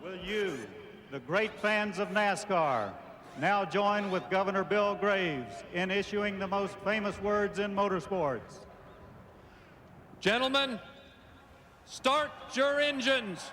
Will you, the great fans of NASCAR, now join with Governor Bill Graves in issuing the most famous words in motorsports? Gentlemen, start your engines.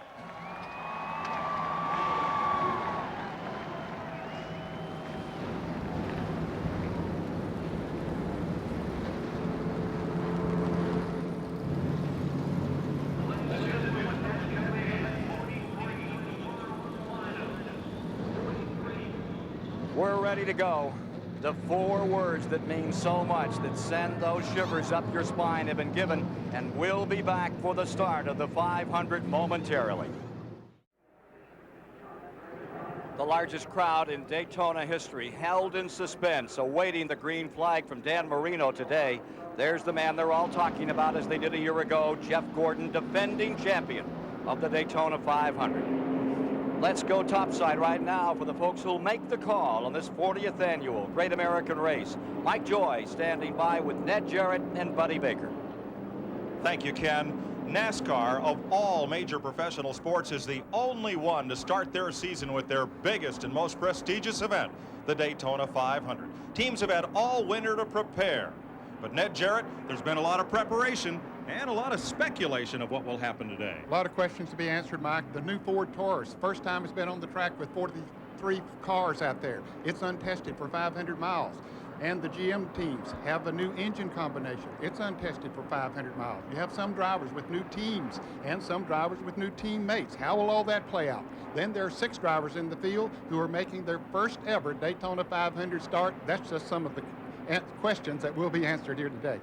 We're ready to go. The 4 words that mean so much, that send those shivers up your spine, have been given, and we'll be back for the start of the 500 momentarily. The largest crowd in Daytona history, held in suspense, awaiting the green flag from Dan Marino today. There's the man they're all talking about, as they did a year ago, Jeff Gordon, defending champion of the Daytona 500. Let's go topside right now for the folks who'll make the call on this 40th annual Great American Race. Mike Joy standing by with Ned Jarrett and Buddy Baker. Thank you, Ken. NASCAR, of all major professional sports, is the only one to start their season with their biggest and most prestigious event, the Daytona 500. Teams have had all winter to prepare. But Ned Jarrett, there's been a lot of preparation and a lot of speculation of what will happen today. A lot of questions to be answered, Mike. The new Ford Taurus, first time it's been on the track with 43 cars out there. It's untested for 500 miles. And the GM teams have a new engine combination. It's untested for 500 miles. You have some drivers with new teams and some drivers with new teammates. How will all that play out? Then there are 6 drivers in the field who are making their first ever Daytona 500 start. that's just some of the questions that will be answered here today.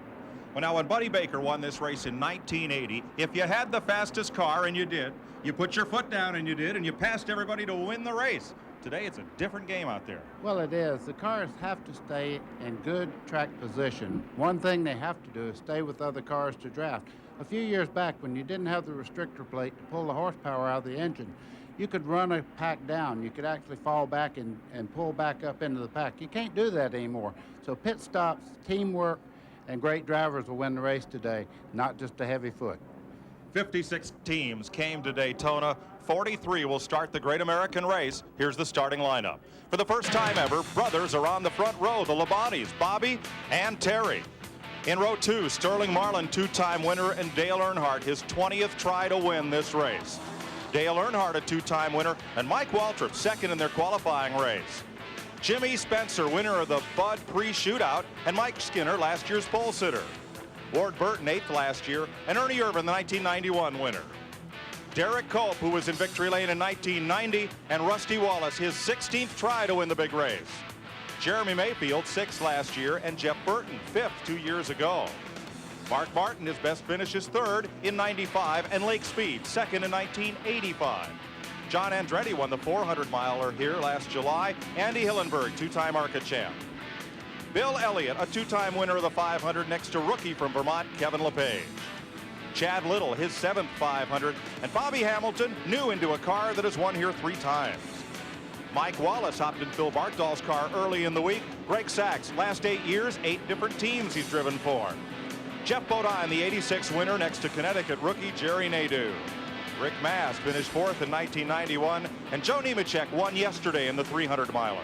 Well, now, when Buddy Baker won this race in 1980, if you had the fastest car, and you did, you put your foot down, and you did, and you passed everybody to win the race. Today, it's a different game out there. Well, it is. The cars have to stay in good track position. One thing they have to do is stay with other cars to draft. A few years back, when you didn't have the restrictor plate to pull the horsepower out of the engine, you could run a pack down. You could actually fall back and pull back up into the pack. You can't do that anymore. So pit stops, teamwork, and great drivers will win the race today, not just a heavy foot. 56 teams came to Daytona. 43 will start the Great American Race. Here's the starting lineup. For the first time ever, brothers are on the front row, the Labanis, Bobby and Terry. In row 2, Sterling Marlin, 2-time winner, and Dale Earnhardt, his 20th try to win this race. Dale Earnhardt, a 2-time winner, and Mike Waltrip, second in their qualifying race. Jimmy Spencer, winner of the Bud pre-shootout, and Mike Skinner, last year's pole sitter. Ward Burton, 8th last year, and Ernie Irvin, the 1991 winner. Derek Cope, who was in victory lane in 1990, and Rusty Wallace, his 16th try to win the big race. Jeremy Mayfield, 6th last year, and Jeff Burton, 5th 2 years ago. Mark Martin, his best finish is 3rd in 95, and Lake Speed, 2nd in 1985. John Andretti won the 400-miler here last July. Andy Hillenberg, 2-time ARCA champ. Bill Elliott, a 2-time winner of the 500, next to rookie from Vermont, Kevin LePage. Chad Little, his 7th 500, and Bobby Hamilton, new into a car that has won here 3 times. Mike Wallace hopped in Phil Bartol's car early in the week. Greg Sachs, last 8 years, 8 different teams he's driven for. Jeff Bodine, the 86 winner, next to Connecticut rookie Jerry Nadeau. Rick Mast finished 4th in 1991, and Joe Nemechek won yesterday in the 300-miler.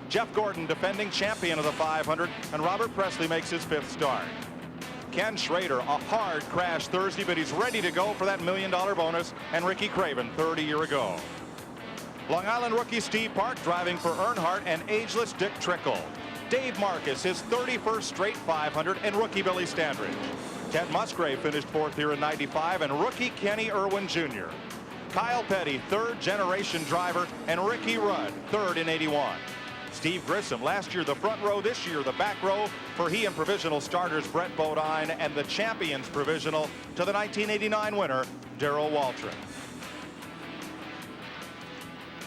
Jeff Gordon, defending champion of the 500, and Robert Presley makes his 5th start. Ken Schrader, a hard crash Thursday, but he's ready to go for that $1 million bonus, and Ricky Craven, 3rd a year ago. Long Island rookie Steve Park driving for Earnhardt, and ageless Dick Trickle. Dave Marcus, his 31st straight 500, and rookie Billy Standridge. Ted Musgrave finished 4th here in 95, and rookie Kenny Irwin Jr. Kyle Petty, 3rd generation driver, and Ricky Rudd, 3rd in 81. Steve Grissom, last year the front row, this year the back row for he and provisional starters Brett Bodine, and the champions provisional to the 1989 winner, Darrell Waltrip.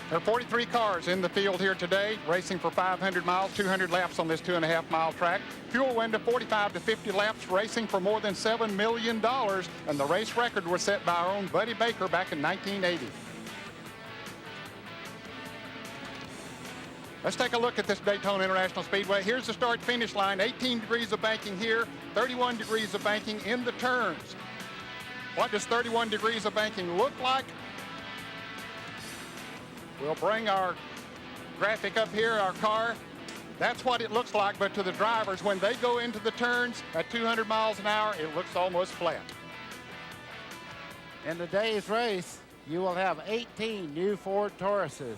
There are 43 cars in the field here today, racing for 500 miles, 200 laps on this 2.5-mile track. Fuel window 45 to 50 laps, racing for more than $7 million, and the race record was set by our own Buddy Baker back in 1980. Let's take a look at this Daytona International Speedway. Here's the start-finish line, 18 degrees of banking here, 31 degrees of banking in the turns. What does 31 degrees of banking look like? We'll bring our graphic up here, our car. That's what it looks like, but to the drivers, when they go into the turns at 200 miles an hour, it looks almost flat. In today's race, you will have 18 new Ford Tauruses.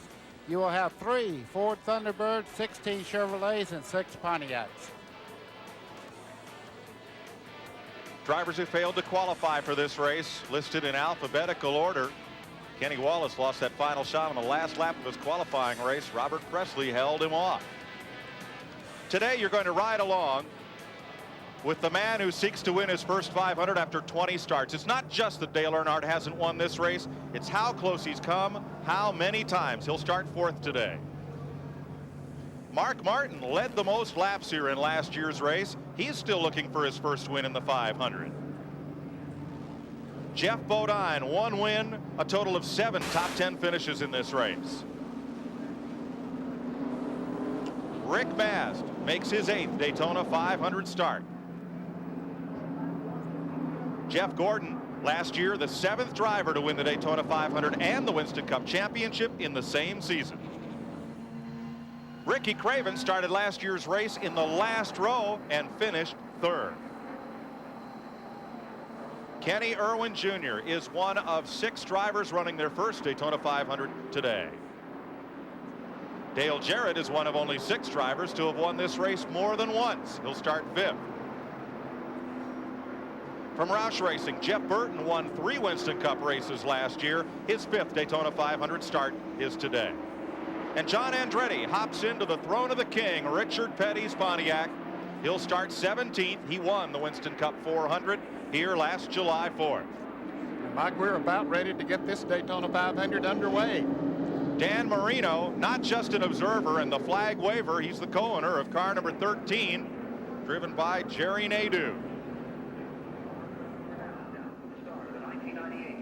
You will have 3 Ford Thunderbirds, 16 Chevrolets, and 6 Pontiacs. Drivers who failed to qualify for this race listed in alphabetical order. Kenny Wallace lost that final shot on the last lap of his qualifying race. Robert Presley held him off. Today you're going to ride along with the man who seeks to win his first 500 after 20 starts. It's not just that Dale Earnhardt hasn't won this race. It's how close he's come, how many times. He'll start 4th today. Mark Martin led the most laps here in last year's race. He's still looking for his first win in the 500. Jeff Bodine, 1 win, a total of 7 top 10 finishes in this race. Rick Mast makes his 8th Daytona 500 start. Jeff Gordon, last year the 7th driver to win the Daytona 500 and the Winston Cup Championship in the same season. Ricky Craven started last year's race in the last row and finished 3rd. Kenny Irwin Jr. is one of 6 drivers running their first Daytona 500 today. Dale Jarrett is one of only 6 drivers to have won this race more than once. He'll start 5th. From Roush Racing, Jeff Burton won 3 Winston Cup races last year. His 5th Daytona 500 start is today. And John Andretti hops into the throne of the king, Richard Petty's Pontiac. He'll start 17th. He won the Winston Cup 400 here last July 4th. And Mike, we're about ready to get this Daytona 500 underway. Dan Marino, not just an observer and the flag waver, he's the co-owner of car number 13, driven by Jerry Nadeau.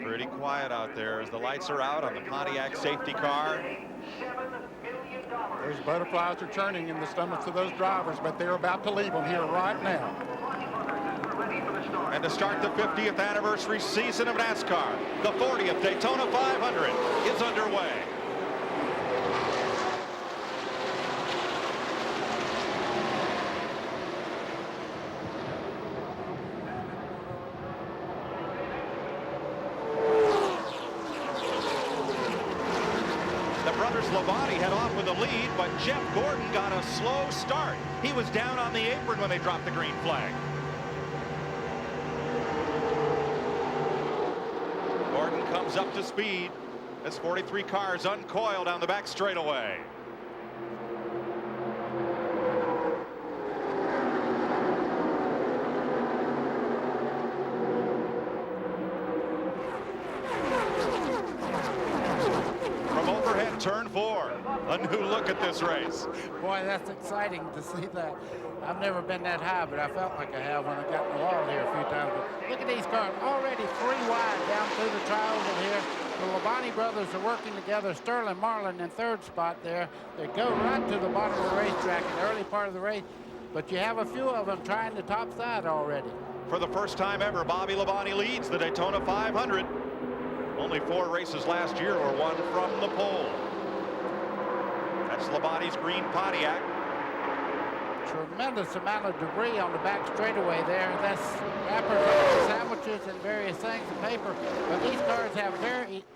Pretty quiet out there as the lights are out on the Pontiac safety car. Those butterflies are churning in the stomachs of those drivers, but they're about to leave them here right now. And to start the 50th anniversary season of NASCAR, the 40th Daytona 500 is underway. Head off with a lead, but Jeff Gordon got a slow start. He was down on the apron when they dropped the green flag. Gordon comes up to speed as 43 cars uncoil down the back straightaway. Turn 4, a new look at this race. Boy, that's exciting to see that. I've never been that high, but I felt like I have when I got in the wall here a few times. But look at these cars, already 3 wide down through the triangle here. The Labonte brothers are working together. Sterling Marlin in 3rd spot there. They go right to the bottom of the racetrack in the early part of the race, but you have a few of them trying the top side already. For the first time ever, Bobby Labonte leads the Daytona 500. Only 4 races last year were won from the pole. That's Labonte's green Pontiac. Tremendous amount of debris on the back straightaway there. That's wrappers, sandwiches, and various things of paper. But these cars have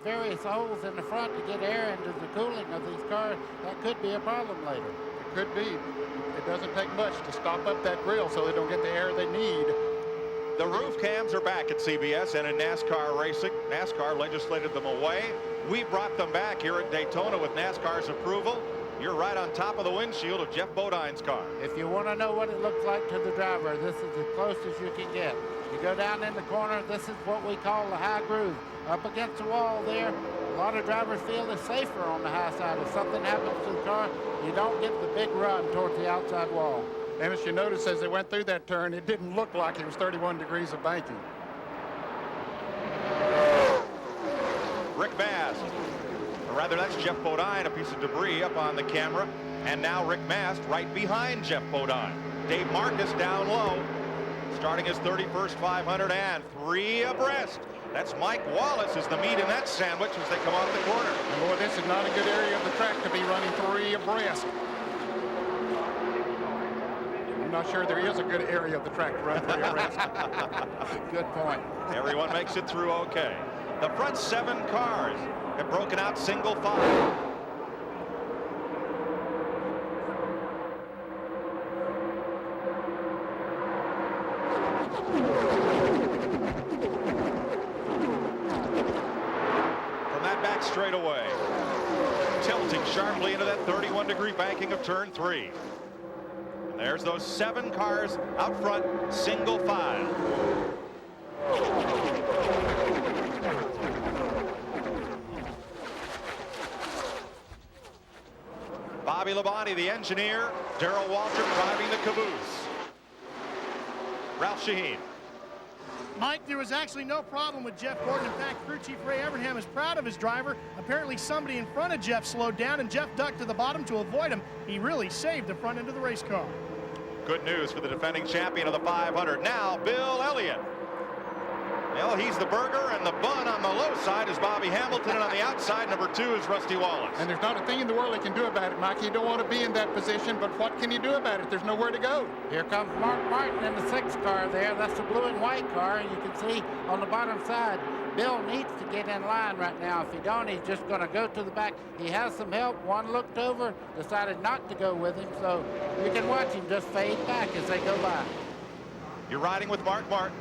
various holes in the front to get air into the cooling of these cars. That could be a problem later. It could be. It doesn't take much to stop up that grill so they don't get the air they need. The roof cams are back at CBS and in NASCAR racing. NASCAR legislated them away. We brought them back here at Daytona with NASCAR's approval. You're right on top of the windshield of Jeff Bodine's car. If you want to know what it looks like to the driver, this is as close as you can get. You go down in the corner, this is what we call the high groove. Up against the wall there, a lot of drivers feel it's safer on the high side. If something happens to the car, you don't get the big run towards the outside wall. And as you notice, as they went through that turn, it didn't look like it was 31 degrees of banking. Rick Mast, or rather that's Jeff Bodine, a piece of debris up on the camera. And now Rick Mast right behind Jeff Bodine. Dave Marcus down low, starting his 31st 500 and 3 abreast. That's Mike Wallace is the meat in that sandwich as they come off the corner. And boy, this is not a good area of the track to be running 3 abreast. I'm not sure there is a good area of the track to run 3 abreast. Good point. Everyone makes it through okay. The front 7 cars have broken out single file. From that back straightaway, tilting sharply into that 31-degree banking of turn 3. And there's those 7 cars out front, single file. Bobby Labonte, the engineer. Darrell Waltrip driving the caboose. Ralph Shaheen. Mike, there was actually no problem with Jeff Gordon. In fact, crew chief Ray Evernham is proud of his driver. Apparently somebody in front of Jeff slowed down and Jeff ducked to the bottom to avoid him. He really saved the front end of the race car. Good news for the defending champion of the 500. Now, Bill Elliott. Well, he's the burger, and the bun on the low side is Bobby Hamilton, and on the outside, number 2 is Rusty Wallace. And there's not a thing in the world he can do about it, Mike. You don't want to be in that position, but what can you do about it? There's nowhere to go. Here comes Mark Martin in the 6th car there. That's the blue and white car. And you can see on the bottom side, Bill needs to get in line right now. If he don't, he's just going to go to the back. He has some help. One looked over, decided not to go with him. So you can watch him just fade back as they go by. You're riding with Mark Martin.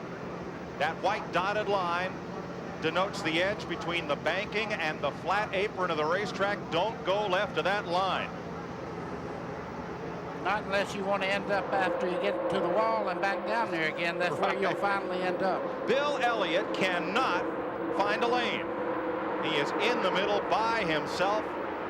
That white dotted line denotes the edge between the banking and the flat apron of the racetrack. Don't go left of that line. Not unless you want to end up after you get to the wall and back down there again. That's where you'll finally end up. Bill Elliott cannot find a lane. He is in the middle by himself,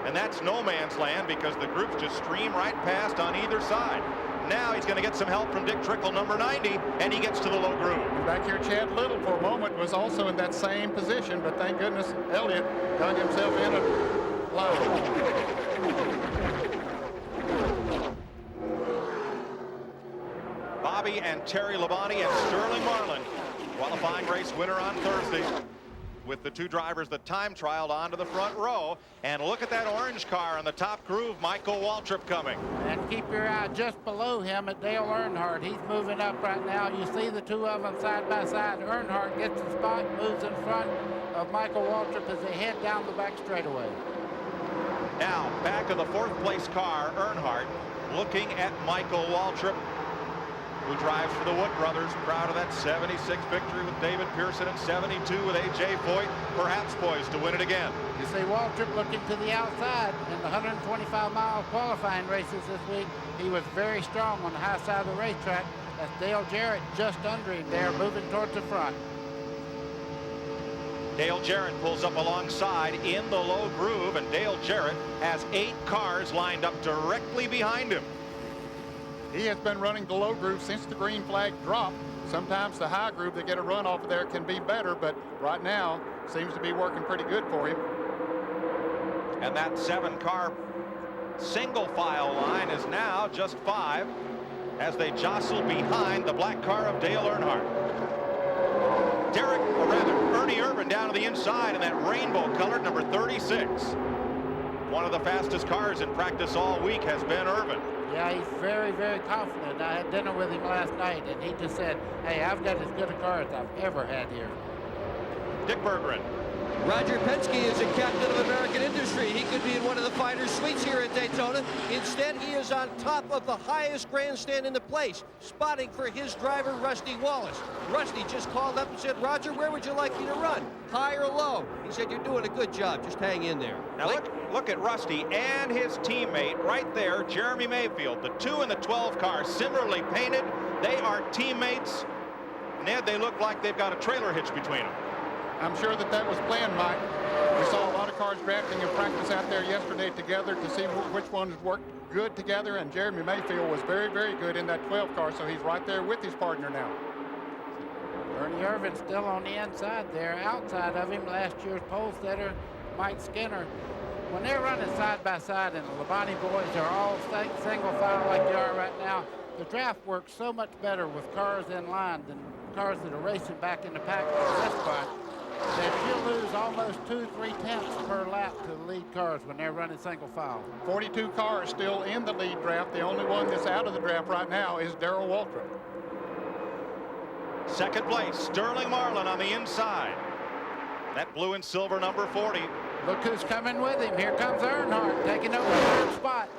and that's no man's land because the groups just stream right past on either side. Now he's going to get some help from Dick Trickle, number 90, and he gets to the low groove. And back here, Chad Little for a moment was also in that same position, but thank goodness Elliott dug himself in a line. Bobby and Terry Labonte and Sterling Marlin, qualifying race winner on Thursday, with the 2 drivers that time trialed onto the front row. And look at that orange car on the top groove, Michael Waltrip coming. And keep your eye just below him at Dale Earnhardt. He's moving up right now. You see the 2 of them side by side. Earnhardt gets the spot, moves in front of Michael Waltrip as they head down the back straightaway. Now back of the 4th place car, Earnhardt, looking at Michael Waltrip, who drives for the Wood brothers, proud of that 76 victory with David Pearson and 72 with A.J. Foyt, perhaps poised to win it again. You see Waltrip looking to the outside in the 125-mile qualifying races this week. He was very strong on the high side of the racetrack. That's Dale Jarrett just under him there, moving towards the front. Dale Jarrett pulls up alongside in the low groove, and Dale Jarrett has 8 cars lined up directly behind him. He has been running the low groove since the green flag dropped. Sometimes the high groove they get a run off of there can be better, but right now seems to be working pretty good for him. And that 7-car single file line is now just 5 as they jostle behind the black car of Dale Earnhardt. Ernie Irvin down to the inside in that rainbow colored number 36. One of the fastest cars in practice all week has been Irvin. Yeah, he's very, very confident. I had dinner with him last night, and he just said, hey, I've got as good a car as I've ever had here. Dick Berggren. Roger Penske is a captain of American industry. He could be in one of the finest suites here at Daytona. Instead, he is on top of the highest grandstand in the place, spotting for his driver, Rusty Wallace. Rusty just called up and said, Roger, where would you like me to run? High or low? He said, you're doing a good job. Just hang in there. Now look at Rusty and his teammate right there, Jeremy Mayfield. The 2 in the 12 car, similarly painted. They are teammates. Ned, they look like they've got a trailer hitch between them. I'm sure that was planned, Mike. We saw a lot of cars drafting in practice out there yesterday together to see which ones worked good together, and Jeremy Mayfield was very, very good in that 12 car, so he's right there with his partner now. Ernie Irvin still on the inside there. Outside of him, last year's pole setter, Mike Skinner. When they're running side by side and the Labonte boys are all single file like they are right now, the draft works so much better with cars in line than cars that are racing back in the pack at this spot. lose almost 2-3 tenths per lap to the lead cars when they're running single file. 42 cars still in the lead draft. The only one that's out of the draft right now is Darrell Waltrip. Second place, Sterling Marlin on the inside. That blue and silver number 40. Look who's coming with him. Here comes Earnhardt taking over the third spot.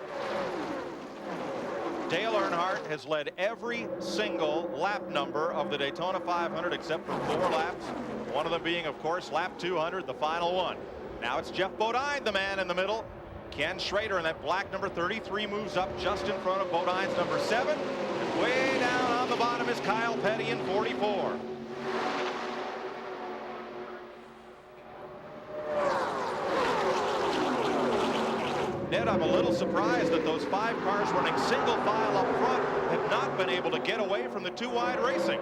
Dale Earnhardt has led every single lap number of the Daytona 500 except for 4 laps. One of them being, of course, lap 200, the final one. Now it's Jeff Bodine, the man in the middle. Ken Schrader in that black number 33 moves up just in front of Bodine's number 7. And way down on the bottom is Kyle Petty in 44. Ned, I'm a little surprised that those 5 cars running single file up front have not been able to get away from the 2-wide racing.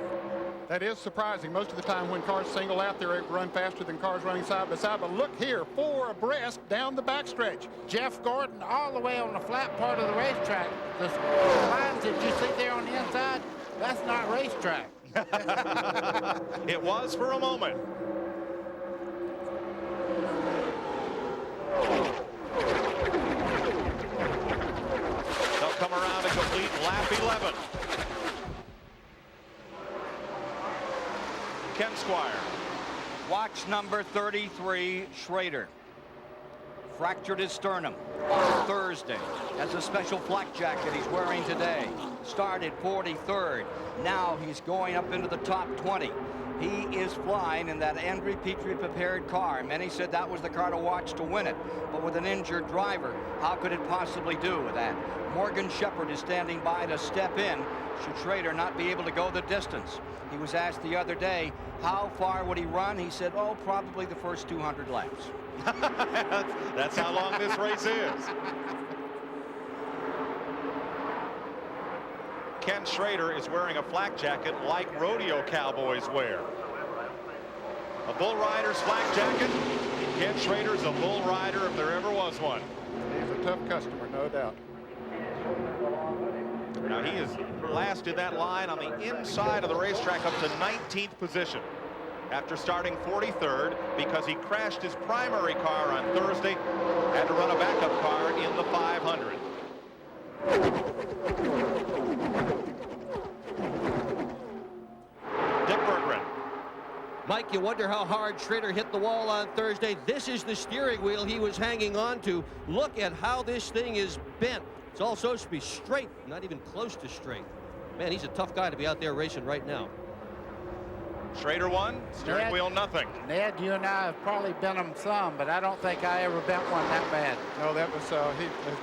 That is surprising. Most of the time when cars single out, they're able to run faster than cars running side by side. But look here, 4 abreast down the backstretch. Jeff Gordon all the way on the flat part of the racetrack. The lines that you see there on the inside, that's not racetrack. It was for a moment. They'll come around to complete lap 11. Ken Squire. Watch number 33, Schrader. Fractured his sternum on Thursday. Has a special flak jacket he's wearing today. Started 43rd. Now he's going up into the top 20. He is flying in that Andre Petrie prepared car. Many said that was the car to watch to win it. But with an injured driver, how could it possibly do that? Morgan Shepherd is standing by to step in should Schrader not be able to go the distance. He was asked the other day, how far would he run? He said, oh, probably the first 200 laps. That's how long this race is. Ken Schrader is wearing a flak jacket like rodeo cowboys wear. A bull rider's flak jacket. Ken Schrader's a bull rider if there ever was one. He's a tough customer, no doubt. Now he has lasted that line on the inside of the racetrack up to 19th position after starting 43rd because he crashed his primary car on Thursday, had to run a backup car in the 500. Dick Berggren. Mike, you wonder how hard Schrader hit the wall on Thursday. This is the steering wheel he was hanging on to. Look at how this thing is bent. It's all supposed to be straight, not even close to straight. Man, he's a tough guy to be out there racing right now. Schrader won, steering wheel nothing. Ned, you and I have probably bent them some, but I don't think I ever bent one that bad. No, that was, as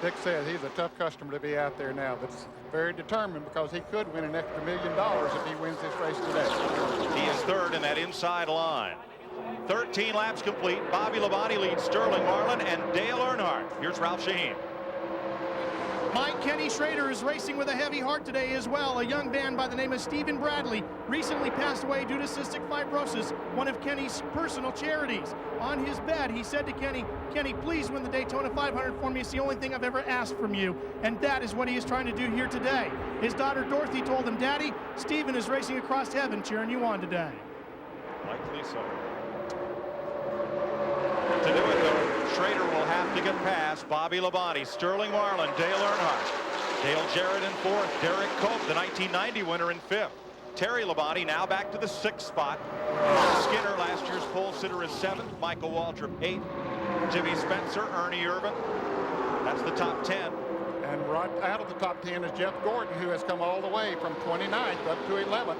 Dick said, he's a tough customer to be out there now, but it's very determined because he could win an extra $1 million if he wins this race today. He is third in that inside line. 13 laps complete. Bobby Labonte leads Sterling Marlin and Dale Earnhardt. Here's Ralph Shaheen. Mike, Kenny Schrader is racing with a heavy heart today as well. A young man by the name of Stephen Bradley recently passed away due to cystic fibrosis, one of Kenny's personal charities. On his bed, he said to Kenny, Kenny, please win the Daytona 500 for me. It's the only thing I've ever asked from you. And that is what he is trying to do here today. His daughter Dorothy told him, Daddy, Stephen is racing across heaven cheering you on today. Likely so. To do it, though, Schrader will have to get past Bobby Labonte, Sterling Marlin, Dale Earnhardt, Dale Jarrett in 4th, Derek Cope, the 1990 winner, in 5th. Terry Labonte now back to the 6th spot. Skinner, last year's pole sitter, is 7th. Michael Waltrip, 8th. Jimmy Spencer, Ernie Irvin. That's the top 10. And right out of the top 10 is Jeff Gordon, who has come all the way from 29th up to 11th.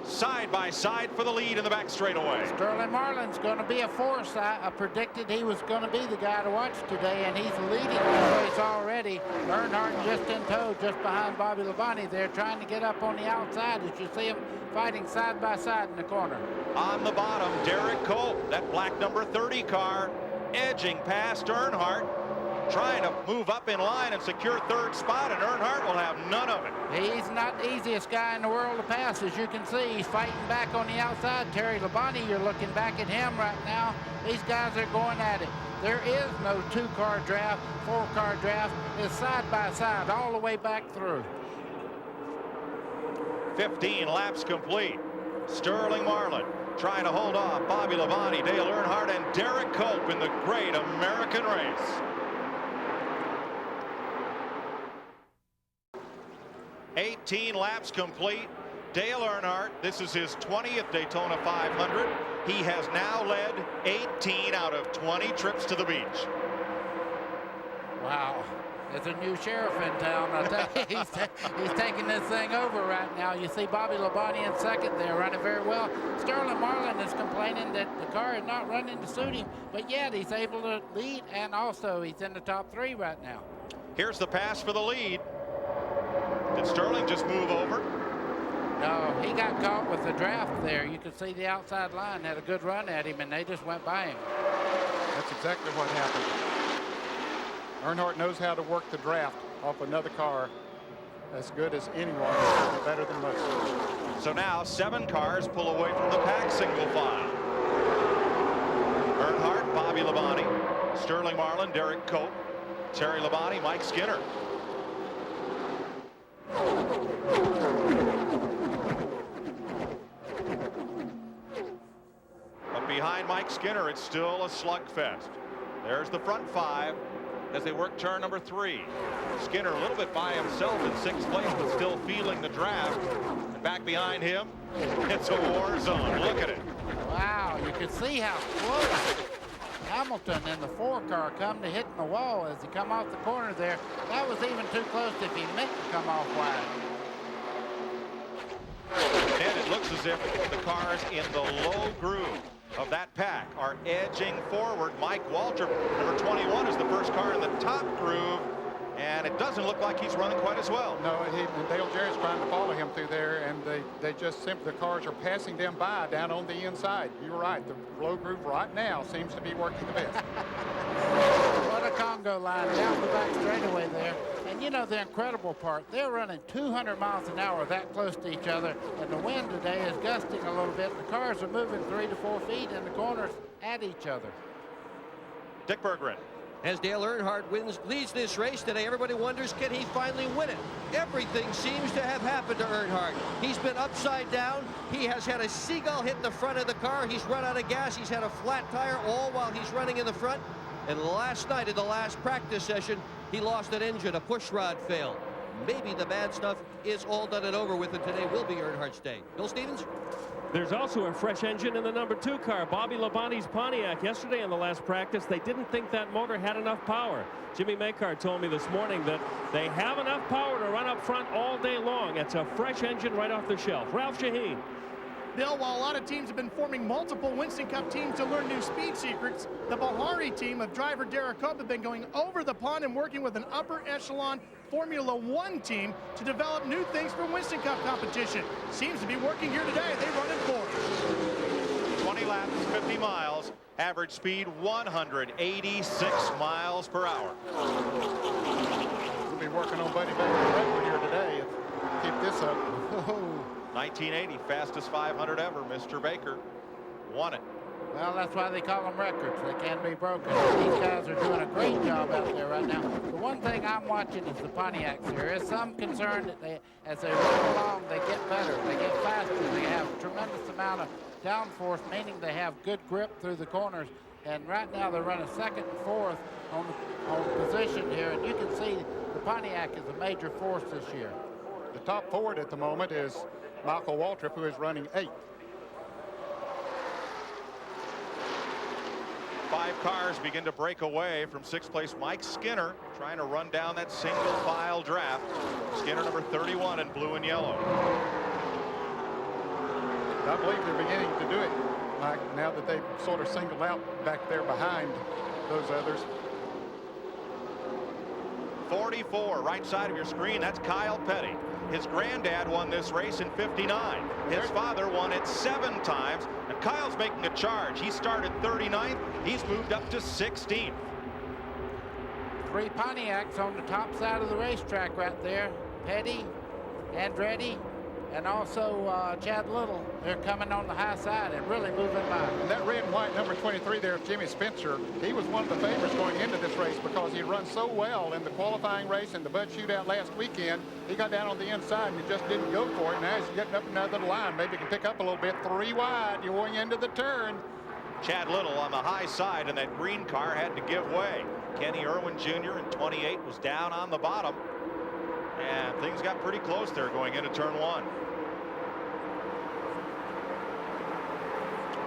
Side by side for the lead in the back straightaway. Sterling Marlin's going to be a force. I predicted he was going to be the guy to watch today, and he's leading the race already. Earnhardt just in tow, just behind Bobby Labonte. They're trying to get up on the outside as you see them fighting side by side in the corner. On the bottom, Derek Cope, that black number 30 car, edging past Earnhardt, trying to move up in line and secure 3rd spot, and Earnhardt will have none of it. He's not the easiest guy in the world to pass. As you can see, he's fighting back on the outside. Terry Labonte, you're looking back at him right now. These guys are going at it. There is no 2-car draft, 4-car draft. It's side by side all the way back through. 15 laps complete. Sterling Marlin, trying to hold off Bobby Labonte, Dale Earnhardt, and Derek Cope in the great American race. 18 laps complete. Dale Earnhardt, this is his 20th Daytona 500. He has now led 18 out of 20 trips to the beach. Wow. There's a new sheriff in town. I tell you, he's taking this thing over right now. You see Bobby Labonte in second there, running very well. Sterling Marlin is complaining that the car is not running to suit him, but yet he's able to lead, and also he's in the top 3 right now. Here's the pass for the lead. Did Sterling just move over? No, he got caught with the draft there. You could see the outside line had a good run at him, and they just went by him. That's exactly what happened. Earnhardt knows how to work the draft off another car as good as anyone, better than most. So now 7 cars pull away from the pack single file. Earnhardt, Bobby Labonte, Sterling Marlin, Derek Cope, Terry Labonte, Mike Skinner. But behind Mike Skinner, it's still a slugfest. There's the front 5 as they work turn number 3. Skinner a little bit by himself in 6th place, but still feeling the draft. And back behind him, it's a war zone. Look at it. Wow, you can see how close Hamilton in the 4 car come to hitting the wall as he come off the corner there. That was even too close if he meant to come off wide. And it looks as if the cars in the low groove of that pack are edging forward. Mike Waltrip, number 21, is the first car in the top groove, and it doesn't look like he's running quite as well. No, Dale Jarrett's trying to follow him through there, and they just simply, the cars are passing them by down on the inside. You're right, the low groove right now seems to be working the best. What a Congo line down the back straightaway there. And you know the incredible part, they're running 200 miles an hour that close to each other, and the wind today is gusting a little bit. The cars are moving 3 to 4 feet in the corners at each other. Dick Berggren. As Dale Earnhardt leads this race today, everybody wonders, can he finally win it? Everything seems to have happened to Earnhardt. He's been upside down. He has had a seagull hit the front of the car. He's run out of gas. He's had a flat tire, all while he's running in the front. And last night in the last practice session, he lost an engine. A push rod failed. Maybe the bad stuff is all done and over with, and today will be Earnhardt's day. Bill Stevens? There's also a fresh engine in the number 2 car, Bobby Labonte's Pontiac. Yesterday in the last practice, they didn't think that motor had enough power. Jimmy Makar told me this morning that they have enough power to run up front all day long. It's a fresh engine right off the shelf. Ralph Shaheen. Bill, while a lot of teams have been forming multiple Winston Cup teams to learn new speed secrets, the Bahari team of driver Derek Cope have been going over the pond and working with an upper echelon Formula One team to develop new things for Winston Cup competition. Seems to be working here today. They run in 4. 20 laps, 50 miles, average speed 186 miles per hour. We'll be working on Buddy Baker's record here today. Keep this up. 1980, fastest 500 ever. Mr. Baker won it. Well, that's why they call them records. They can't be broken. These guys are doing a great job out there right now. The one thing I'm watching is the Pontiacs. There is some concern that as they run along, they get better. They get faster. They have a tremendous amount of downforce, meaning they have good grip through the corners. And right now they're running 2nd and 4th on position here. And you can see the Pontiac is a major force this year. The top forward at the moment is Michael Waltrip, who is running 8th. 5 cars begin to break away from 6th place Mike Skinner, trying to run down that single file draft. Skinner number 31 in blue and yellow. I believe they're beginning to do it, Mike, now that they've sort of singled out back there behind those others. 44, right side of your screen, that's Kyle Petty. His granddad won this race in '59. His father won it 7 times, and Kyle's making a charge. He started 39th. He's moved up to 16th. 3 Pontiacs on the top side of the racetrack right there. Petty, Andretti, and also Chad Little. They're coming on the high side and really moving by. And that red and white number 23 there, Jimmy Spencer, he was one of the favorites going into this race because he run so well in the qualifying race and the Bud Shootout last weekend. He got down on the inside and he just didn't go for it. Now he's getting up another line. Maybe he can pick up a little bit. 3 wide. You're going into the turn. Chad Little on the high side, and that green car had to give way. Kenny Irwin Jr. in 28 was down on the bottom, and things got pretty close there going into turn 1.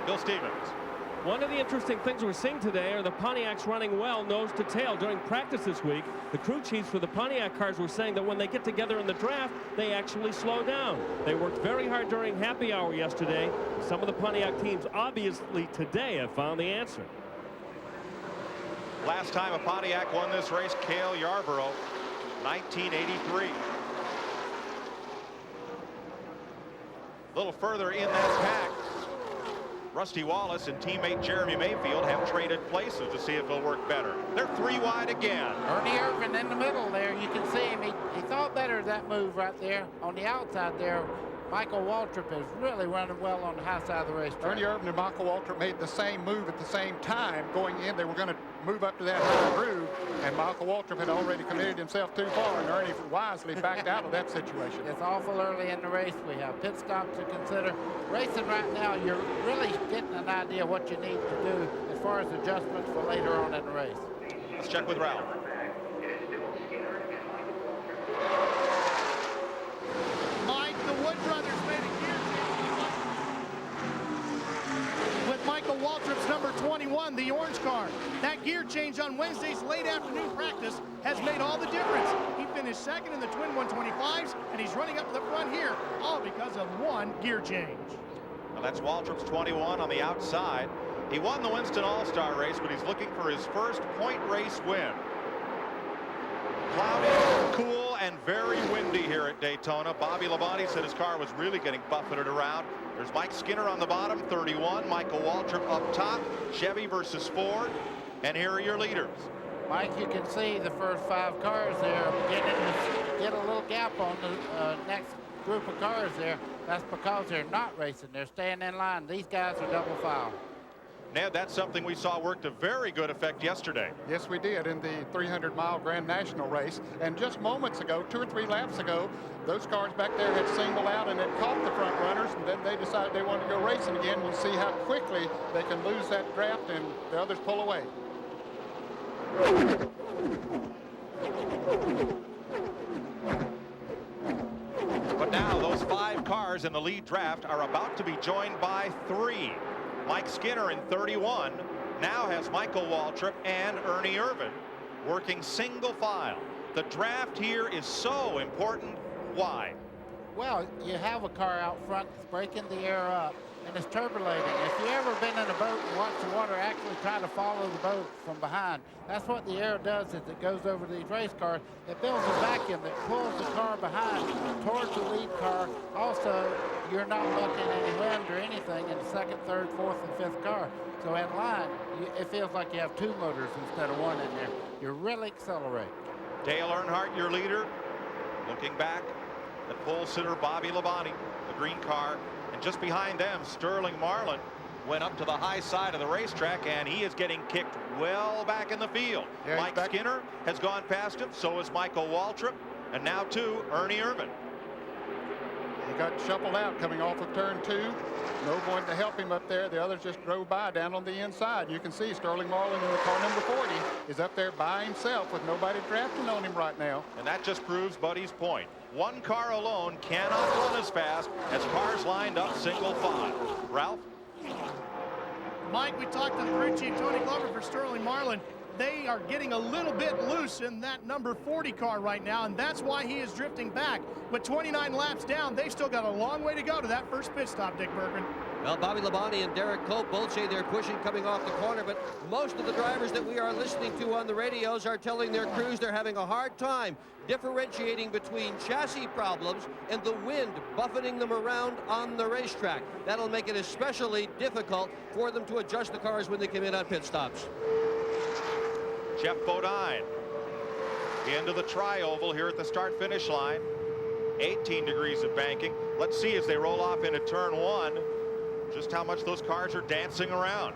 Bill Stevens. One of the interesting things we're seeing today are the Pontiacs running well nose to tail. During practice this week, the crew chiefs for the Pontiac cars were saying that when they get together in the draft, they actually slow down. They worked very hard during happy hour yesterday. Some of the Pontiac teams obviously today have found the answer. Last time a Pontiac won this race, Cale Yarborough, 1983. A little further in that pack, Rusty Wallace and teammate Jeremy Mayfield have traded places to see if it'll work better. They're 3 wide again. Ernie Irvin in the middle there. You can see him. He thought better of that move right there. On the outside there, Michael Waltrip is really running well on the high side of the racetrack. Ernie Irvin and Michael Waltrip made the same move at the same time going in. They were going to move up to that high groove, and Michael Waltrip had already committed himself too far, and Ernie wisely backed out of that situation. It's awful early in the race. We have pit stops to consider. Racing right now, you're really getting an idea of what you need to do as far as adjustments for later on in the race. Let's check with Ralph. Mike, the Wood brothers made a gear change with Michael Waltrip's number 21, the orange car. That gear change on Wednesday's late afternoon practice has made all the difference. He finished second in the twin 125s, and he's running up to the front here, all because of one gear change. Well, that's Waltrip's 21 on the outside. He won the Winston All-Star race, but he's looking for his first point race win. Cloudy, cool, and very windy here at Daytona. Bobby Labonte said his car was really getting buffeted around. There's Mike Skinner on the bottom, 31. Michael Waltrip up top. Chevy versus Ford. And here are your leaders. Mike, you can see the first 5 cars there beginning to get a little gap on the next group of cars there. That's because they're not racing. They're staying in line. These guys are double file. Ned, that's something we saw worked to very good effect yesterday. Yes, we did in the 300-mile Grand National race. And just moments ago, 2 or 3 laps ago, those cars back there had singled out and had caught the front runners, and then they decided they wanted to go racing again. We'll see how quickly they can lose that draft and the others pull away. But now those 5 cars in the lead draft are about to be joined by 3. Mike Skinner in 31 now has Michael Waltrip and Ernie Irvin working single file. The draft here is so important. Why? Well, you have a car out front that's breaking the air up and it's turbulating. If you've ever been in a boat and watched the water actually try to follow the boat from behind, that's what the air does. Is it goes over these race cars. It builds a vacuum that pulls the car behind towards the lead car. Also, you're not bucking any wind or anything in the second, third, fourth, and fifth car. So in line, it feels like you have 2 motors instead of 1 in there. You really accelerate. Dale Earnhardt, your leader, looking back at pole sitter Bobby Labonte, the green car. And just behind them, Sterling Marlin went up to the high side of the racetrack, and he is getting kicked well back in the field. Yeah, Mike Skinner has gone past him. So is Michael Waltrip. And now, too, Ernie Irvin. He got shuffled out coming off of turn 2. No one to help him up there. The others just drove by down on the inside. You can see Sterling Marlin in the car number 40 is up there by himself with nobody drafting on him right now. And that just proves Buddy's point. 1 car alone cannot run as fast as cars lined up single file. Ralph? Mike, we talked to the crew chief, Tony Glover, for Sterling Marlin. They are getting a little bit loose in that number 40 car right now, and that's why he is drifting back. With 29 laps down, they've still got a long way to go to that first pit stop, Dick Bergman. Well, Bobby Labonte and Derek Cope both say they're pushing coming off the corner, but most of the drivers that we are listening to on the radios are telling their crews they're having a hard time differentiating between chassis problems and the wind buffeting them around on the racetrack. That'll make it especially difficult for them to adjust the cars when they come in on pit stops. Jeff Bodine, the end of the tri-oval here at the start-finish line. 18 degrees of banking. Let's see as they roll off into turn 1 just how much those cars are dancing around.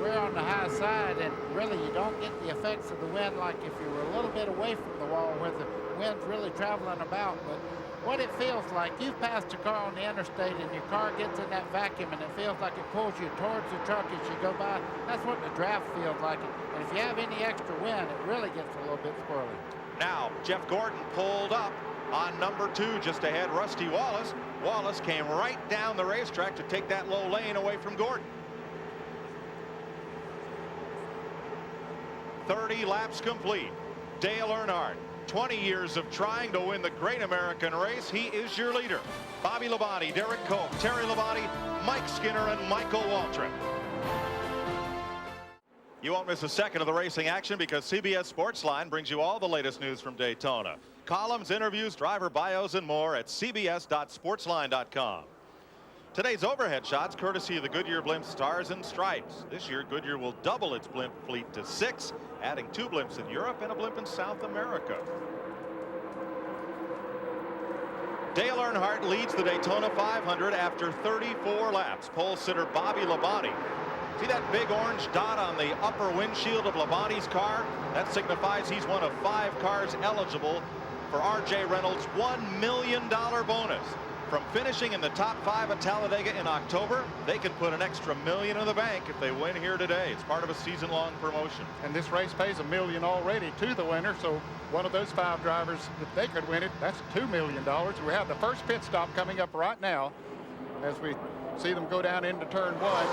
We're on the high side, and really you don't get the effects of the wind like if you were a little bit away from the wall where the wind's really traveling about. But what it feels like, you've passed a car on the interstate and your car gets in that vacuum and it feels like it pulls you towards the truck as you go by. That's what the draft feels like. And if you have any extra wind, it really gets a little bit squirrely. Now Jeff Gordon pulled up on number 2 just ahead Rusty Wallace. Wallace came right down the racetrack to take that low lane away from Gordon. 30 laps complete. Dale Earnhardt, 20 years of trying to win the Great American Race. He is your leader. Bobby Labonte, Derek Cope, Terry Labonte, Mike Skinner, and Michael Waltrip. You won't miss a second of the racing action because CBS Sportsline brings you all the latest news from Daytona. Columns, interviews, driver bios, and more at cbs.sportsline.com. Today's overhead shots courtesy of the Goodyear Blimp Stars and Stripes. This year, Goodyear will double its blimp fleet to 6, adding 2 blimps in Europe and a blimp in South America. Dale Earnhardt leads the Daytona 500 after 34 laps. Pole sitter Bobby Labonte. See that big orange dot on the upper windshield of Labonte's car? That signifies he's one of 5 cars eligible for R.J. Reynolds' $1 million bonus. From finishing in the top 5 at Talladega in October, they can put an extra $1 million in the bank if they win here today. It's part of a season-long promotion. And this race pays $1 million already to the winner, so one of those 5 drivers, if they could win it, that's $2 million. We have the first pit stop coming up right now as we see them go down into turn 1.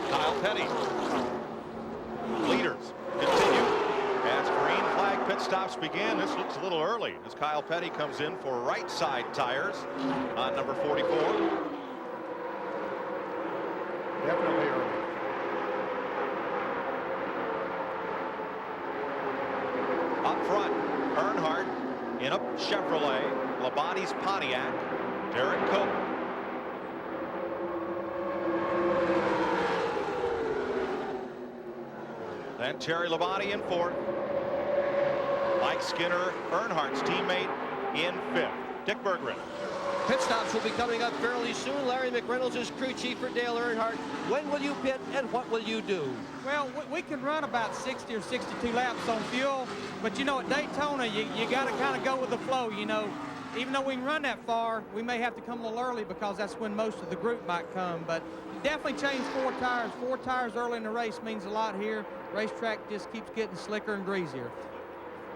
Kyle Petty. Leaders continue as green flag pit stops begin. This looks a little early as Kyle Petty comes in for right side tires on number 44. Definitely early. Up front, Earnhardt in a Chevrolet, Labonte's Pontiac, Derek Cope. Then Terry Labonte in 4th. Mike Skinner, Earnhardt's teammate, in 5th. Dick Berggren. Pit stops will be coming up fairly soon. Larry McReynolds is crew chief for Dale Earnhardt. When will you pit and what will you do? Well, we can run about 60 or 62 laps on fuel, but you know, at Daytona, you got to kind of go with the flow. You know, even though we can run that far, we may have to come a little early because that's when most of the group might come. But definitely change 4 tires. 4 tires early in the race means a lot here. Racetrack just keeps getting slicker and greasier.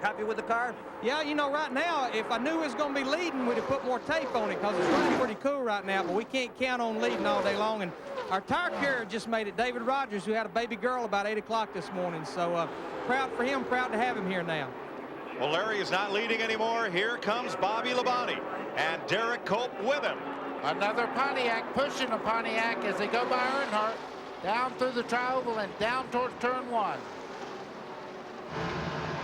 Happy with the car? Yeah, you know, right now, if I knew it was going to be leading, we'd have put more tape on it because it's running pretty cool right now, but we can't count on leading all day long. And our tire carrier just made it, David Rogers, who had a baby girl about 8 o'clock this morning. So proud for him, proud to have him here now. Well, Larry is not leading anymore. Here comes Bobby Labonte and Derek Cope with him. Another Pontiac pushing a Pontiac as they go by Earnhardt, down through the tri-oval and down towards turn 1.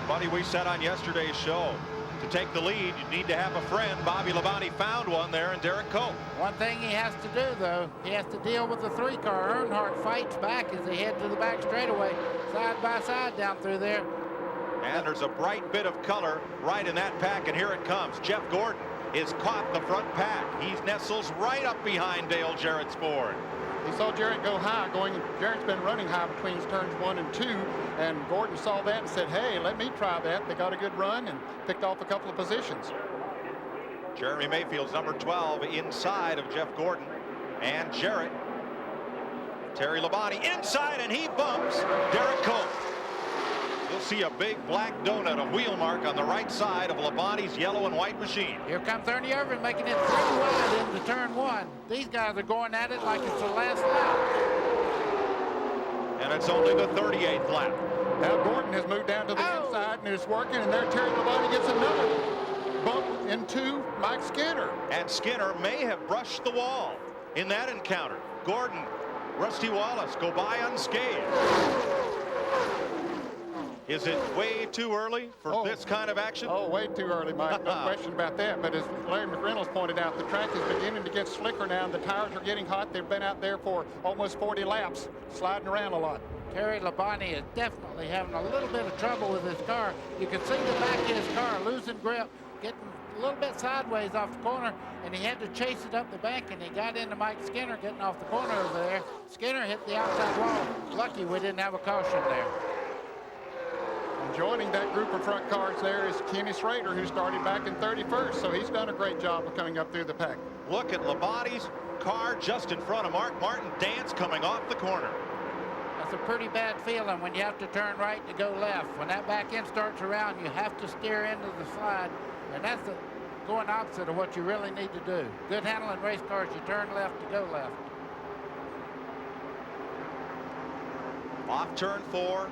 Buddy, we said on yesterday's show, to take the lead, you need to have a friend. Bobby Labonte found one there in Derek Cope. One thing he has to do, though, he has to deal with the 3-car. Earnhardt fights back as they head to the back straightaway, side by side down through there. And there's a bright bit of color right in that pack, and here it comes. Jeff Gordon is caught the front pack. He nestles right up behind Dale Jarrett's Ford. He saw Jarrett go high. Jarrett's been running high between turns 1 and 2, and Gordon saw that and said, hey, let me try that. They got a good run and picked off a couple of positions. Jeremy Mayfield's number 12 inside of Jeff Gordon and Jarrett. Terry Labonte inside, and he bumps Derek Cope. You'll see a big black donut, a wheel mark on the right side of Labonte's yellow and white machine. Here comes Ernie Irvin making it 3 wide into turn 1. These guys are going at it like it's the last lap. And it's only the 38th lap. Now Gordon has moved down to the inside and is working, and there Terry Labonte gets another bump into Mike Skinner. And Skinner may have brushed the wall in that encounter. Gordon, Rusty Wallace go by unscathed. Is it way too early for this kind of action? Oh, way too early, Mike. No question about that. But as Larry McReynolds pointed out, the track is beginning to get slicker now, and the tires are getting hot. They've been out there for almost 40 laps, sliding around a lot. Terry Labonte is definitely having a little bit of trouble with his car. You can see the back of his car losing grip. getting a little bit sideways off the corner, and he had to chase it up the bank, and he got into Mike Skinner getting off the corner over there. Skinner hit the outside wall. Lucky we didn't have a caution there. And joining that group of front cars there is Kenny Schrader, who started back in 31st, so he's done a great job of coming up through the pack. Look at Labonte's car just in front of Mark Martin. Dance coming off the corner. That's a pretty bad feeling when you have to turn right to go left. When that back end starts around, you have to steer into the slide, and that's going opposite of what you really need to do. Good handling race cars, you turn left to go left. Off turn 4.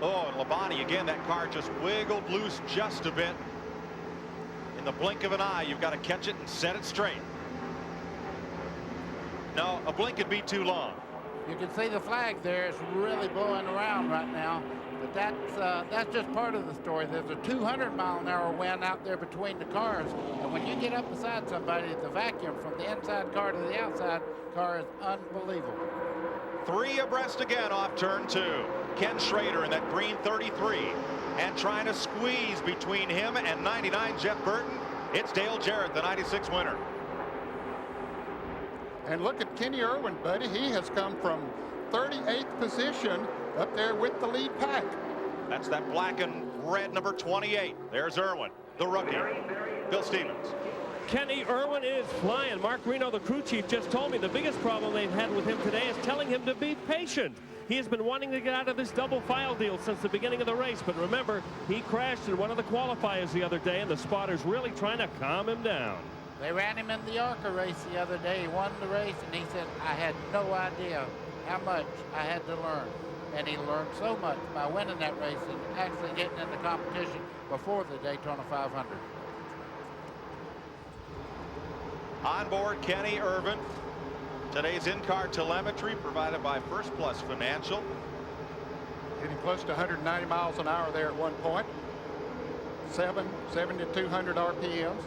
Oh, and Labonte again, that car just wiggled loose just a bit. In the blink of an eye, you've got to catch it and set it straight. No, a blink would be too long. You can see the flag there. It's really blowing around right now. But that's just part of the story. There's a 200-mile-an-hour wind out there between the cars. And when you get up beside somebody, the vacuum from the inside car to the outside car is unbelievable. 3 abreast again off turn 2. Ken Schrader in that green 33. And trying to squeeze between him and 99 Jeff Burton. It's Dale Jarrett, the 96 winner. And look at Kenny Irwin, buddy. He has come from 38th position up there with the lead pack. That's that black and red number 28. There's Irwin, the rookie. Bill Stevens. Kenny Irwin is flying. Mark Reno, the crew chief, just told me the biggest problem they've had with him today is telling him to be patient. He has been wanting to get out of this double file deal since the beginning of the race. But remember, he crashed in one of the qualifiers the other day, and the spotters really trying to calm him down. They ran him in the ARCA race the other day. He won the race, and he said, I had no idea how much I had to learn. And he learned so much by winning that race and actually getting in the competition before the Daytona 500. On board Kenny Irvin. Today's in-car telemetry provided by First Plus Financial. Getting close to 190 miles an hour there at one point. 7,200 RPMs.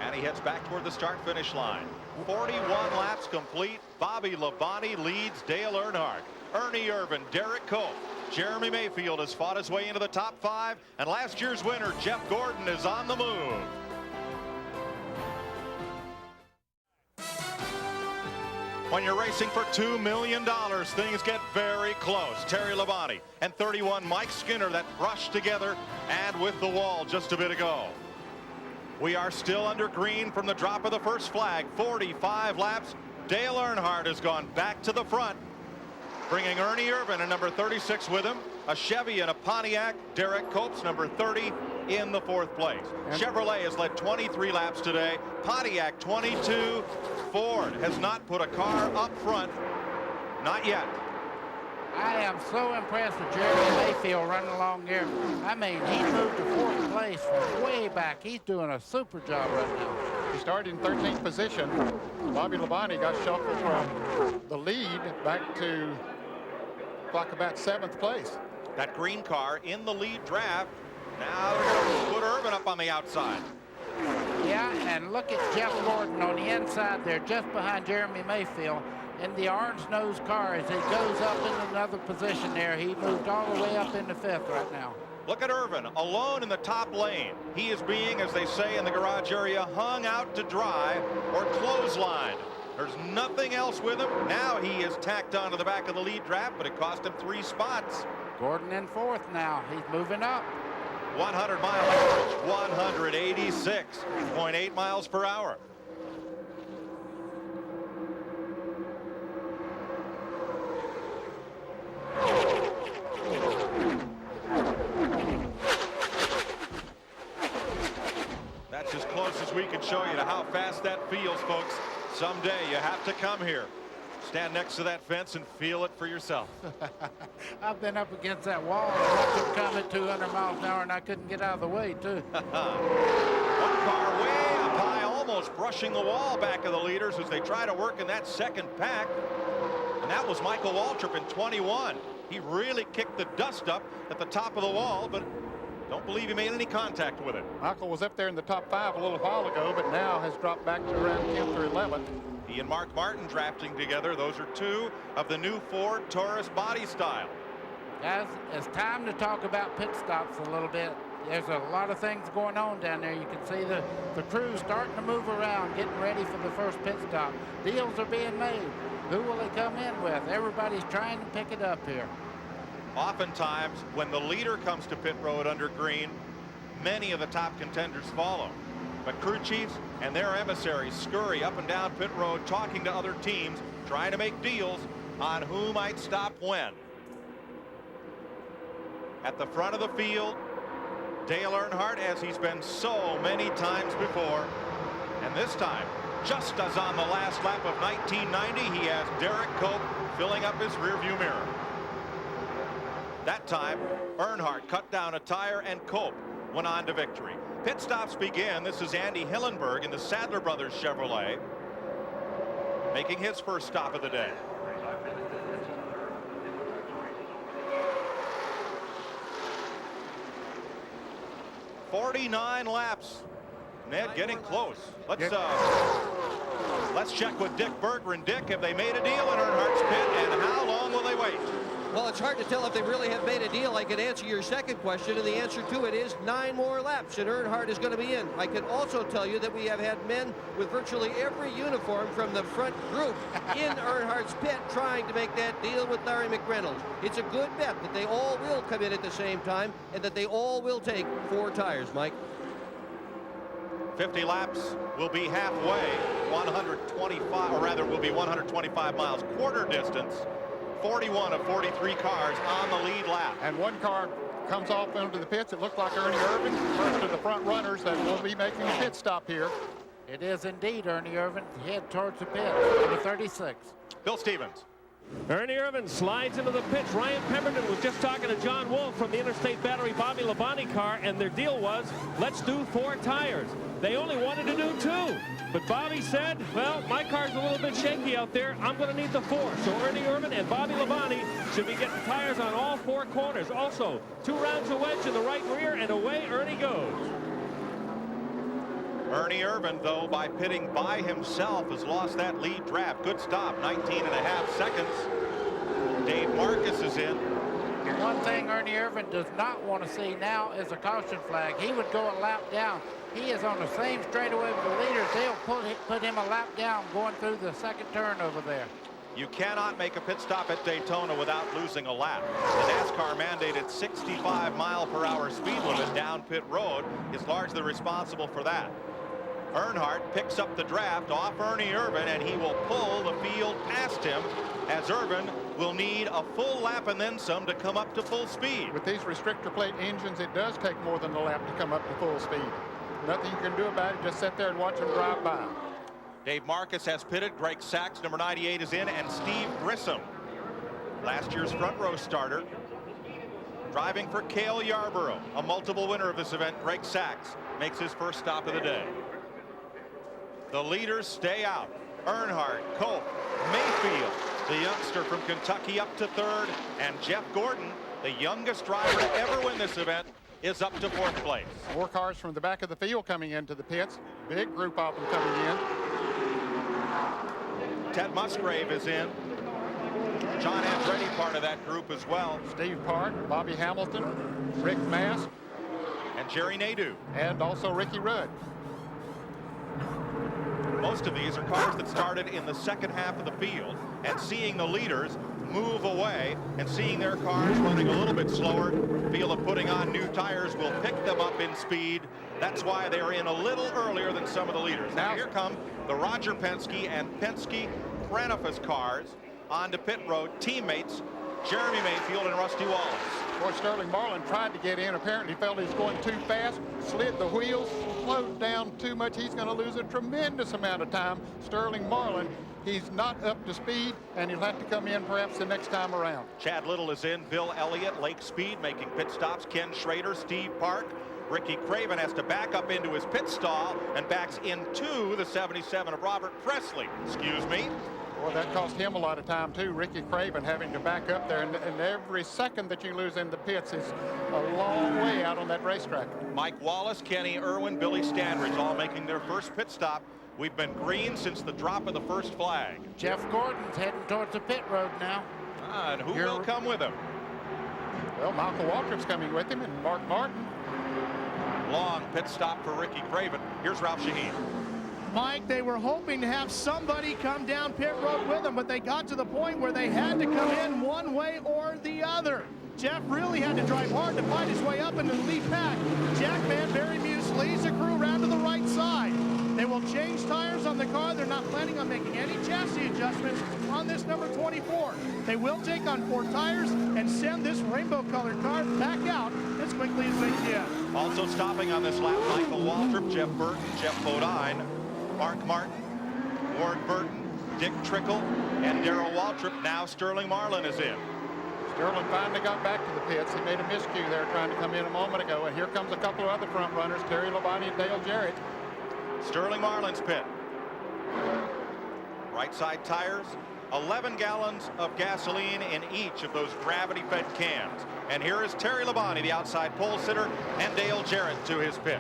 And he heads back toward the start-finish line. 41 laps complete. Bobby Labonte leads Dale Earnhardt. Ernie Irvin, Derek Cope, Jeremy Mayfield has fought his way into the top 5. And last year's winner, Jeff Gordon, is on the move. When you're racing for $2 million, things get very close. Terry Labonte and 31 Mike Skinner that brushed together and with the wall just a bit ago. We are still under green from the drop of the first flag. 45 laps. Dale Earnhardt has gone back to the front, bringing Ernie Irvin and number 36 with him. A Chevy and a Pontiac. Derek Cope's number 30 in the 4th place. Chevrolet has led 23 laps today. Pontiac 22. Ford has not put a car up front. Not yet. I am so impressed with Jeremy Mayfield running along here. I mean, he moved to 4th place from way back. He's doing a super job right now. He started in 13th position. Bobby Labonte got shuffled from the lead back to like about 7th place. That green car in the lead draft. Now they're going to put Irvin up on the outside. Yeah, and look at Jeff Gordon on the inside there, just behind Jeremy Mayfield. In the orange-nosed car as he goes up in another position there. He moved all the way up into 5th right now. Look at Irvin alone in the top lane. He is being, as they say in the garage area, hung out to dry or clotheslined. There's nothing else with him. Now he is tacked onto the back of the lead draft, but it cost him 3 spots. Gordon in 4th now. He's moving up. 100 mile average, 186.8 miles per hour. That's as close as we can show you to how fast that feels, folks. Someday you have to come here. Stand next to that fence and feel it for yourself. I've been up against that wall and watched him come at 200 miles an hour, and I couldn't get out of the way, too. One car way up high, almost brushing the wall back of the leaders as they try to work in that second pack. And that was Michael Waltrip in 21. He really kicked the dust up at the top of the wall, but don't believe he made any contact with it. Michael was up there in the top 5 a little while ago, but now has dropped back to around 10th or 11th. He and Mark Martin drafting together. Those are 2 of the new Ford Taurus body style. Guys, it's time to talk about pit stops a little bit. There's a lot of things going on down there. You can see the crew starting to move around, getting ready for the first pit stop. Deals are being made. Who will they come in with? Everybody's trying to pick it up here. Oftentimes, when the leader comes to pit road under green, many of the top contenders follow. But crew chiefs and their emissaries scurry up and down pit road, talking to other teams, trying to make deals on who might stop when. At the front of the field, Dale Earnhardt, as he's been so many times before. And this time, just as on the last lap of 1990, he has Derek Cope filling up his rearview mirror. That time, Earnhardt cut down a tire and Cope went on to victory. Pit stops begin. This is Andy Hillenberg in the Sadler Brothers Chevrolet, making his first stop of the day. "49 laps. Ned getting close. Let's check with Dick Berggren. Dick, have they made a deal in Earnhardt's pit, and how long will they wait? Well, it's hard to tell if they really have made a deal. I can answer your second question, and the answer to it is 9 more laps, and Earnhardt is going to be in. I can also tell you that we have had men with virtually every uniform from the front group in Earnhardt's pit trying to make that deal with Larry McReynolds. It's a good bet that they all will come in at the same time and that they all will take 4 tires, Mike. 50 laps will be halfway, 125, or rather will be 125 miles, quarter distance. 41 of 43 cars on the lead lap. And one car comes off into the pits. It looked like Ernie Irvin, first of the front runners that will be making a pit stop here. It is indeed Ernie Irvin. Head towards the pit, number 36. Bill Stevens. Ernie Irvin slides into the pits. Ryan Pemberton was just talking to John Wolf from the Interstate Battery Bobby Labonte car, and their deal was, let's do 4 tires. They only wanted to do 2. But Bobby said, well, my car's a little bit shaky out there. I'm going to need the 4. So Ernie Irvin and Bobby Labonte should be getting tires on all 4 corners. Also, 2 rounds of wedge in the right rear, and away Ernie goes. Ernie Irvin, though, by pitting by himself, has lost that lead draft. Good stop, 19.5 seconds. Dave Marcus is in. One thing Ernie Irvin does not want to see now is a caution flag. He would go a lap down. He is on the same straightaway with the leaders. They'll put him a lap down going through the second turn over there. You cannot make a pit stop at Daytona without losing a lap. The NASCAR mandated 65-mile-per-hour speed limit down pit road is largely responsible for that. Earnhardt picks up the draft off Ernie Irvin, and he will pull the field past him, as Irvin will need a full lap and then some to come up to full speed. With these restrictor plate engines, it does take more than a lap to come up to full speed. Nothing you can do about it. Just sit there and watch them drive by. Dave Marcus has pitted. Greg Sachs, number 98, is in, and Steve Grissom, last year's front row starter, driving for Cale Yarborough, a multiple winner of this event. Greg Sachs makes his first stop of the day. The leaders stay out. Earnhardt, Cope, Mayfield, the youngster from Kentucky, up to 3rd, and Jeff Gordon, the youngest driver to ever win this event, is up to 4th place. 4 cars from the back of the field coming into the pits. Big group of them coming in. Ted Musgrave is in. John Andretti part of that group as well. Steve Park, Bobby Hamilton, Rick Mast, and Jerry Nadeau. And also Ricky Rudd. Most of these are cars that started in the second half of the field, and seeing the leaders move away and seeing their cars running a little bit slower, feel that putting on new tires will pick them up in speed. That's why they're in a little earlier than some of the leaders. Now here come the Roger Penske and Penske Pranafus cars onto pit road, teammates Jeremy Mayfield and Rusty Wallace. Boy, Sterling Marlin tried to get in. Apparently felt he was going too fast, slid the wheels, slowed down too much. He's going to lose a tremendous amount of time. Sterling Marlin, he's not up to speed, and he'll have to come in perhaps the next time around. Chad Little is in. Bill Elliott, Lake Speed, making pit stops. Ken Schrader, Steve Park. Ricky Craven has to back up into his pit stall and backs into the 77 of Robert Presley. Excuse me. Well, that cost him a lot of time, too. Ricky Craven having to back up there. And every second that you lose in the pits is a long way out on that racetrack. Mike Wallace, Kenny Irwin, Billy Standridge all making their first pit stop. We've been green since the drop of the first flag. Jeff Gordon's heading towards the pit road now. And who will come with him? Well, Michael Waltrip's coming with him, and Mark Martin. Long pit stop for Ricky Craven. Here's Ralph Shaheen. Mike, they were hoping to have somebody come down pit road with them, but they got to the point where they had to come in one way or the other. Jeff really had to drive hard to find his way up into the lead pack. Jackman, Barry Muse leads the crew around to the right side. They will change tires on the car. They're not planning on making any chassis adjustments on this number 24. They will take on 4 tires and send this rainbow-colored car back out as quickly as they can. Also stopping on this lap, Michael Waltrip, Jeff Burton, Jeff Bodine, Mark Martin, Ward Burton, Dick Trickle, and Darrell Waltrip. Now Sterling Marlin is in. Sterling finally got back to the pits. He made a miscue there trying to come in a moment ago. And here comes a couple of other front runners, Terry Labonte and Dale Jarrett. Sterling Marlin's pit. Right side tires, 11 gallons of gasoline in each of those gravity-fed cans. And here is Terry Labonte, the outside pole sitter, and Dale Jarrett to his pit.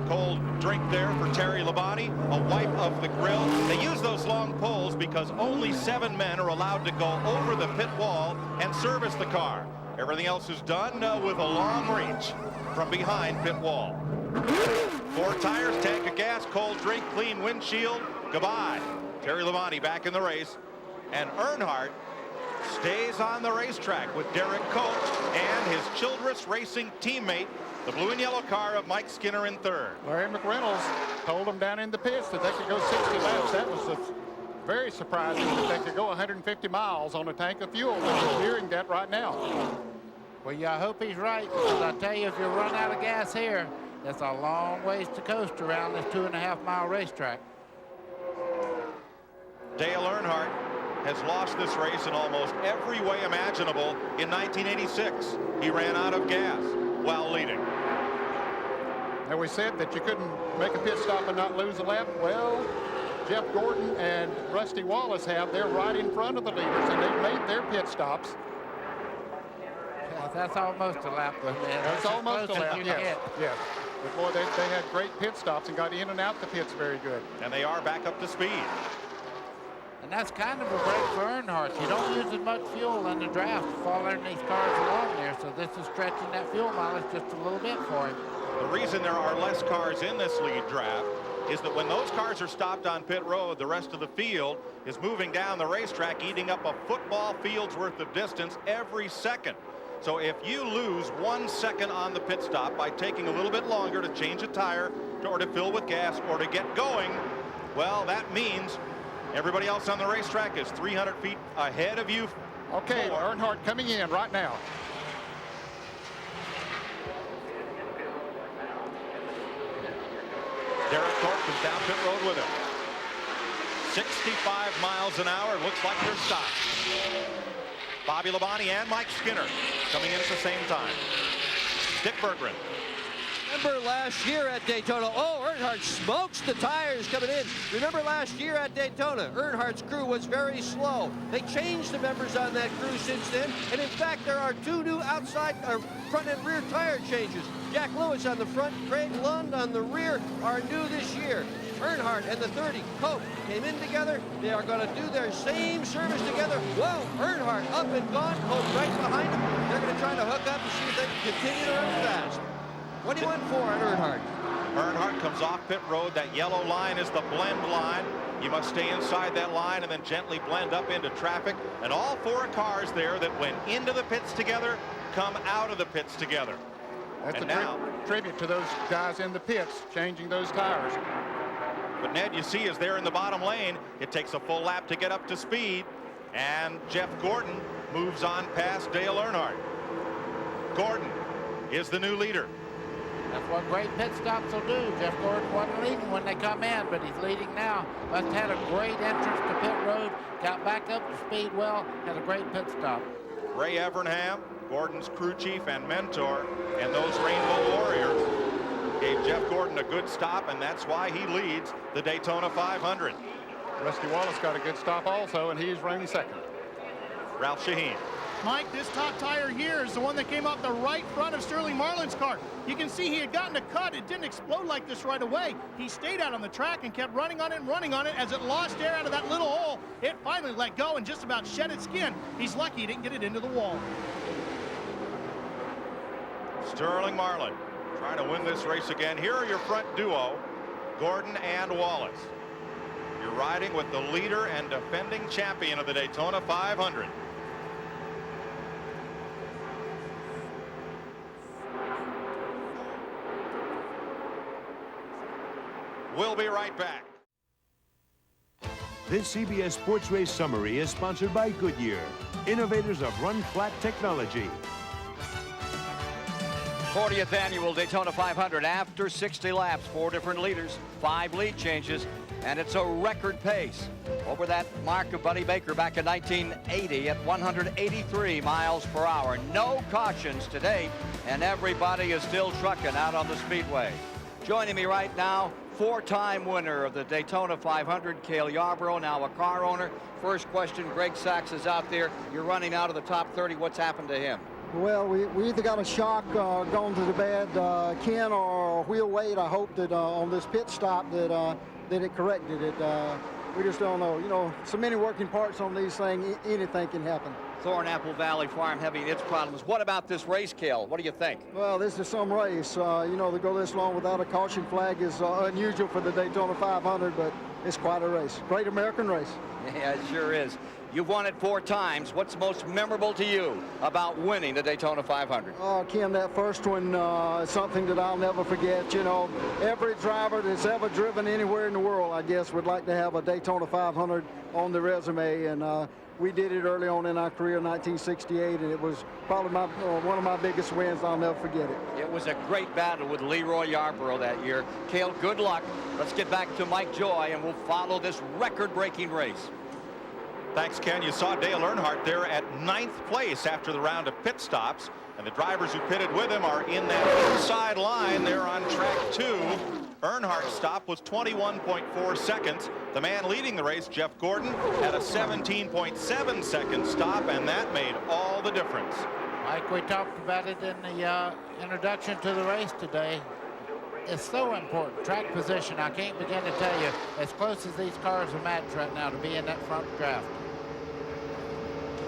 Cold drink there for Terry Labonte, a wipe of the grill. They use those long poles because only 7 men are allowed to go over the pit wall and service the car. Everything else is done with a long reach from behind pit wall. 4 tires, tank of gas, cold drink, clean windshield. Goodbye. Terry Labonte back in the race. And Earnhardt stays on the racetrack with Derek Coach and his Childress Racing teammate, the blue and yellow car of Mike Skinner in 3rd. Larry McReynolds told them down in the pits that they could go 60 laps. That was very surprising that they could go 150 miles on a tank of fuel. We're hearing that right now. Well, yeah, I hope he's right, because I tell you, if you run out of gas here, that's a long ways to coast around this 2.5-mile racetrack. Dale Earnhardt has lost this race in almost every way imaginable. In 1986, he ran out of gas while leading. And we said that you couldn't make a pit stop and not lose a lap. Well, Jeff Gordon and Rusty Wallace have. They're right in front of the leaders, and they've made their pit stops. Yeah, that's almost a lap, though, man. That's almost a lap, yes. Yes. But boy, they had great pit stops and got in and out the pits very good. And they are back up to speed. And that's kind of a break for Earnhardt. You don't use as much fuel in the draft following these cars along there, so this is stretching that fuel mileage just a little bit for him. The reason there are less cars in this lead draft is that when those cars are stopped on pit road, the rest of the field is moving down the racetrack, eating up a football field's worth of distance every second. So if you lose 1 second on the pit stop by taking a little bit longer to change a tire or to fill with gas or to get going, well, that means everybody else on the racetrack is 300 feet ahead of you. Okay, Earnhardt coming in right now. Derek Thorpe is down pit road with him. 65 miles an hour. Looks like they're stopped. Bobby Labonte and Mike Skinner coming in at the same time. Dick Berggren. Remember last year at Daytona, Earnhardt smokes the tires coming in. Remember last year at Daytona, Earnhardt's crew was very slow. They changed the members on that crew since then, and in fact, there are 2 new outside front and rear tire changes. Jack Lewis on the front, Craig Lund on the rear are new this year. Earnhardt and the 30, Cope, came in together. They are going to do their same service together. Whoa, Earnhardt up and gone, Cope right behind him. They're going to try to hook up and see if they can continue to run fast. What do you want for on Earnhardt? Earnhardt comes off pit road. That yellow line is the blend line. You must stay inside that line and then gently blend up into traffic. And all 4 cars there that went into the pits together come out of the pits together. That's and a now, tribute to those guys in the pits changing those tires. But Ned, you see, is there in the bottom lane. It takes a full lap to get up to speed. And Jeff Gordon moves on past Dale Earnhardt. Gordon is the new leader. That's what great pit stops will do. Jeff Gordon wasn't leading when they come in, but he's leading now. Must have had a great entrance to pit road, got back up to speed well, had a great pit stop. Ray Evernham, Gordon's crew chief and mentor, and those Rainbow Warriors gave Jeff Gordon a good stop, and that's why he leads the Daytona 500. Rusty Wallace got a good stop also, and he's running second. Ralph Shaheen. Mike, this top tire here is the one that came off the right front of Sterling Marlin's car. You can see he had gotten a cut. It didn't explode like this right away. He stayed out on the track and kept running on it and running on it. As it lost air out of that little hole, it finally let go and just about shed its skin. He's lucky he didn't get it into the wall. Sterling Marlin trying to win this race again. Here are your front duo, Gordon and Wallace. You're riding with the leader and defending champion of the Daytona 500. We'll be right back. This CBS Sports Race Summary is sponsored by Goodyear, innovators of run-flat technology. 40th annual Daytona 500 after 60 laps, 4 different leaders, 5 lead changes, and it's a record pace over that mark of Buddy Baker back in 1980 at 183 miles per hour. No cautions today, and everybody is still trucking out on the Speedway. Joining me right now, 4-time winner of the Daytona 500, Cale Yarborough, now a car owner. First question, Greg Sachs is out there. You're running out of the top 30. What's happened to him? Well, we either got a shock going to the bed, Ken, or wheel weight. I hope that on this pit stop that it corrected it. We just don't know. You know, so many working parts on these things, anything can happen. Thornapple Valley Farm having its problems. What about this race, Cale? What do you think? Well, this is some race. You know, to go this long without a caution flag is unusual for the Daytona 500, but it's quite a race. Great American race. Yeah, it sure is. You've won it 4 times. What's most memorable to you about winning the Daytona 500? Ken, that first one is something that I'll never forget. You know, every driver that's ever driven anywhere in the world, I guess, would like to have a Daytona 500 on the resume. And we did it early on in our career in 1968, and it was probably one of my biggest wins. I'll never forget it. It was a great battle with Leroy Yarborough that year. Cale, good luck. Let's get back to Mike Joy, and we'll follow this record-breaking race. Thanks, Ken. You saw Dale Earnhardt there at 9th place after the round of pit stops, and the drivers who pitted with him are in that inside line. They're on track 2. Earnhardt's stop was 21.4 seconds. The man leading the race, Jeff Gordon, had a 17.7 second stop, and that made all the difference. Like we talked about it in the introduction to the race today, it's so important. Track position, I can't begin to tell you, as close as these cars are matched right now to be in that front draft.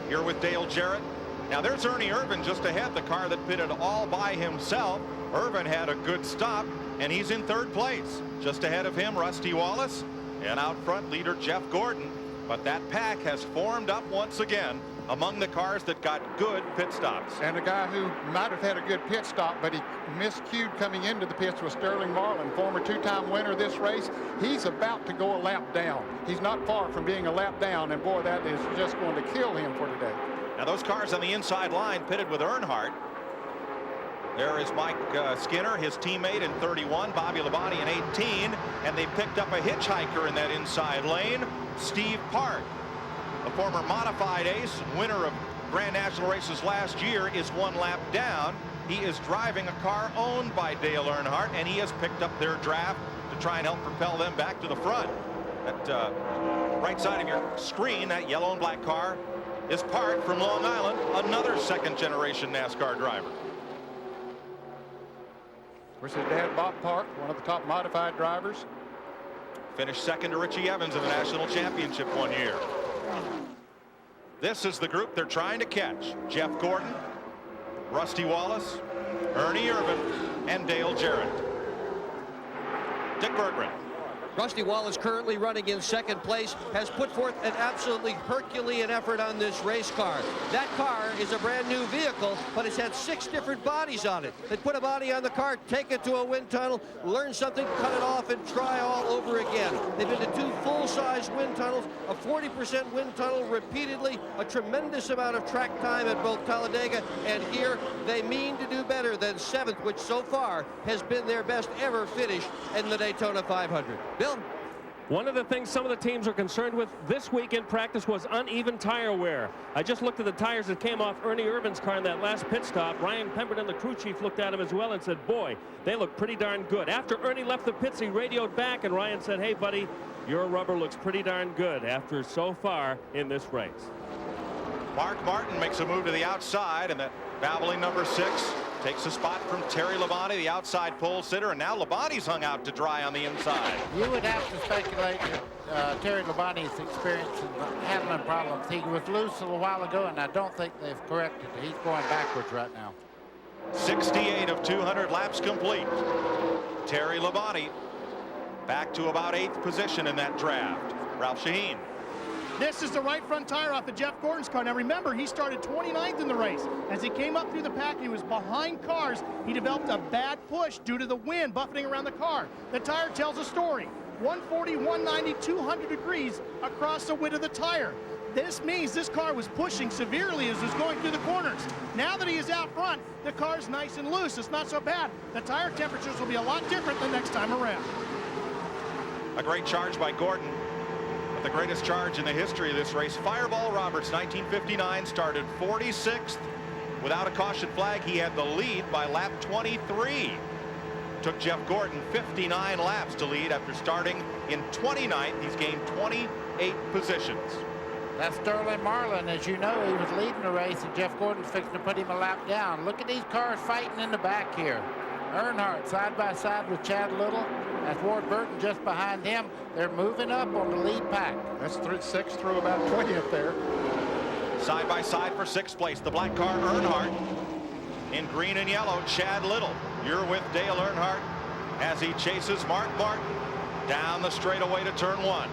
Here with Dale Jarrett. Now there's Ernie Irvan just ahead, the car that pitted all by himself. Irvan had a good stop, and he's in 3rd place. Just ahead of him, Rusty Wallace, and out front, leader Jeff Gordon. But that pack has formed up once again among the cars that got good pit stops. And a guy who might have had a good pit stop, but he miscued coming into the pits was Sterling Marlin, former 2-time winner of this race. He's about to go a lap down. He's not far from being a lap down, and boy, that is just going to kill him for today. Now those cars on the inside line pitted with Earnhardt. There is Mike Skinner, his teammate in 31, Bobby Labonte in 18, and they picked up a hitchhiker in that inside lane, Steve Park. The former modified ace, winner of Grand National races last year, is 1 lap down. He is driving a car owned by Dale Earnhardt, and he has picked up their draft to try and help propel them back to the front. That right side of your screen, that yellow and black car, is Park from Long Island, another 2nd-generation NASCAR driver. Of course, his dad, Bob Park, one of the top modified drivers. Finished 2nd to Richie Evans in the national championship one year. This is the group they're trying to catch. Jeff Gordon, Rusty Wallace, Ernie Irvan, and Dale Jarrett. Dick Berggren. Rusty Wallace, currently running in 2nd place, has put forth an absolutely Herculean effort on this race car. That car is a brand new vehicle, but it's had 6 different bodies on it. They put a body on the car, take it to a wind tunnel, learn something, cut it off, and try all over again. They've been to 2 full-size wind tunnels, a 40% wind tunnel repeatedly, a tremendous amount of track time at both Talladega and here. They mean to do better than 7th, which so far has been their best ever finish in the Daytona 500. Bill? One of the things some of the teams are concerned with this week in practice was uneven tire wear. I just looked at the tires that came off Ernie Irvan's car in that last pit stop. Ryan Pemberton, the crew chief, looked at him as well and said, boy, they look pretty darn good. After Ernie left the pits, he radioed back, and Ryan said, hey, buddy, your rubber looks pretty darn good after so far in this race. Mark Martin makes a move to the outside, and that babbling number 6 takes a spot from Terry Labonte, the outside pole sitter, and now Labonte's hung out to dry on the inside. You would have to speculate that Terry Labonte's experience in handling problems. He was loose a little while ago, and I don't think they've corrected it. He's going backwards right now. 68 of 200 laps complete. Terry Labonte back to about 8th position in that draft. Ralph Shaheen. This is the right front tire off of Jeff Gordon's car. Now remember, he started 29th in the race. As he came up through the pack, he was behind cars. He developed a bad push due to the wind buffeting around the car. The tire tells a story. 140, 190, 200 degrees across the width of the tire. This means this car was pushing severely as it was going through the corners. Now that he is out front, the car's nice and loose. It's not so bad. The tire temperatures will be a lot different the next time around. A great charge by Gordon. But the greatest charge in the history of this race, Fireball Roberts, 1959, started 46th. Without a caution flag, he had the lead by lap 23. Took Jeff Gordon 59 laps to lead after starting in 29th. He's gained 28 positions. That's Sterling Marlin. As you know, he was leading the race, and Jeff Gordon's fixing to put him a lap down. Look at these cars fighting in the back here. Earnhardt side by side with Chad Little. That's Ward Burton just behind him. They're moving up on the lead pack. That's 6 through about 20th there. Side by side for 6th place, the black car Earnhardt. In green and yellow, Chad Little. You're with Dale Earnhardt as he chases Mark Martin down the straightaway to turn 1.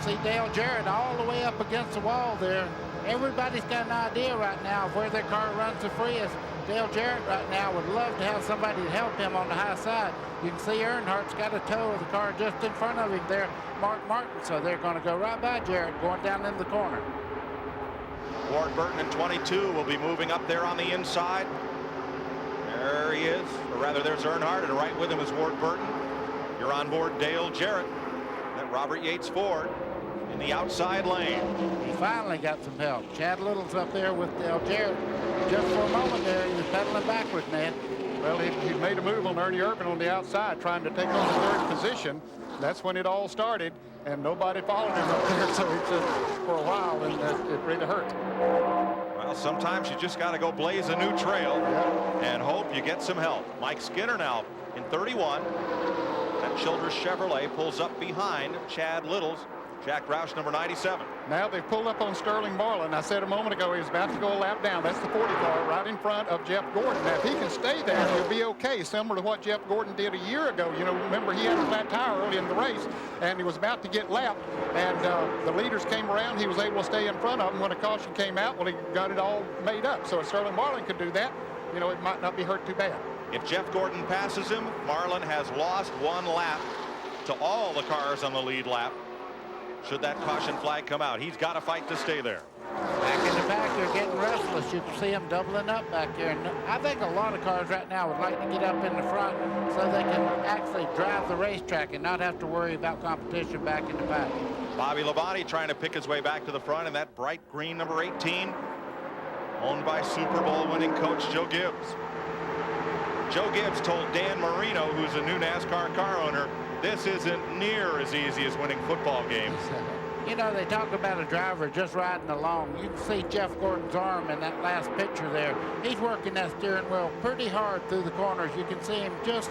See Dale Jarrett all the way up against the wall there. Everybody's got an idea right now of where their car runs the freest. Dale Jarrett right now would love to have somebody to help him on the high side. You can see Earnhardt's got a toe of the car just in front of him there, Mark Martin. So they're going to go right by Jarrett going down in the corner. Ward Burton in 22 will be moving up there on the inside. There he is, or rather there's Earnhardt, and right with him is Ward Burton. You're on board Dale Jarrett. That Robert Yates Ford in the outside lane. He finally got some help. Chad Little's up there with Dale Jarrett. Just for a moment there, he was pedaling backwards, man. Well, he made a move on Ernie Irvin on the outside, trying to take on the 3rd position. That's when it all started, and nobody followed him up there, so he just, for a while, and it really hurt. Well, sometimes you just got to go blaze a new trail and hope you get some help. Mike Skinner now in 31. That Childress Chevrolet pulls up behind Chad Little's Jack Roush, number 97. Now they've pulled up on Sterling Marlin. I said a moment ago he was about to go a lap down. That's the 40 car right in front of Jeff Gordon. Now if he can stay there, he'll be okay, similar to what Jeff Gordon did a year ago. You know, remember he had a flat tire early in the race, and he was about to get lapped, and the leaders came around. He was able to stay in front of them. When a caution came out, well, he got it all made up. So if Sterling Marlin could do that, you know, it might not be hurt too bad. If Jeff Gordon passes him, Marlin has lost 1 lap to all the cars on the lead lap. Should that caution flag come out, he's got to fight to stay there. Back in the back, they're getting restless. You can see them doubling up back there. And I think a lot of cars right now would like to get up in the front so they can actually drive the racetrack and not have to worry about competition back in the back. Bobby Labonte trying to pick his way back to the front in that bright green number 18, owned by Super Bowl winning coach Joe Gibbs. Joe Gibbs told Dan Marino, who's a new NASCAR car owner, this isn't near as easy as winning football games. You know, they talk about a driver just riding along. You can see Jeff Gordon's arm in that last picture there. He's working that steering wheel pretty hard through the corners. You can see him just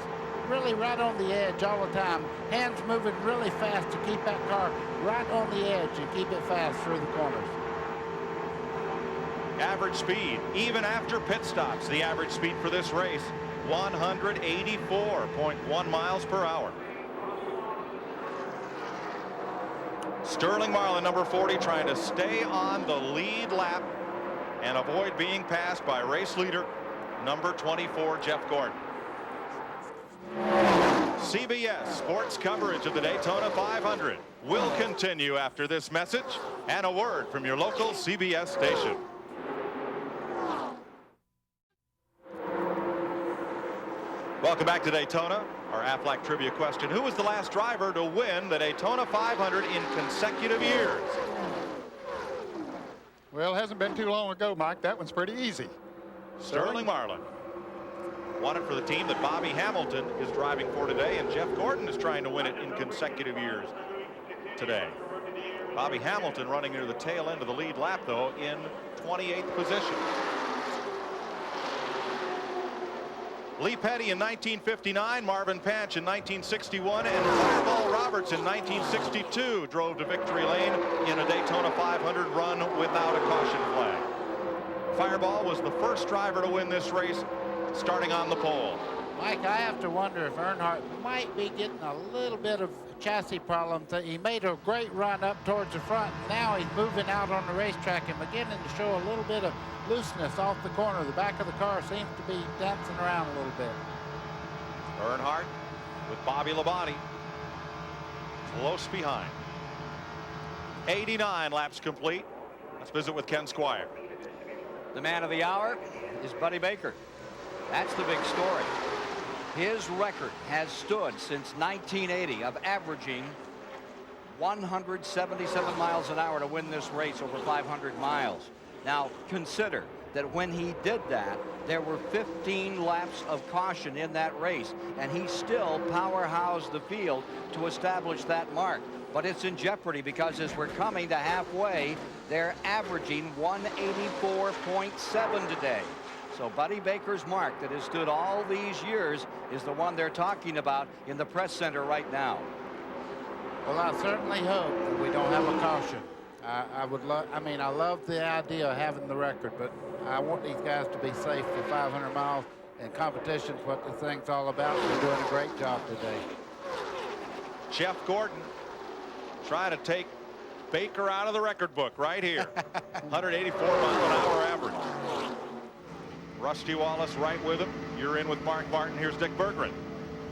really right on the edge all the time. Hands moving really fast to keep that car right on the edge and keep it fast through the corners. Average speed, even after pit stops, the average speed for this race, 184.1 miles per hour. Sterling Marlin, number 40, trying to stay on the lead lap and avoid being passed by race leader number 24, Jeff Gordon. CBS Sports coverage of the Daytona 500 will continue after this message and a word from your local CBS station. Welcome back to Daytona. Our Aflac trivia question: who was the last driver to win the Daytona 500 in consecutive years? Well, it hasn't been too long ago, Mike. That one's pretty easy. Sterling Marlin. Won it for the team that Bobby Hamilton is driving for today, and Jeff Gordon is trying to win it in consecutive years today. Bobby Hamilton running near the tail end of the lead lap, though, in 28th position. Lee Petty in 1959, Marvin Panch in 1961, and Fireball Roberts in 1962 drove to victory lane in a Daytona 500 run without a caution flag. Fireball was the first driver to win this race, starting on the pole. Mike, I have to wonder if Earnhardt might be getting a little bit of chassis problems. He made a great run up towards the front. Now he's moving out on the racetrack and beginning to show a little bit of looseness off the corner. The back of the car seems to be dancing around a little bit. Earnhardt with Bobby Labonte close behind. 89 laps complete. Let's visit with Ken Squire. The man of the hour is Buddy Baker. That's the big story. His record has stood since 1980 of averaging 177 miles an hour to win this race over 500 miles. Now consider that when he did that, there were 15 laps of caution in that race, and he still powerhoused the field to establish that mark. But it's in jeopardy because as we're coming to halfway, they're averaging 184.7 today. So Buddy Baker's mark that has stood all these years is the one they're talking about in the press center right now. Well, I certainly hope that we don't have a caution. I love the idea of having the record, but I want these guys to be safe for 500 miles, and competition's what the thing's all about. They're doing a great job today. Jeff Gordon trying to take Baker out of the record book right here. 184 mile an hour average. Rusty Wallace right with him. You're in with Mark Martin. Here's Dick Berggren.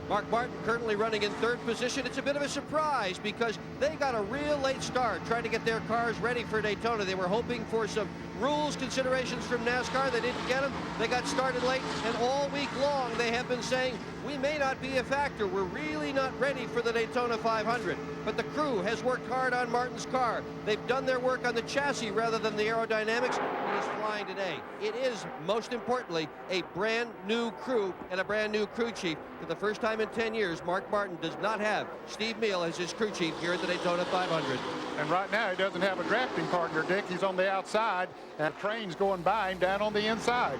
Mark Martin currently running in third position. It's a bit of a surprise because they got a real late start trying to get their cars ready for Daytona. They were hoping for some rules considerations from NASCAR. They didn't get them. They got started late, and all week long they have been saying, we may not be a factor. We're really not ready for the Daytona 500. But the crew has worked hard on Martin's car. They've done their work on the chassis rather than the aerodynamics. He is flying today. It is, most importantly, a brand new crew and a brand new crew chief. For the first time in 10 years, Mark Martin does not have Steve Meal as his crew chief here at the Daytona 500. And right now he doesn't have a drafting partner, Dick. He's on the outside, and a train's going by him down on the inside.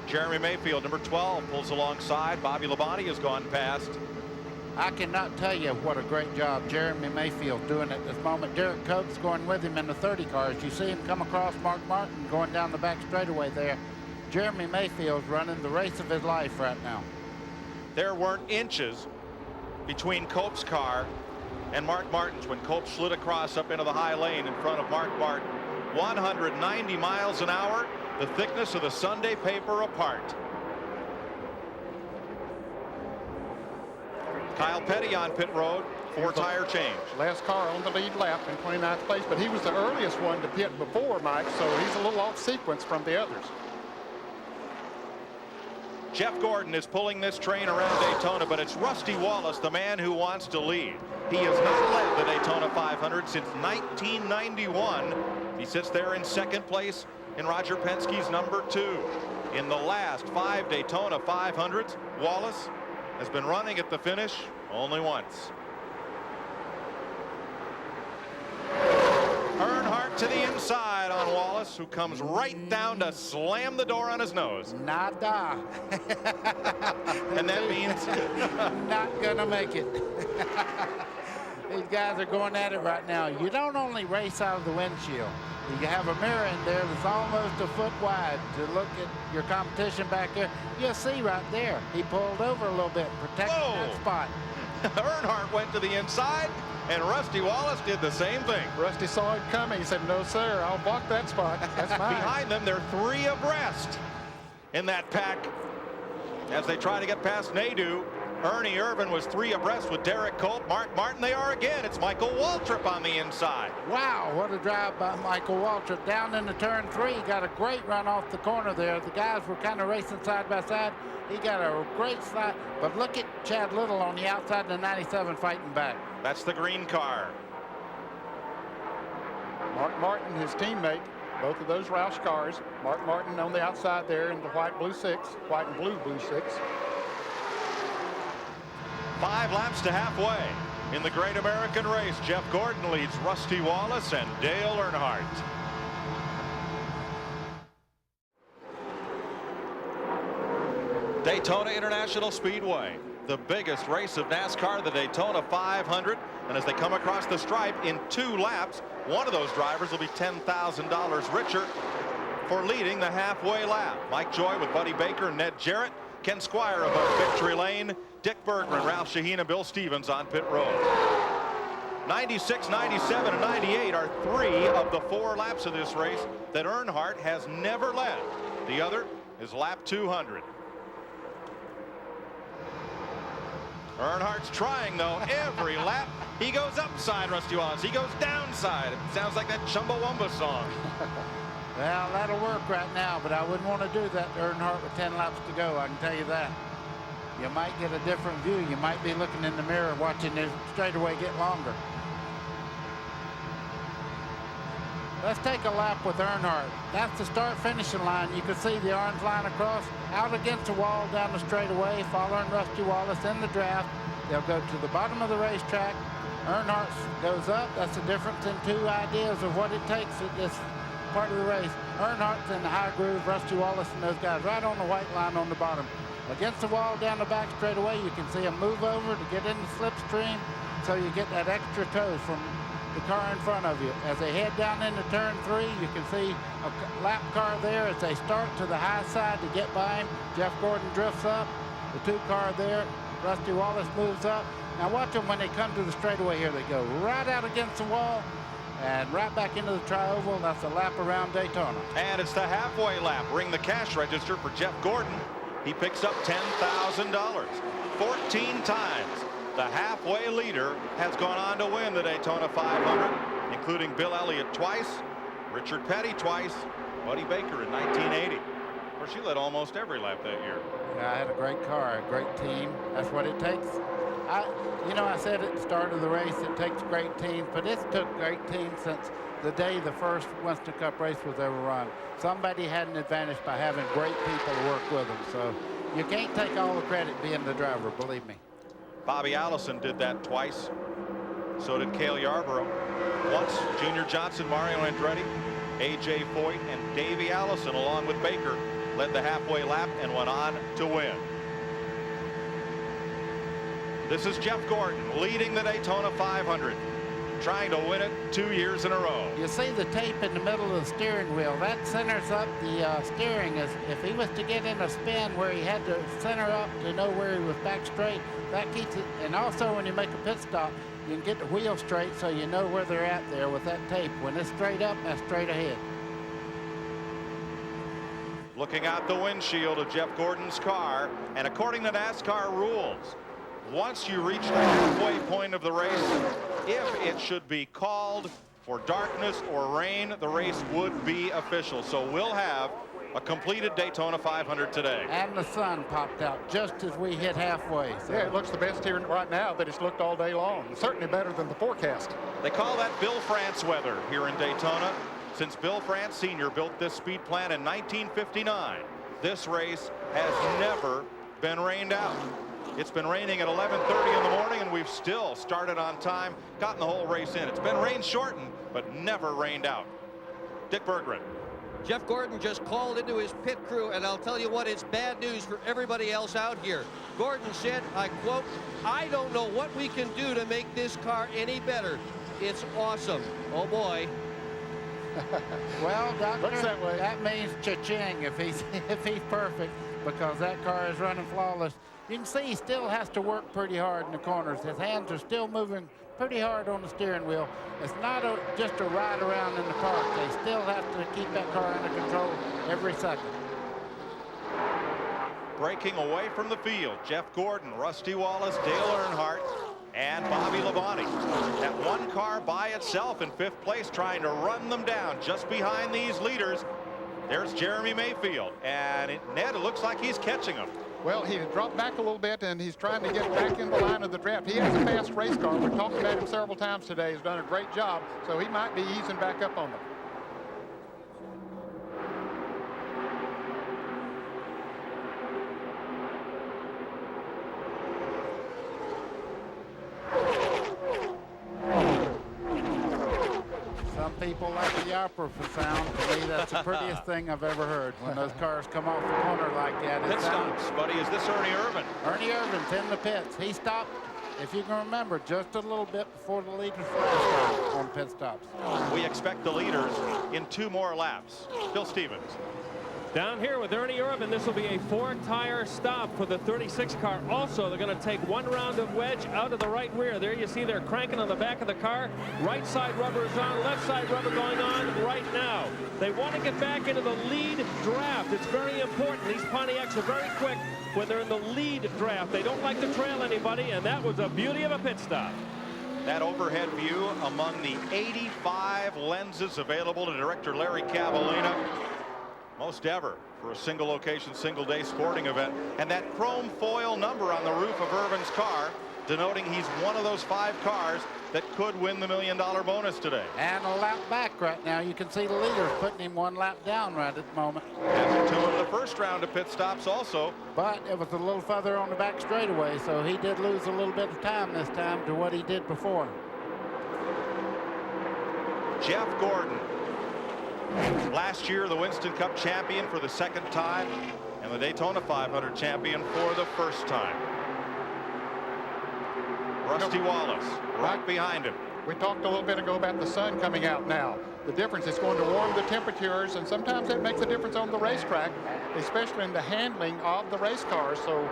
Jeremy Mayfield, number 12, pulls alongside. Bobby Labonte has gone past. I cannot tell you what a great job Jeremy Mayfield's doing at this moment. Derek Cope's going with him in the 30 cars. You see him come across Mark Martin going down the back straightaway there. Jeremy Mayfield's running the race of his life right now. There weren't inches between Cope's car and Mark Martin's when Cope slid across up into the high lane in front of Mark Martin. 190 miles an hour, the thickness of the Sunday paper apart. Kyle Petty on pit road, tire change. Last car on the lead lap in 29th place, but he was the earliest one to pit before Mike, so he's a little off sequence from the others. Jeff Gordon is pulling this train around Daytona, but it's Rusty Wallace, the man who wants to lead. He has not led the Daytona 500 since 1991. He sits there in second place in Roger Penske's number 2. In the last 5 Daytona 500s, Wallace has been running at the finish only once. Earnhardt to the inside on Wallace, who comes right down to slam the door on his nose. Nada. And that means not gonna make it. These guys are going at it right now. You don't only race out of the windshield. You have a mirror in there that's almost a foot wide to look at your competition back there. You'll see right there. He pulled over a little bit, protecting that spot. Earnhardt went to the inside, and Rusty Wallace did the same thing. Rusty saw it coming. He said, no, sir, I'll block that spot. That's mine. Behind them, they're 3 abreast in that pack as they try to get past Nadeau. Ernie Irvan was 3 abreast with Derek Colt. Mark Martin, they are again. It's Michael Waltrip on the inside. Wow, what a drive by Michael Waltrip. Down into turn 3, got a great run off the corner there. The guys were kind of racing side by side. He got a great slide, but look at Chad Little on the outside of the 97 fighting back. That's the green car. Mark Martin, his teammate, both of those Roush cars. Mark Martin on the outside there in the white and blue 6. 5 laps to halfway. In the Great American Race, Jeff Gordon leads Rusty Wallace and Dale Earnhardt. Daytona International Speedway, the biggest race of NASCAR, the Daytona 500. And as they come across the stripe in 2 laps, one of those drivers will be $10,000 richer for leading the halfway lap. Mike Joy with Buddy Baker and Ned Jarrett. Ken Squire above victory lane. Dick Bergman, Ralph Shaheen, and Bill Stevens on pit road. 96, 97, and 98 are 3 of the 4 laps of this race that Earnhardt has never led. The other is lap 200. Earnhardt's trying, though, every lap. He goes upside, Rusty Wallace. He goes downside. It sounds like that Chumbawamba song. Well, that'll work right now, but I wouldn't want to do that to Earnhardt with 10 laps to go. I can tell you that. You might get a different view. You might be looking in the mirror watching the straightaway get longer. Let's take a lap with Earnhardt. That's the start-finishing line. You can see the orange line across, out against the wall down the straightaway, following Rusty Wallace in the draft. They'll go to the bottom of the racetrack. Earnhardt goes up. That's the difference in 2 ideas of what it takes at this part of the race. Earnhardt's in the high groove. Rusty Wallace and those guys right on the white line on the bottom. Against the wall down the back straightaway, you can see them move over to get in the slipstream, so you get that extra toe from the car in front of you. As they head down into turn 3, you can see a lap car there as they start to the high side to get by him. Jeff Gordon drifts up. The 2 car there. Rusty Wallace moves up. Now watch them when they come to the straightaway here. They go right out against the wall and right back into the tri-oval. That's a lap around Daytona. And it's the halfway lap. Ring the cash register for Jeff Gordon. He picks up $10,000. 14 times the halfway leader has gone on to win the Daytona 500, including Bill Elliott twice, Richard Petty twice, Buddy Baker in 1980. Of course, she led almost every lap that year. Yeah, I had a great car, a great team. That's what it takes. I said at the start of the race, it takes great teams, but it's took great teams since the day the first Winston Cup race was ever run. Somebody had an advantage by having great people to work with them, so you can't take all the credit being the driver, believe me. Bobby Allison did that twice. So did Cale Yarborough. Once, Junior Johnson, Mario Andretti, A.J. Foyt, and Davey Allison, along with Baker, led the halfway lap and went on to win. This is Jeff Gordon leading the Daytona 500, trying to win it 2 years in a row. You see the tape in the middle of the steering wheel. That centers up the steering. If he was to get in a spin where he had to center up to know where he was back straight, that keeps it. And also when you make a pit stop, you can get the wheel straight so you know where they're at there with that tape. When it's straight up, that's straight ahead. Looking out the windshield of Jeff Gordon's car, and according to NASCAR rules, once you reach the halfway point of the race, if it should be called for darkness or rain, the race would be official. So we'll have a completed Daytona 500 today. And the sun popped out just as we hit halfway. So. Yeah, it looks the best here right now that it's looked all day long. Certainly better than the forecast. They call that Bill France weather here in Daytona. Since Bill France Sr. built this speed plant in 1959, this race has never been rained out. It's been raining at 11:30 in the morning, and we've still started on time, gotten the whole race in. It's been rain shortened, but never rained out. Dick Berggren. Jeff Gordon just called into his pit crew, and I'll tell you what, it's bad news for everybody else out here. Gordon said, I quote, "I don't know what we can do to make this car any better. It's awesome." Oh boy. Well, Doctor, looks that way. That means cha-ching if he's perfect, because that car is running flawless. You can see he still has to work pretty hard in the corners. His hands are still moving pretty hard on the steering wheel. It's not just a ride around in the park. They still have to keep that car under control every second. Breaking away from the field, Jeff Gordon, Rusty Wallace, Dale Earnhardt, and Bobby Labonte. That one car by itself in 5th place, trying to run them down just behind these leaders. There's Jeremy Mayfield, and Ned, it looks like he's catching him. Well, he dropped back a little bit, and he's trying to get back in the line of the draft. He has a fast race car. We've talked about him several times today. He's done a great job, so he might be easing back up on them. Some people like the opera sound. To me, that's the prettiest thing I've ever heard. When those cars come off the corner like that. Pit stops, buddy. Is this Ernie Irvan? Ernie Irvan's in the pits. He stopped, if you can remember, just a little bit before the leaders flashed on pit stops. We expect the leaders in 2 more laps. Bill Stevens. Down here with Ernie Irvan, this will be a 4-tire stop for the 36 car. Also, they're going to take 1 round of wedge out of the right rear. There you see they're cranking on the back of the car. Right side rubber is on, left side rubber going on right now. They want to get back into the lead draft. It's very important. These Pontiacs are very quick when they're in the lead draft. They don't like to trail anybody, and that was a beauty of a pit stop. That overhead view among the 85 lenses available to Director Larry Cavallina. Most ever for a single location, single day sporting event. And that chrome foil number on the roof of Irvan's car denoting he's one of those 5 cars that could win the $1 million bonus today. And a lap back right now. You can see the leaders putting him 1 lap down right at the moment. After 2 of the first round of pit stops also. But it was a little further on the back straightaway, so he did lose a little bit of time this time to what he did before. Jeff Gordon. Last year, the Winston Cup champion for the 2nd time, and the Daytona 500 champion for the 1st time. Rusty Wallace right behind him. We talked a little bit ago about the sun coming out now. The difference is going to warm the temperatures, and sometimes that makes a difference on the racetrack, especially in the handling of the race cars. So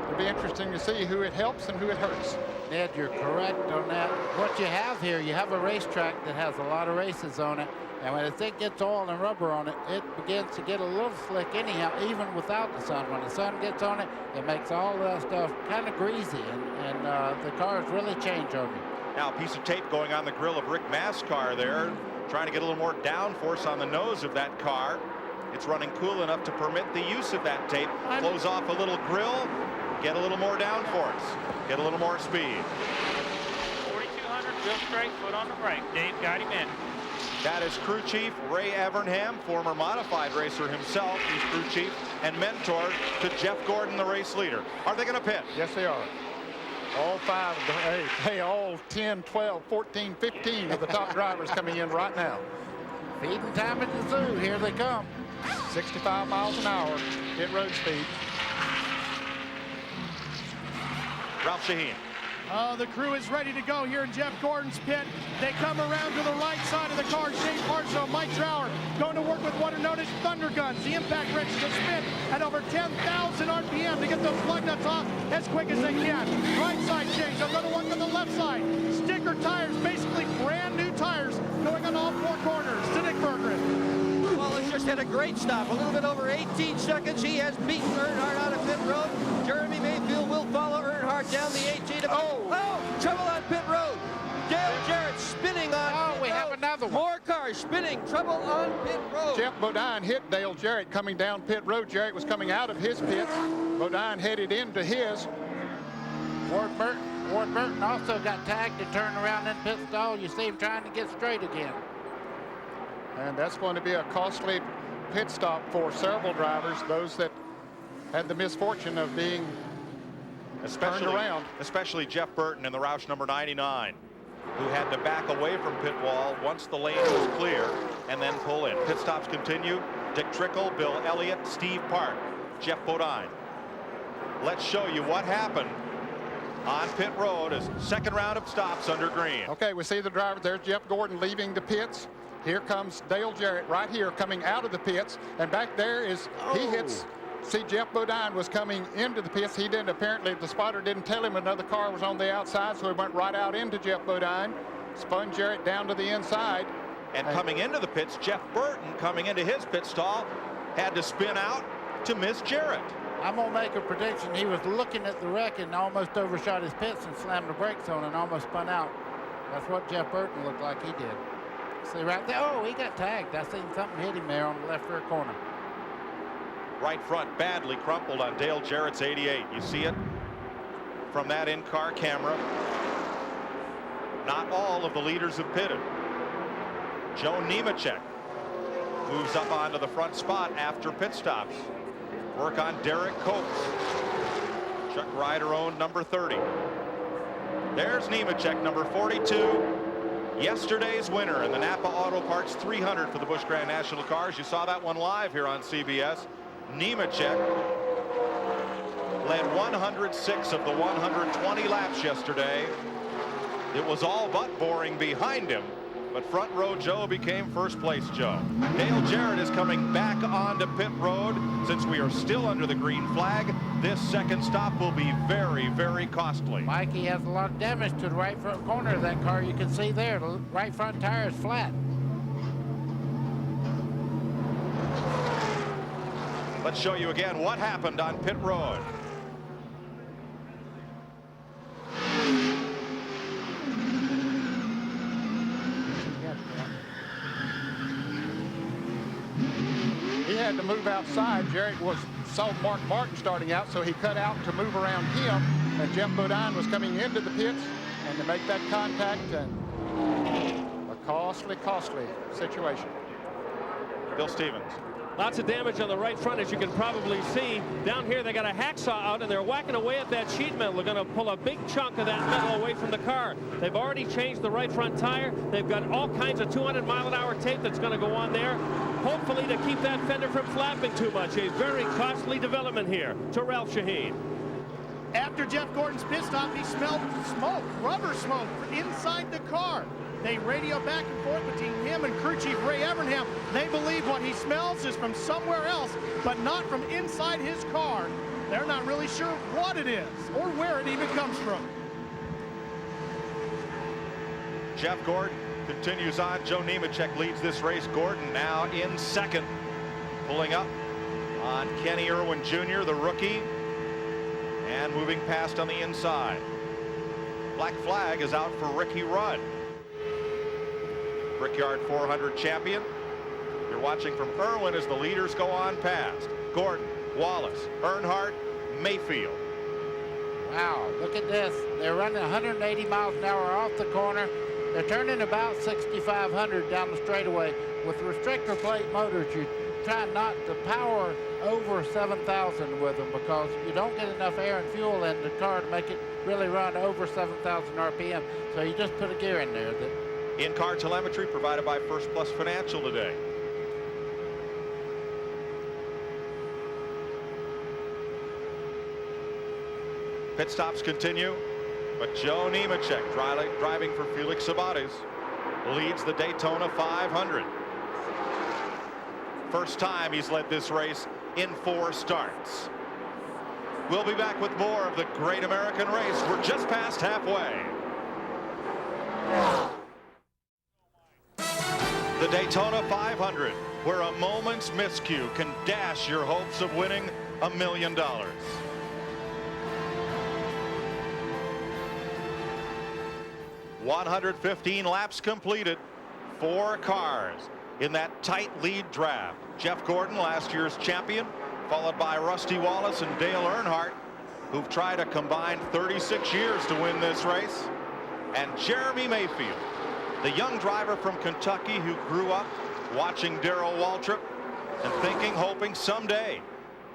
it'll be interesting to see who it helps and who it hurts. Ned, you're correct on that. What you have here, you have a racetrack that has a lot of races on it. And when it gets oil and rubber on it, it begins to get a little slick anyhow, even without the sun. When the sun gets on it, it makes all that stuff kind of greasy, and the cars really change on you. Now a piece of tape going on the grill of Rick Mass' car there, trying to get a little more downforce on the nose of that car. It's running cool enough to permit the use of that tape. Close off a little grill, get a little more downforce, get a little more speed. 4,200, real straight, foot on the brake. Dave got him in. That is crew chief Ray Evernham, former modified racer himself. He's crew chief and mentor to Jeff Gordon, the race leader. Are they going to pit? Yes, they are. All 5 of the, hey, all 10, 12, 14, 15 of the top drivers coming in right now. Feeding time at the zoo. Here they come. 65 miles an hour, pit road speed. Ralph Shaheen. The crew is ready to go here in Jeff Gordon's pit. They come around to the right side of the car. Shane Parslow, Mike Trower going to work with what are known as thunder guns. The impact wrench to spin at over 10,000 RPM to get those lug nuts off as quick as they can. Right side change. They're going to work on the left side. Sticker tires, basically brand new tires going on all 4 corners to Nick Berggren. Wallace just had a great stop. A little bit over 18 seconds. He has beaten Earnhardt out of pit road. Jeremy Mayfield will follow Earnhardt down the 18. Trouble on pit road. Dale Jarrett spinning on pit we road. have another one. More cars spinning. Trouble on pit road. Jeff Bodine hit Dale Jarrett coming down pit road. Jarrett was coming out of his pits. Bodine headed into his. Ward Burton also got tagged to turn around in pit stall. You see him trying to get straight again. And that's going to be a costly pit stop for several drivers, those that had the misfortune of being turned around. Especially Jeff Burton in the Roush number 99, who had to back away from pit wall once the lane was clear and then pull in. Pit stops continue. Dick Trickle, Bill Elliott, Steve Park, Jeff Bodine. Let's show you what happened on pit road as 2nd round of stops under green. Okay, we see the driver. There's Jeff Gordon leaving the pits. Here comes Dale Jarrett right here coming out of the pits. And back there is, he hits, see Jeff Bodine was coming into the pits. He didn't, apparently the spotter didn't tell him another car was on the outside, so he went right out into Jeff Bodine, spun Jarrett down to the inside. And coming into the pits, Jeff Burton coming into his pit stall had to spin out to miss Jarrett. I'm going to make a prediction. He was looking at the wreck and almost overshot his pits and slammed the brakes on and almost spun out. That's what Jeff Burton looked like he did. See right there, oh, he got tagged. I seen something hit him there on the left rear corner. Right front badly crumpled on Dale Jarrett's 88. You see it from that in-car camera. Not all of the leaders have pitted. Joe Nemechek moves up onto the front spot after pit stops. Work on Derek Copes. Chuck Ryder owned number 30. There's Nemechek, number 42. Yesterday's winner in the Napa Auto Parts 300 for the Busch Grand National Cars. You saw that one live here on CBS. Nemechek led 106 of the 120 laps yesterday. It was all but boring behind him, but front row Joe became first place Joe. Dale Jarrett is coming back onto pit road. Since we are still under the green flag, this second stop will be very, very costly. Mikey has a lot of damage to the right front corner of that car. You can see there, the right front tire is flat. Let's show you again what happened on pit road. He had to move outside. Jarrett saw Mark Martin starting out, so he cut out to move around him, and Jeff Bodine was coming into the pits, and to make that contact, and a costly situation. Bill Stevens. Lots of damage on the right front, as you can probably see. Down here, they got a hacksaw out, and they're whacking away at that sheet metal. They're going to pull a big chunk of that metal away from the car. They've already changed the right front tire. They've got all kinds of 200-mile-an-hour tape that's going to go on there, hopefully to keep that fender from flapping too much. A very costly development here to Ralph Shaheen. After Jeff Gordon's pit stop, he smelled smoke, rubber smoke, inside the car. They radio back and forth between him and crew chief Ray Evernham. They believe what he smells is from somewhere else, but not from inside his car. They're not really sure what it is or where it even comes from. Jeff Gordon continues on. Joe Nemechek leads this race. Gordon now in second, pulling up on Kenny Irwin Jr., the rookie, and moving past on the inside. Black flag is out for Ricky Rudd, Brickyard 400 champion. You're watching from Irwin as the leaders go on past. Gordon, Wallace, Earnhardt, Mayfield. Wow, look at this. They're running 180 miles an hour off the corner. They're turning about 6,500 down the straightaway. With restrictor plate motors, you try not to power over 7,000 with them because you don't get enough air and fuel in the car to make it really run over 7,000 RPM. So you just put a gear in there. In-car telemetry provided by First Plus Financial today. Pit stops continue, but Joe Nemechek, driving for Felix Sabates, leads the Daytona 500. First time he's led this race in 4 starts. We'll be back with more of the Great American Race. We're just past halfway. The Daytona 500, where a moment's miscue can dash your hopes of winning $1 million. 115 laps completed, 4 cars in that tight lead draft. Jeff Gordon, last year's champion, followed by Rusty Wallace and Dale Earnhardt, who've tried a combined 36 years to win this race, and Jeremy Mayfield, the young driver from Kentucky who grew up watching Darrell Waltrip and thinking, hoping someday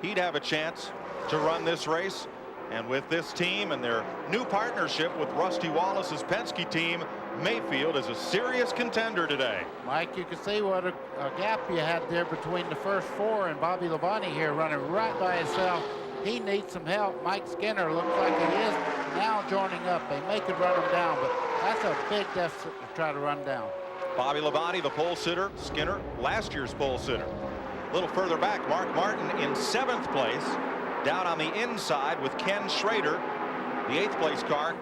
he'd have a chance to run this race. And with this team and their new partnership with Rusty Wallace's Penske team, Mayfield is a serious contender today. Mike, you can see what a gap you had there between the first 4 and Bobby Labonte here running right by himself. He needs some help. Mike Skinner looks like he is now joining up. They may could run him down, but that's a big deficit to try to run down. Bobby Labonte, the pole sitter. Skinner, last year's pole sitter. A little further back, Mark Martin in 7th place. Down on the inside with Ken Schrader, the 8th place car.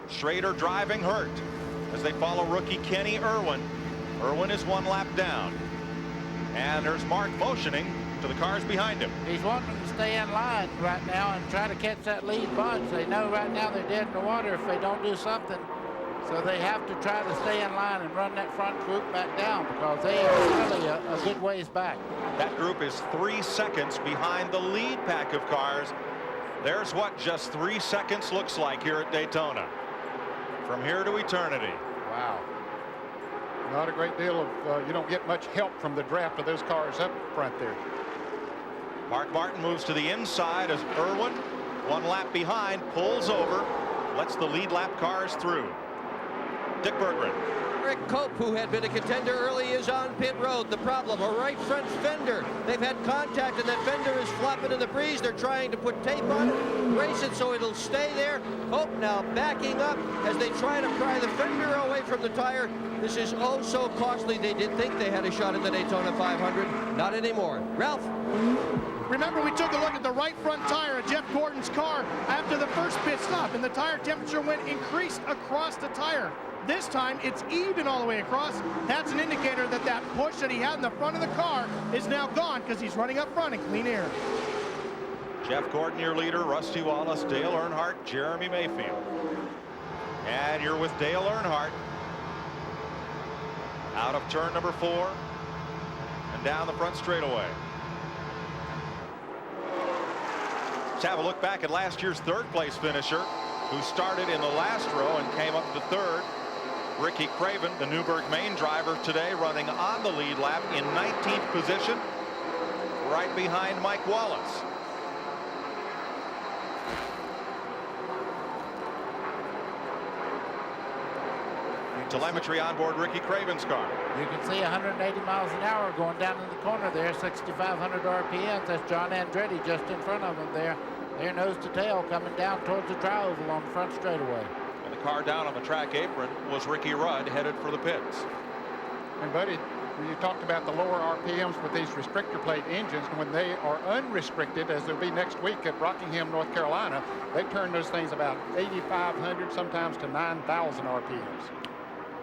Schrader driving hurt as they follow rookie Kenny Irwin. Irwin is 1 lap down. And there's Mark motioning to the cars behind him. He's wanting to stay in line right now and try to catch that lead bunch. They know right now they're dead in the water if they don't do something. So they have to try to stay in line and run that front group back down because they are really a good ways back. That group is 3 seconds behind the lead pack of cars. There's what just 3 seconds looks like here at Daytona. From here to eternity. Wow. Not a great deal of, you don't get much help from the draft of those cars up front there. Mark Martin moves to the inside as Irwin, 1 lap behind, pulls over, lets the lead lap cars through. Dick Berggren Eric Cope, who had been a contender early, is on pit road. The problem, a right front fender. They've had contact, and that fender is flopping in the breeze. They're trying to put tape on it, brace it so it'll stay there. Cope now backing up as they try to pry the fender away from the tire. This is oh so costly. They did think they had a shot at the Daytona 500. Not anymore. Ralph? Remember, we took a look at the right front tire of Jeff Gordon's car after the first pit stop, and the tire temperature went increased across the tire. This time, it's even all the way across. That's an indicator that that push that he had in the front of the car is now gone because he's running up front in clean air. Jeff Gordon, your leader, Rusty Wallace, Dale Earnhardt, Jeremy Mayfield. And you're with Dale Earnhardt. Out of turn number 4 and down the front straightaway. Let's have a look back at last year's third place finisher who started in the last row and came up to third. Ricky Craven, the Newburgh, Maine driver today, running on the lead lap in 19th position, right behind Mike Wallace. Telemetry on board Ricky Craven's car. You can see 180 miles an hour going down in the corner there, 6,500 RPMs. That's John Andretti just in front of him there. They're nose to tail coming down towards the tri-oval on the front straightaway. And the car down on the track apron was Ricky Rudd, headed for the pits. And Buddy, when you talked about the lower RPMs with these restrictor plate engines, when they are unrestricted, as they'll be next week at Rockingham, North Carolina, they turn those things about 8,500, sometimes to 9,000 RPMs.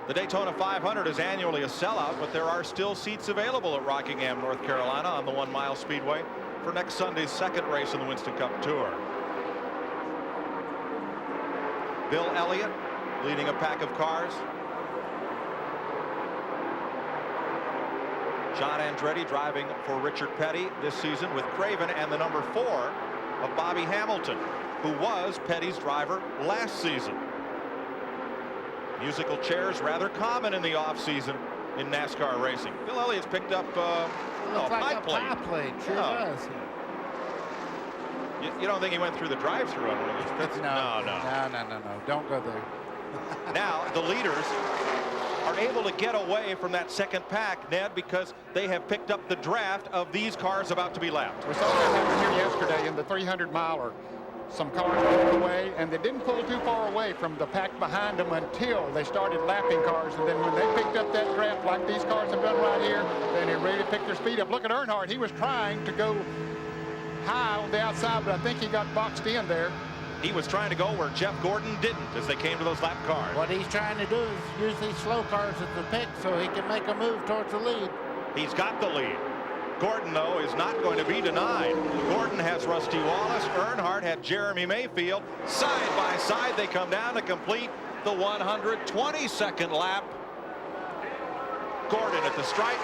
The Daytona 500 is annually a sellout, but there are still seats available at Rockingham, North Carolina on the 1 Mile Speedway for next Sunday's second race in the Winston Cup Tour. Bill Elliott leading a pack of cars. John Andretti driving for Richard Petty this season with Craven and the number 4 of Bobby Hamilton, who was Petty's driver last season. Musical chairs rather common in the off-season in NASCAR racing. Bill Elliott's picked up a pipe plate. Sure does. You don't think he went through the drive-through on one of these pits? No. Don't go there. Now the leaders are able to get away from that second pack, Ned, because they have picked up the draft of these cars about to be lapped. We saw that happen here yesterday in the 300-miler. Some cars pulled away, and they didn't pull too far away from the pack behind them until they started lapping cars. And then when they picked up that draft, like these cars have done right here, then they really picked their speed up. Look at Earnhardt. He was trying to go high on the outside, but I think he got boxed in there. He was trying to go where Jeff Gordon didn't as they came to those lap cars. What he's trying to do is use these slow cars at the pick so he can make a move towards the lead. He's got the lead. Gordon, though, is not going to be denied. Gordon has Rusty Wallace. Earnhardt had Jeremy Mayfield. Side by side, they come down to complete the 122nd lap. Gordon at the stripe,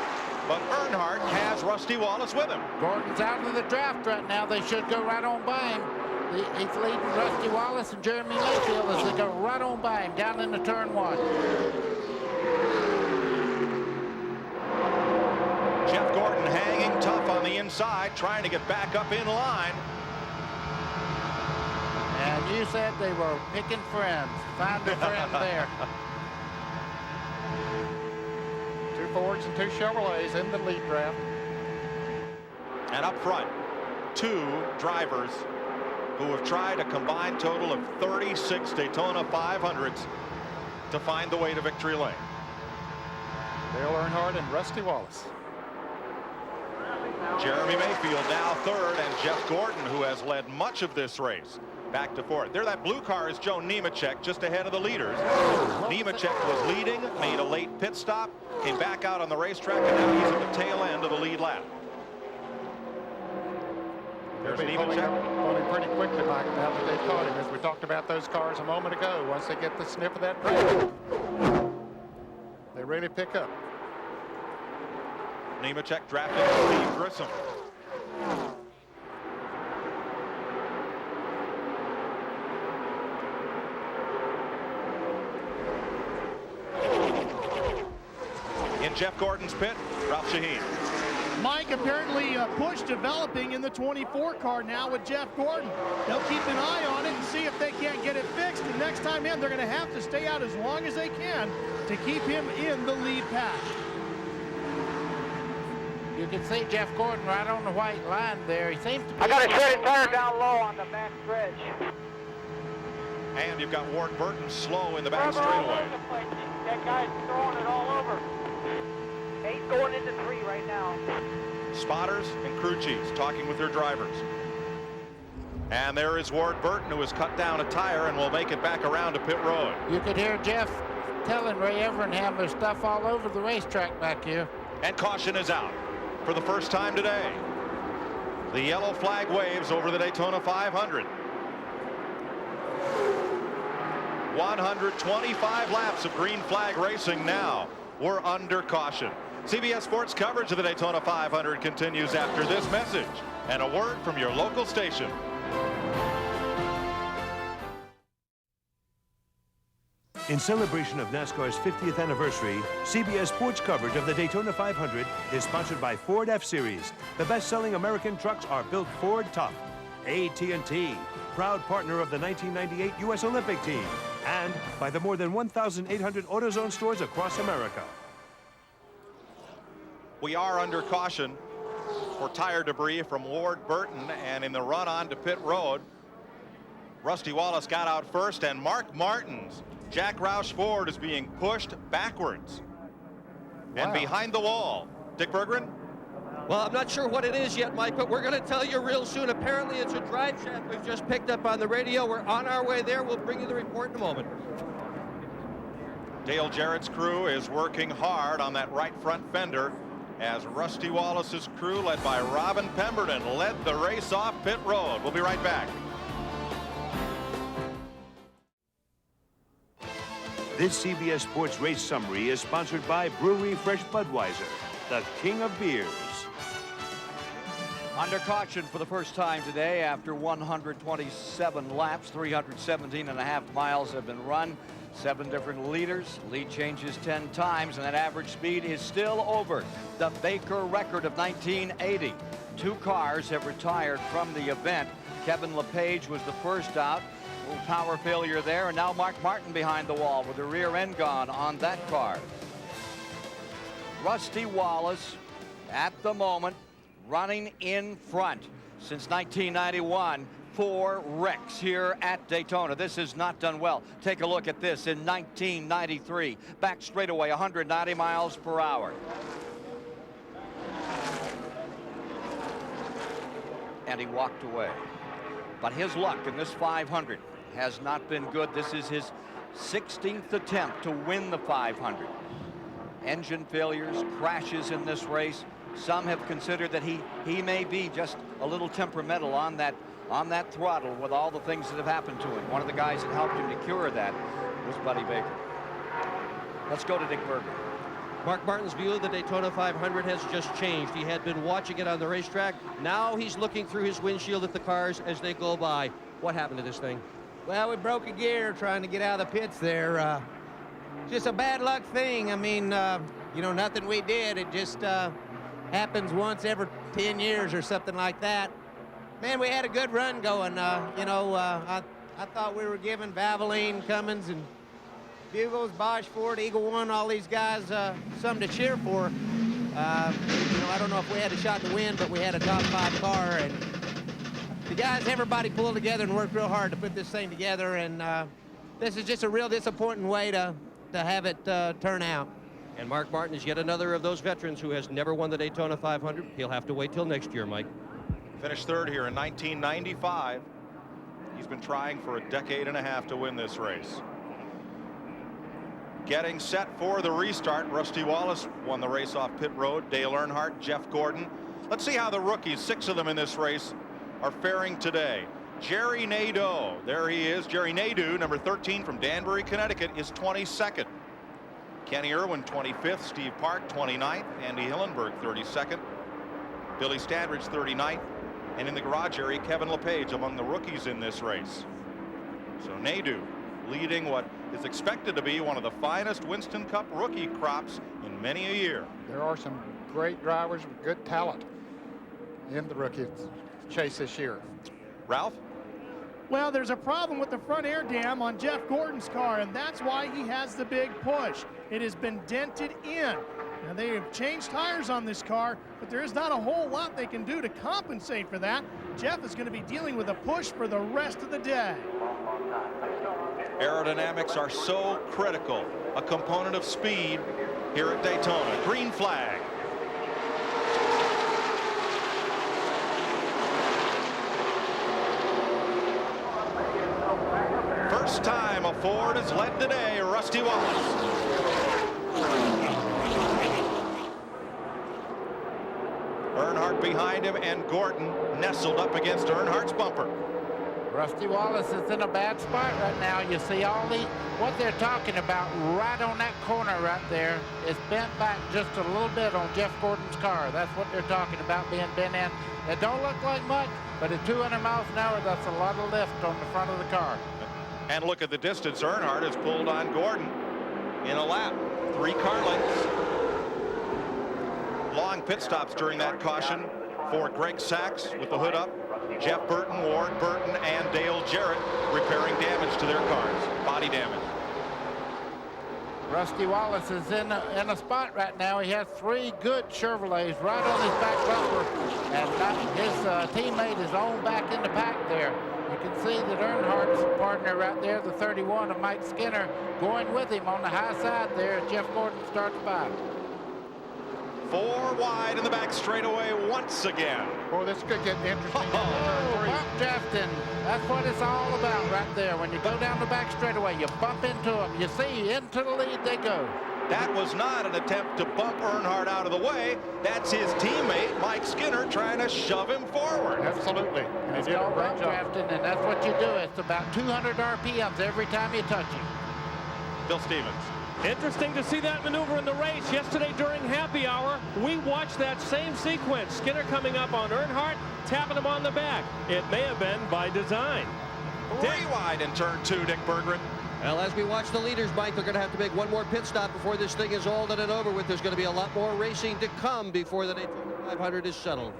but Earnhardt has Rusty Wallace with him. Gordon's out of the draft right now. They should go right on by him. He's leading Rusty Wallace and Jeremy Mayfield as they go right on by him down into turn 1. Jeff Gordon hanging tough on the inside, trying to get back up in line. And you said they were picking friends. Find a friend there. 2 Fords and 2 Chevrolets in the lead draft. And up front, 2 drivers who have tried a combined total of 36 Daytona 500s to find the way to victory lane. Dale Earnhardt and Rusty Wallace. Jeremy Mayfield now third, and Jeff Gordon, who has led much of this race, back to fourth. There, that blue car is Joe Nemechek, just ahead of the leaders. Nemechek was leading, made a late pit stop, came back out on the racetrack, and now he's at the tail end of the lead lap. There's Nemechek. Pulling pretty quickly, Mike, now that they've caught him, as we talked about those cars a moment ago. Once they get the sniff of that brake, they really pick up. Nemechek drafting Steve Grissom. In Jeff Gordon's pit, Ralph Shaheen. Mike, apparently push developing in the 24 car now with Jeff Gordon. They'll keep an eye on it and see if they can't get it fixed. And next time in, they're going to have to stay out as long as they can to keep him in the lead pack. You can see Jeff Gordon right on the white line there. He seems to be... I got a shredded tire down low on the back stretch. And you've got Ward Burton slow in the back straightaway. That guy's throwing it all over. He's going into 3 right now. Spotters and crew chiefs talking with their drivers. And there is Ward Burton, who has cut down a tire and will make it back around to pit road. You could hear Jeff telling Ray Evernham there's stuff all over the racetrack back here. And caution is out for the first time today. The yellow flag waves over the Daytona 500. 125 laps of green flag racing now. We're under caution. CBS Sports coverage of the Daytona 500 continues after this message and a word from your local station. In celebration of NASCAR's 50th anniversary, CBS Sports coverage of the Daytona 500 is sponsored by Ford F-Series. The best-selling American trucks are built Ford tough. AT&T, proud partner of the 1998 U.S. Olympic team. And by the more than 1,800 AutoZone stores across America. We are under caution for tire debris from Ward Burton, and in the run on to pit road, Rusty Wallace got out first, and Mark Martin's Jack Roush Ford is being pushed backwards. Wow. And behind the wall, Dick Berggren? Well, I'm not sure what it is yet, Mike, but we're going to tell you real soon. Apparently, it's a drive shaft we've just picked up on the radio. We're on our way there. We'll bring you the report in a moment. Dale Jarrett's crew is working hard on that right front fender as Rusty Wallace's crew, led by Robin Pemberton, led the race off pit road. We'll be right back. This CBS Sports race summary is sponsored by Brewery Fresh Budweiser, the king of beers. Under caution for the first time today after 127 laps, 317.5 miles have been run. 7 different leaders, lead changes 10 times, and that average speed is still over the Baker record of 1980. 2 cars have retired from the event. Kevin LePage was the first out. A little power failure there, and now Mark Martin behind the wall with the rear end gone on that car. Rusty Wallace at the moment running in front since 1991. 4 wrecks here at Daytona. This has not done well. Take a look at this in 1993. Back straightaway, 190 miles per hour. And he walked away. But his luck in this 500 has not been good. This is his 16th attempt to win the 500. Engine failures, crashes in this race. Some have considered that he may be just a little temperamental on that throttle with all the things that have happened to him. One of the guys that helped him to cure that was Buddy Baker. Let's go to Dick Berggren. Mark Martin's view of the Daytona 500 has just changed. He had been watching it on the racetrack. Now he's looking through his windshield at the cars as they go by. What happened to this thing? Well, we broke a gear trying to get out of the pits there. Just a bad luck thing. I mean, you know, nothing we did. It just happens once every 10 years or something like that. Man, we had a good run going. You know, I thought we were giving Valvoline, Cummins, and Bugles, Bosch, Ford, Eagle One, all these guys something to cheer for. You know, I don't know if we had a shot to win, but we had a top 5 car, and the guys, everybody pulled together and worked real hard to put this thing together, and this is just a real disappointing way to have it turn out. And Mark Martin is yet another of those veterans who has never won the Daytona 500. He'll have to wait till next year, Mike. Finished 3rd here in 1995. He's been trying for a decade and a half to win this race. Getting set for the restart. Rusty Wallace won the race off pit road. Dale Earnhardt, Jeff Gordon. Let's see how the rookies, 6 of them in this race, are faring today. Jerry Nadeau, there he is. Jerry Nadeau, number 13 from Danbury, Connecticut, is 22nd. Kenny Irwin, 25th. Steve Park, 29th. Andy Hillenberg, 32nd. Billy Standridge, 39th. And in the garage area, Kevin LePage among the rookies in this race. So Nadeau leading what is expected to be one of the finest Winston Cup rookie crops in many a year. There are some great drivers with good talent in the rookie chase this year. Ralph? Well, there's a problem with the front air dam on Jeff Gordon's car, and that's why he has the big push. It has been dented in. Now, they have changed tires on this car, but there is not a whole lot they can do to compensate for that. Jeff is going to be dealing with a push for the rest of the day. Aerodynamics are so critical, a component of speed here at Daytona. Green flag. First time a Ford has led today, Rusty Wallace. Earnhardt behind him, and Gordon nestled up against Earnhardt's bumper. Rusty Wallace is in a bad spot right now. You see all what they're talking about right on that corner right there is bent back just a little bit on Jeff Gordon's car. That's what they're talking about being bent in. It don't look like much, but at 200 miles an hour, that's a lot of lift on the front of the car. And look at the distance Earnhardt has pulled on Gordon in a lap. 3 car lengths. Long pit stops during that caution for Greg Sachs with the hood up. Jeff Burton, Ward Burton, and Dale Jarrett repairing damage to their cars, body damage. Rusty Wallace is in a spot right now. He has 3 good Chevrolets right on his back bumper, and his teammate is on back in the pack there. You can see that Earnhardt's partner right there, the 31 of Mike Skinner, going with him on the high side there. Jeff Gordon starts by. 4 wide in the back straightaway once again. Boy, this could get interesting. Bump drafting. That's what it's all about right there. When you go down the back straightaway, you bump into them. You see, into the lead they go. That was not an attempt to bump Earnhardt out of the way. That's his teammate, Mike Skinner, trying to shove him forward. Absolutely. It's called bump drafting, and that's what you do. It's about 200 RPMs every time you touch him. Bill Stevens. Interesting to see that maneuver in the race. Yesterday during happy hour, we watched that same sequence. Skinner coming up on Earnhardt, tapping him on the back. It may have been by design. 3 wide in turn 2, Dick Berggren. Well, as we watch the leaders, Mike, they're going to have to make one more pit stop before this thing is all done and over with. There's going to be a lot more racing to come before the Daytona 500 is settled.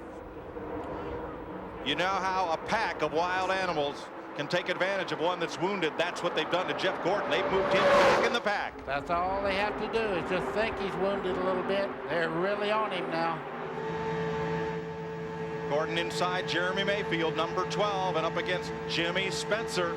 You know how a pack of wild animals can take advantage of one that's wounded. That's what they've done to Jeff Gordon. They've moved him back in the pack. That's all they have to do is just think he's wounded a little bit. They're really on him now. Gordon inside Jeremy Mayfield, number 12, and up against Jimmy Spencer,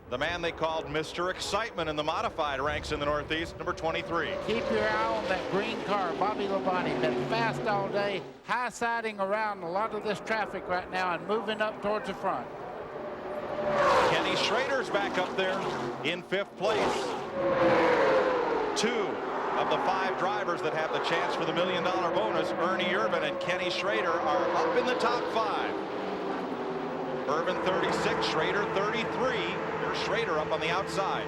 the man they called Mr. Excitement in the modified ranks in the Northeast, number 23. Keep your eye on that green car. Bobby Labonte been fast all day, high-siding around a lot of this traffic right now and moving up towards the front. Kenny Schrader's back up there in 5th place. 2 of the 5 drivers that have the chance for the $1 million bonus, Ernie Irvin and Kenny Schrader, are up in the top 5. Irvin 36, Schrader 33. There's Schrader up on the outside.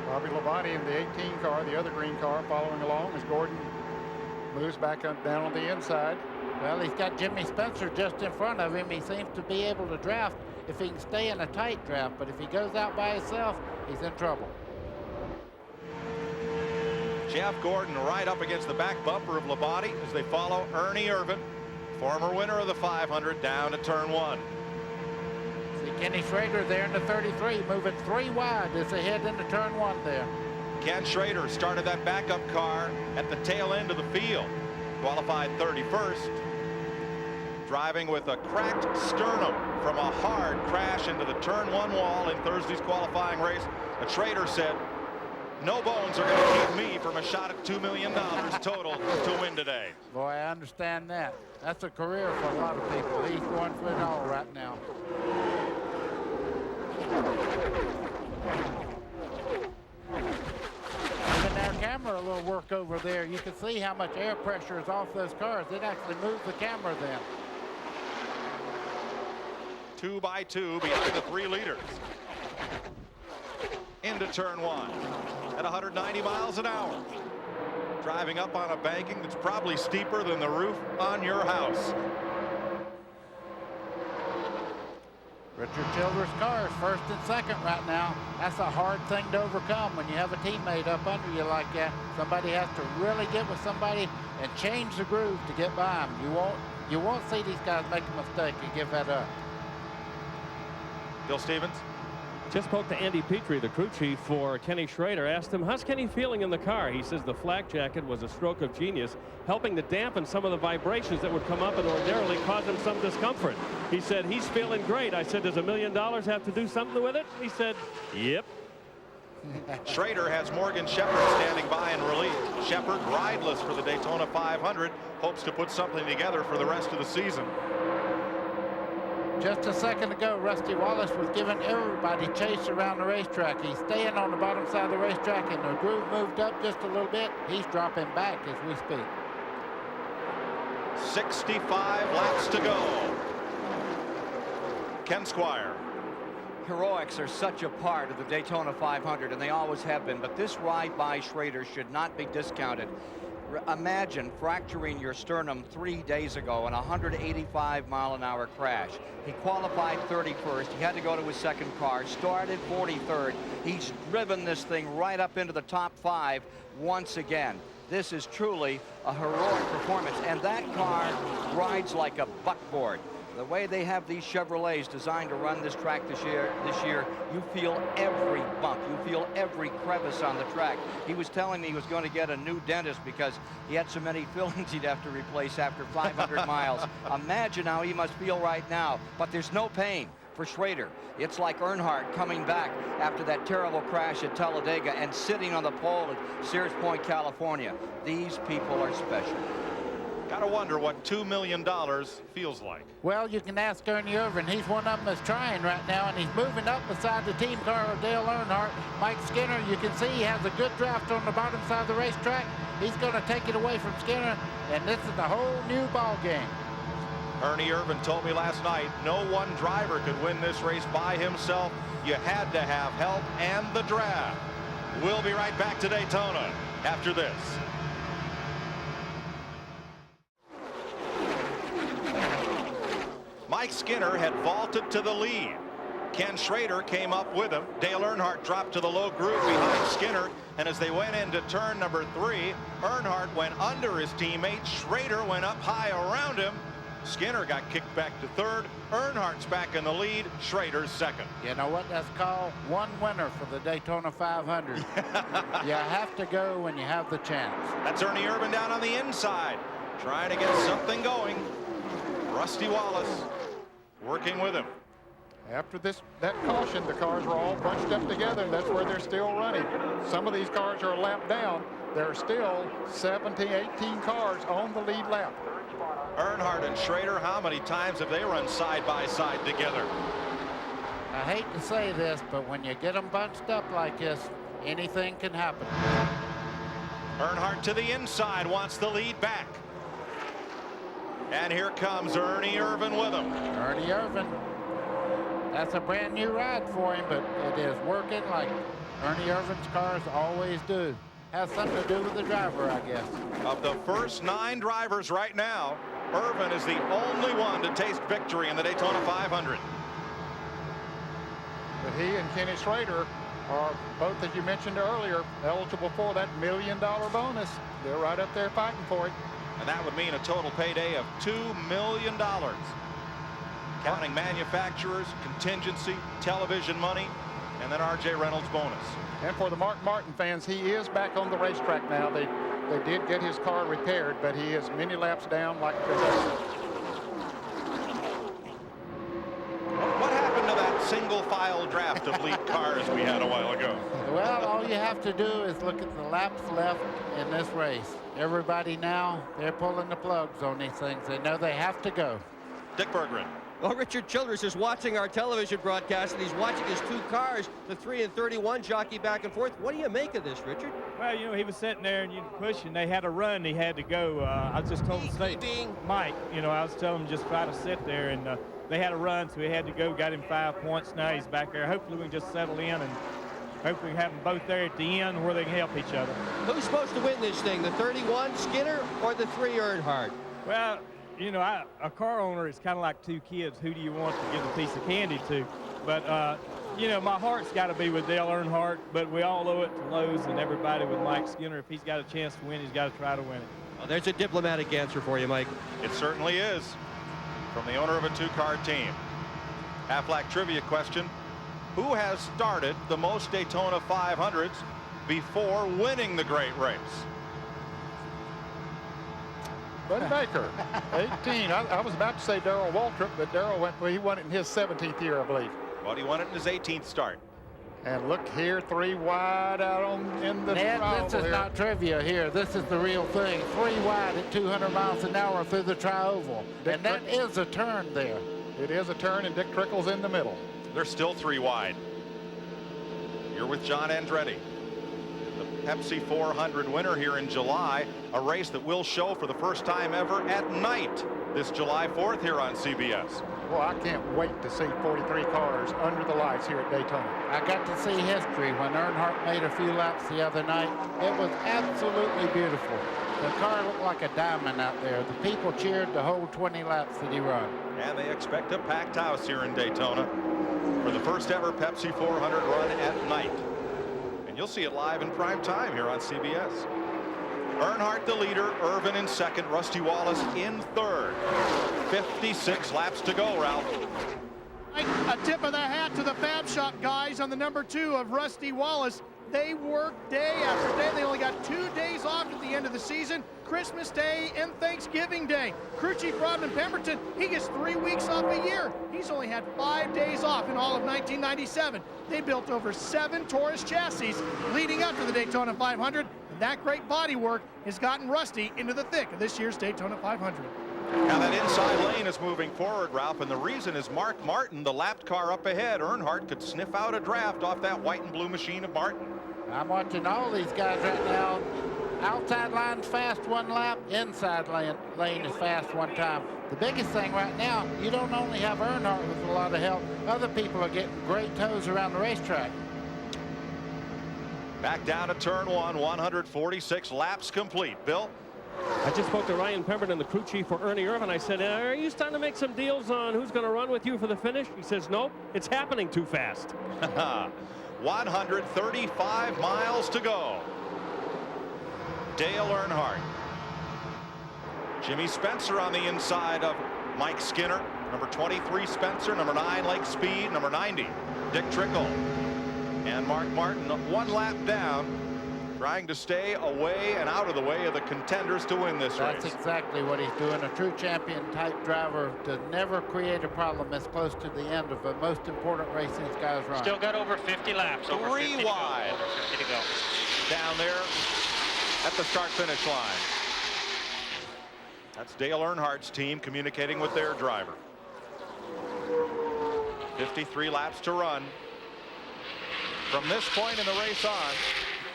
Bobby Labonte in the 18 car, the other green car, following along as Gordon moves back up down on the inside. Well, he's got Jimmy Spencer just in front of him. He seems to be able to draft if he can stay in a tight draft, but if he goes out by himself, he's in trouble. Jeff Gordon right up against the back bumper of Labonte as they follow Ernie Irvin, former winner of the 500, down to turn 1. See Kenny Schrader there in the 33, moving 3 wide as they head into turn 1 there. Ken Schrader started that backup car at the tail end of the field, qualified 31st, driving with a cracked sternum from a hard crash into the turn 1 wall in Thursday's qualifying race. But Schrader said, no bones are going to keep me from a shot at $2 million total to win today. Boy, I understand that. That's a career for a lot of people. He's going for it all right now. Giving our camera a little work over there. You can see how much air pressure is off those cars. It actually moves the camera then. 2 by 2 behind the 3 leaders. Into turn 1 at 190 miles an hour. Driving up on a banking that's probably steeper than the roof on your house. Richard Childress' car is first and second right now. That's a hard thing to overcome when you have a teammate up under you like that. Somebody has to really get with somebody and change the groove to get by them. You won't see these guys make a mistake and give that up. Bill Stevens? Just spoke to Andy Petrie, the crew chief for Kenny Schrader. Asked him, how's Kenny feeling in the car? He says the flak jacket was a stroke of genius, helping to dampen some of the vibrations that would come up and ordinarily cause him some discomfort. He said, he's feeling great. I said, does $1 million have to do something with it? He said, yep. Schrader has Morgan Shepherd standing by in relief. Shepherd, rideless for the Daytona 500, hopes to put something together for the rest of the season. Just a second ago, Rusty Wallace was giving everybody chase around the racetrack. He's staying on the bottom side of the racetrack, and the groove moved up just a little bit. He's dropping back as we speak. 65 laps to go. Ken Squire. Heroics are such a part of the Daytona 500, and they always have been, but this ride by Schrader should not be discounted. Imagine fracturing your sternum 3 days ago in a 185-mile-an-hour crash. He qualified 31st. He had to go to his second car, started 43rd. He's driven this thing right up into the top 5 once again. This is truly a heroic performance, and that car rides like a buckboard. The way they have these Chevrolets designed to run this track this year, you feel every bump. You feel every crevice on the track. He was telling me he was going to get a new dentist because he had so many fillings he'd have to replace after 500 miles. Imagine how he must feel right now. But there's no pain for Schrader. It's like Earnhardt coming back after that terrible crash at Talladega and sitting on the pole at Sears Point, California. These people are special. Gotta wonder what $2 million feels like. Well, you can ask Ernie Irvin. He's one of them that's trying right now, and he's moving up beside the team car of Dale Earnhardt. Mike Skinner, you can see he has a good draft on the bottom side of the racetrack. He's going to take it away from Skinner, and this is a whole new ball game. Ernie Irvin told me last night no one driver could win this race by himself. You had to have help and the draft. We'll be right back to Daytona after this. Mike Skinner had vaulted to the lead. Ken Schrader came up with him. Dale Earnhardt dropped to the low groove behind Skinner, and as they went into turn number 3, Earnhardt went under his teammate. Schrader went up high around him. Skinner got kicked back to third. Earnhardt's back in the lead. Schrader's second. You know what that's called? One winner for the Daytona 500. You have to go when you have the chance. That's Ernie Irvin down on the inside, trying to get something going. Rusty Wallace working with him. After that caution, the cars were all bunched up together, and that's where they're still running. Some of these cars are a lap down. There are still 17, 18 cars on the lead lap. Earnhardt and Schrader, how many times have they run side by side together? I hate to say this, but when you get them bunched up like this, anything can happen. Earnhardt to the inside, wants the lead back. And here comes Ernie Irvin with him. Ernie Irvin. That's a brand new ride for him, but it is working like Ernie Irvin's cars always do. Has something to do with the driver, I guess. Of the first 9 drivers right now, Irvin is the only one to taste victory in the Daytona 500. But he and Kenny Schrader are both, as you mentioned earlier, eligible for that $1 million bonus. They're right up there fighting for it. And that would mean a total payday of $2 million. Counting manufacturers, contingency, television money, and then R.J. Reynolds bonus. And for the Mark Martin fans, he is back on the racetrack now. They did get his car repaired, but he is many laps down like What happened to that single file draft of lead cars we had a while ago? Well, all you have to do is look at the laps left in this race. Everybody now, they're pulling the plugs on these things. They know they have to go. Dick Berggren. Well, Richard Childress is watching our television broadcast, and he's watching his 2 cars, the 3 and 31, jockey back and forth. What do you make of this, Richard? Well, you know, he was sitting there and pushing. They had a run. He had to go. I just told him, Mike, you know, I was telling him just try to sit there, and they had a run, so he had to go. Got him 5 points. Now he's back there. Hopefully we can just settle in, and hopefully we have them both there at the end where they can help each other. Who's supposed to win this thing, the 31 Skinner or the 3 Earnhardt? Well, you know, a car owner is kind of like two kids. Who do you want to give a piece of candy to? But, you know, my heart's got to be with Dale Earnhardt, but we all owe it to Lowe's and everybody with Mike Skinner. If he's got a chance to win, he's got to try to win it. Well, there's a diplomatic answer for you, Mike. It certainly is, from the owner of a two-car team. Half-Lack trivia question. Who has started the most Daytona 500s before winning the great race? Buddy Baker, 18. I was about to say Darrell Waltrip, but Darrell he won it in his 17th year, I believe. Well, he won it in his 18th start. And look here, 3 wide out in the Ned, trial this is here. not trivia here. This is the real thing. 3 wide at 200 miles an hour through the tri-oval. And that is a turn there. It is a turn, and Dick Trickle's in the middle. They're still 3 wide. You're with John Andretti, the Pepsi 400 winner here in July, a race that will show for the first time ever at night this July 4th here on CBS. Well, I can't wait to see 43 cars under the lights here at Daytona. I got to see history when Earnhardt made a few laps the other night. It was absolutely beautiful. The car looked like a diamond out there. The people cheered the whole 20 laps that he ran. And they expect a packed house here in Daytona for the first ever Pepsi 400 run at night. And you'll see it live in prime time here on CBS. Earnhardt the leader, Irvin in second, Rusty Wallace in third. 56 laps to go, Ralph. A tip of the hat to the Fab Shop guys on the number 2 of Rusty Wallace. They work day after day. They only got 2 days off at the end of the season, Christmas Day and Thanksgiving Day. Crew Chief Rodman Pemberton, he gets 3 weeks off a year. He's only had 5 days off in all of 1997. They built over 7 Taurus chassis leading up to the Daytona 500. And that great body work has gotten Rusty into the thick of this year's Daytona 500. Now that inside lane is moving forward, Ralph, and the reason is Mark Martin, the lapped car up ahead. Earnhardt could sniff out a draft off that white and blue machine of Martin. I'm watching all these guys right now. Outside line's fast 1 lap, inside lane is fast 1 time. The biggest thing right now, you don't only have Earnhardt with a lot of help, other people are getting great toes around the racetrack. Back down to turn 1, 146 laps complete. Bill? I just spoke to Ryan Pemberton, the crew chief for Ernie Irvin. I said, are you starting to make some deals on who's going to run with you for the finish? He says, nope, it's happening too fast. 135 miles to go. Dale Earnhardt. Jimmy Spencer on the inside of Mike Skinner. Number 23, Spencer. Number 9, Lake Speed. Number 90, Dick Trickle. And Mark Martin 1 lap down, trying to stay away and out of the way of the contenders to win this race. That's exactly what he's doing. A true champion type driver to never create a problem as close to the end of the most important race these guys run. Still got over 50 laps. 3 wide. Over 50 to go. Down there at the start-finish line. That's Dale Earnhardt's team communicating with their driver. 53 laps to run. From this point in the race on,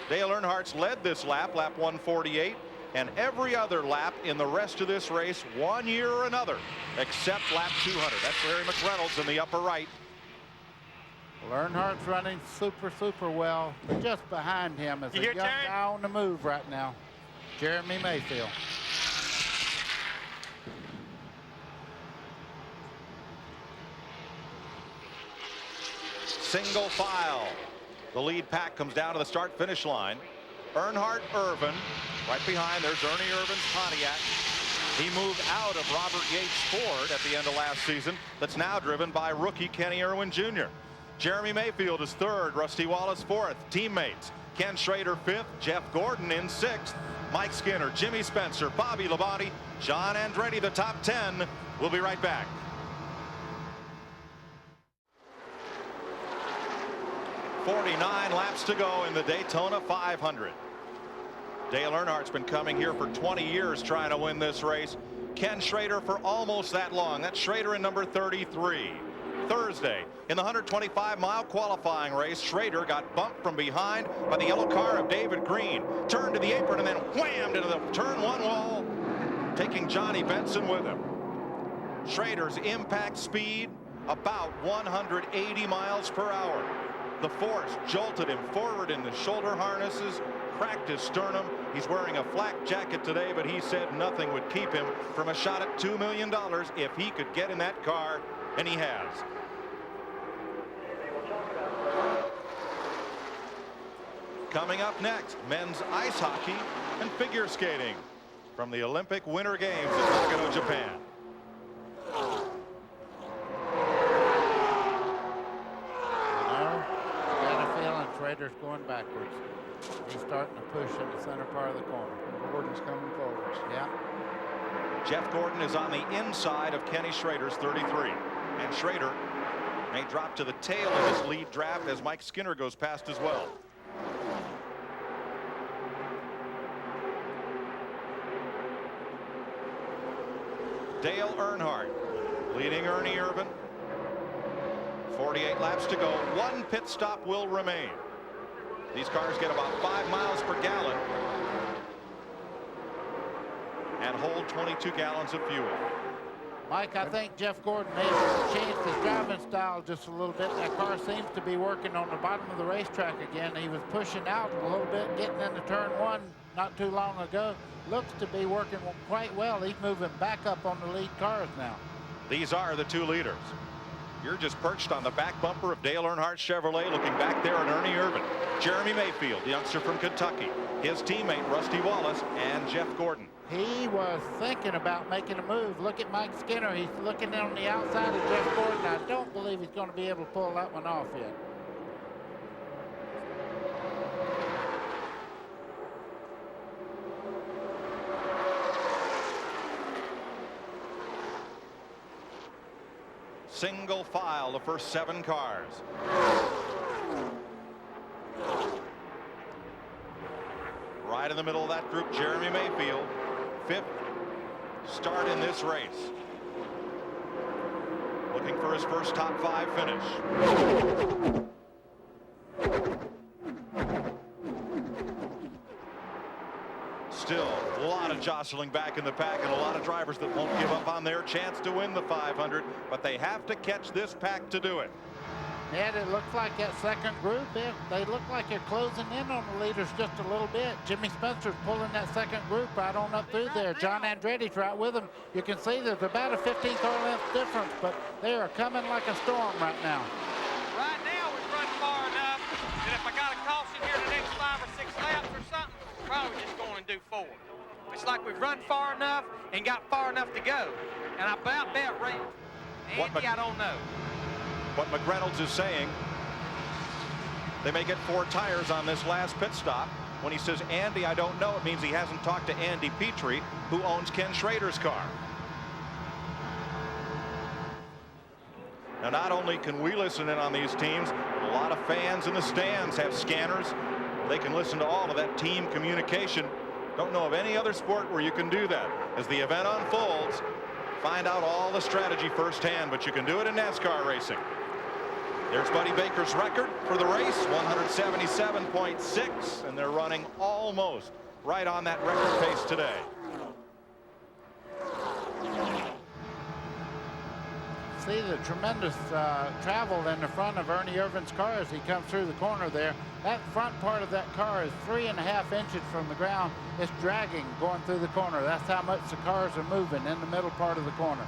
Dale Earnhardt's led this lap, lap 148, and every other lap in the rest of this race, 1 year or another, except lap 200. That's Larry McReynolds in the upper right. Well, Earnhardt's running super well, but just behind him is a young guy on the move right now, Jeremy Mayfield. Single file. The lead pack comes down to the start-finish line. Earnhardt, Irvin, right behind. There's Ernie Irvin's Pontiac. He moved out of Robert Yates Ford at the end of last season. That's now driven by rookie Kenny Irwin Jr. Jeremy Mayfield is 3rd. Rusty Wallace 4th. Teammates: Ken Schrader 5th. Jeff Gordon in 6th. Mike Skinner, Jimmy Spencer, Bobby Labonte, John Andretti, the top 10. We'll be right back. .49 laps to go in the Daytona 500. Dale Earnhardt's been coming here for 20 years trying to win this race. Ken Schrader for almost that long. That's Schrader in number 33. Thursday, in the 125-mile qualifying race, Schrader got bumped from behind by the yellow car of David Green. Turned to the apron and then whammed into the turn 1 wall, taking Johnny Benson with him. Schrader's impact speed about 180 miles per hour. The force jolted him forward in the shoulder harnesses, cracked his sternum. He's wearing a flak jacket today, but he said nothing would keep him from a shot at $2 million if he could get in that car, and he has. Coming up next, men's ice hockey and figure skating from the Olympic Winter Games in Nagano, Japan. Schrader's going backwards. He's starting to push in the center part of the corner. Gordon's coming forwards. Yeah. Jeff Gordon is on the inside of Kenny Schrader's 33. And Schrader may drop to the tail of his lead draft as Mike Skinner goes past as well. Dale Earnhardt leading Ernie Irvan. 48 laps to go. One pit stop will remain. These cars get about 5 miles per gallon and hold 22 gallons of fuel. Mike, I think Jeff Gordon may have changed his driving style just a little bit. That car seems to be working on the bottom of the racetrack again. He was pushing out a little bit, getting into turn one not too long ago. Looks to be working quite well. He's moving back up on the lead cars now. These are the two leaders. You're just perched on the back bumper of Dale Earnhardt Chevrolet, looking back there at Ernie Irvan. Jeremy Mayfield, the youngster from Kentucky. His teammate, Rusty Wallace, and Jeff Gordon. He was thinking about making a move. Look at Mike Skinner. He's looking on the outside of Jeff Gordon. I don't believe he's going to be able to pull that one off yet. Single file, the first 7 cars. Right in the middle of that group, Jeremy Mayfield, 5th start in this race. Looking for his first top 5 finish. Still a lot of jostling back in the pack and a lot of drivers that won't give up on their chance to win the 500, but they have to catch this pack to do it. Ed, it looks like that second group, they look like they're closing in on the leaders just a little bit. Jimmy Spencer's pulling that second group right on up through there. John Andretti's right with him. You can see there's about a 15th car length difference, but they are coming like a storm right now. Right now, we've run far enough that if I got a caution here the next 5 or 6 laps or something, probably just going to do 4. It's like we've run far enough and got far enough to go. And I about bet Andy, I don't know. What McReynolds is saying, they may get 4 tires on this last pit stop. When he says Andy, I don't know, it means he hasn't talked to Andy Petrie, who owns Ken Schrader's car. Now, not only can we listen in on these teams, but a lot of fans in the stands have scanners. They can listen to all of that team communication. Don't know of any other sport where you can do that. As the event unfolds, find out all the strategy firsthand, but you can do it in NASCAR racing. There's Buddy Baker's record for the race, 177.6, and they're running almost right on that record pace today. See the tremendous travel in the front of Ernie Irvan's car as he comes through the corner there. That front part of that car is 3.5 inches from the ground. It's dragging going through the corner. That's how much the cars are moving in the middle part of the corner.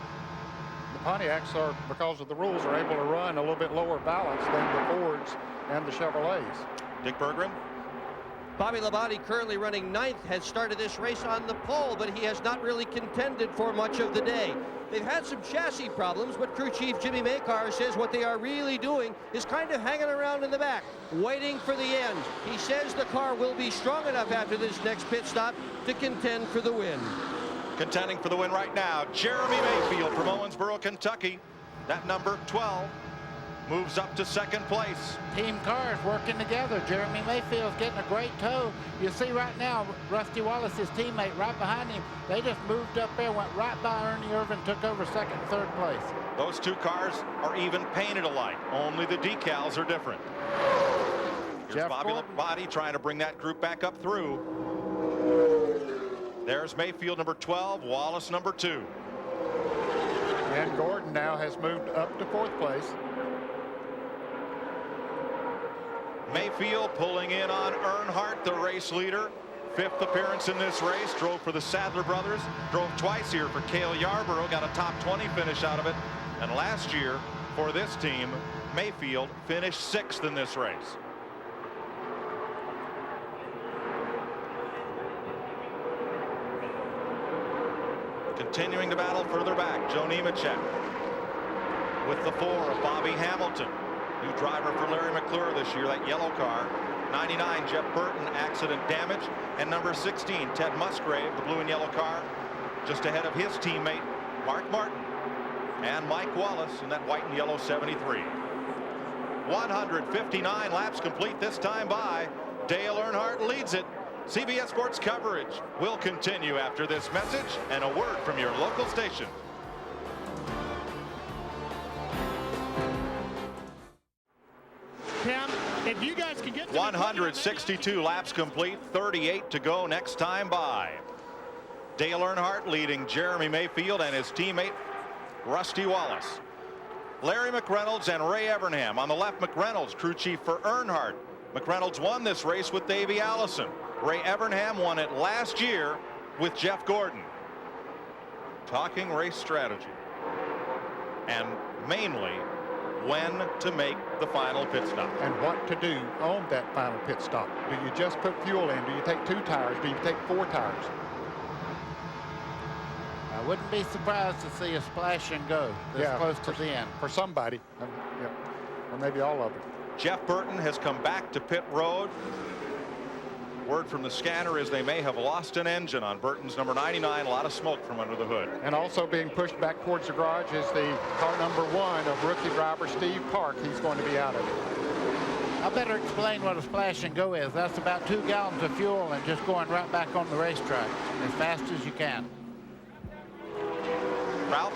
The Pontiacs are, because of the rules, are able to run a little bit lower balance than the Fords and the Chevrolets. Dick Berggren. Bobby Labonte, currently running 9th, has started this race on the pole, but he has not really contended for much of the day. They've had some chassis problems, but crew chief Jimmy Maycar says what they are really doing is kind of hanging around in the back, waiting for the end. He says the car will be strong enough after this next pit stop to contend for the win. Contending for the win right now, Jeremy Mayfield from Owensboro, Kentucky. That number 12 moves up to 2nd place. Team cars working together. Jeremy Mayfield's getting a great tow. You see right now, Rusty Wallace's teammate right behind him. They just moved up there, went right by Ernie Irvan, took over 2nd and 3rd place. Those 2 cars are even painted alike. Only the decals are different. Here's Jeff Bobby Gordon. Labonte trying to bring that group back up through. There's Mayfield, number 12, Wallace, number 2. And Gordon now has moved up to 4th place. Mayfield pulling in on Earnhardt, the race leader. 5th appearance in this race. Drove for the Sadler brothers. Drove twice here for Cale Yarborough. Got a top 20 finish out of it. And last year for this team, Mayfield finished 6th in this race. Continuing the battle further back, Joe Nemechek with the 4 of Bobby Hamilton. New driver for Larry McClure this year, that yellow car. 99, Jeff Burton, accident damage. And number 16, Ted Musgrave, the blue and yellow car, just ahead of his teammate, Mark Martin. And Mike Wallace in that white and yellow 73. 159 laps complete this time by. Dale Earnhardt leads it. CBS Sports coverage will continue after this message and a word from your local station. Cam, if you guys can get to 162 laps complete, 38 to go next time by. Dale Earnhardt leading Jeremy Mayfield and his teammate Rusty Wallace. Larry McReynolds and Ray Evernham on the left. McReynolds, crew chief for Earnhardt. McReynolds won this race with Davey Allison. Ray Evernham won it last year with Jeff Gordon. Talking race strategy and mainly when to make the final pit stop. And what to do on that final pit stop. Do you just put fuel in? Do you take 2 tires? Do you take 4 tires? I wouldn't be surprised to see a splash and go this close to the end. For somebody, or maybe all of them. Jeff Burton has come back to pit road. Word from the scanner is they may have lost an engine on Burton's number 99. A lot of smoke from under the hood. And also being pushed back towards the garage is the car number 1 of rookie driver Steve Park. He's going to be out of it. I better explain what a splash and go is. That's about 2 gallons of fuel and just going right back on the racetrack as fast as you can. Ralph?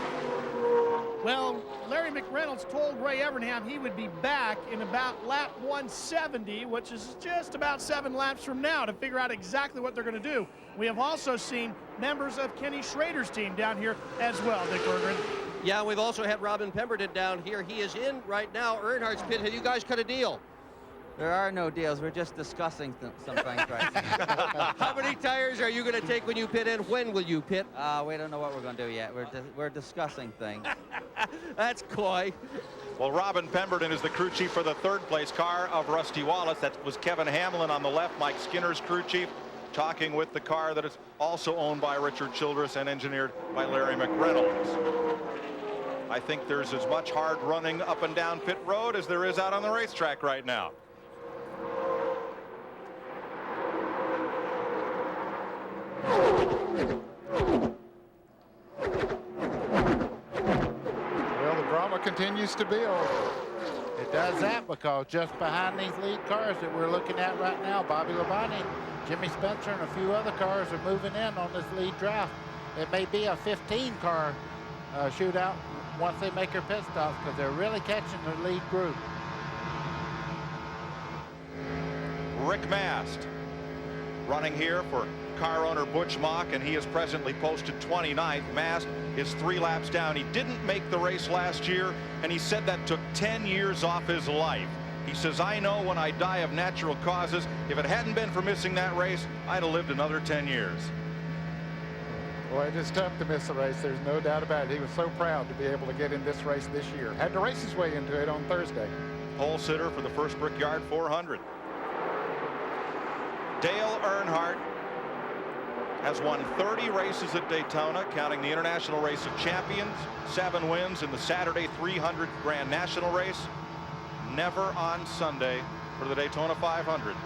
Well, Larry McReynolds told Ray Evernham he would be back in about lap 170, which is just about 7 laps from now, to figure out exactly what they're going to do. We have also seen members of Kenny Schrader's team down here as well, Dick Berggren. Yeah, we've also had Robin Pemberton down here. He is in right now. Earnhardt's pit. Have you guys cut a deal? There are no deals. We're just discussing some things right now. How many tires are you going to take when you pit in? When will you pit? We don't know what we're going to do yet. We're discussing things. That's coy. Well, Robin Pemberton is the crew chief for the 3rd place car of Rusty Wallace. That was Kevin Hamlin on the left. Mike Skinner's crew chief, talking with the car that is also owned by Richard Childress and engineered by Larry McReynolds. I think there's as much hard running up and down pit road as there is out on the racetrack right now. Well, the drama continues to build. It does that because just behind these lead cars that we're looking at right now, Bobby Labonte, Jimmy Spencer, and a few other cars are moving in on this lead draft. It may be a 15-car shootout once they make their pit stops because they're really catching the lead group. Rick Mast running here for car owner Butch Mock, and he is presently posted 29th. Mast is 3 laps down. He didn't make the race last year, and he said that took 10 years off his life. He says, I know when I die of natural causes, if it hadn't been for missing that race, I'd have lived another 10 years. Well, it is tough to miss a race. There's no doubt about it. He was so proud to be able to get in this race this year. Had to race his way into it on Thursday. Pole sitter for the first Brickyard 400. Dale Earnhardt has won 30 races at Daytona, counting the International Race of Champions, 7 wins in the Saturday 300 Grand National Race, never on Sunday for the Daytona 500.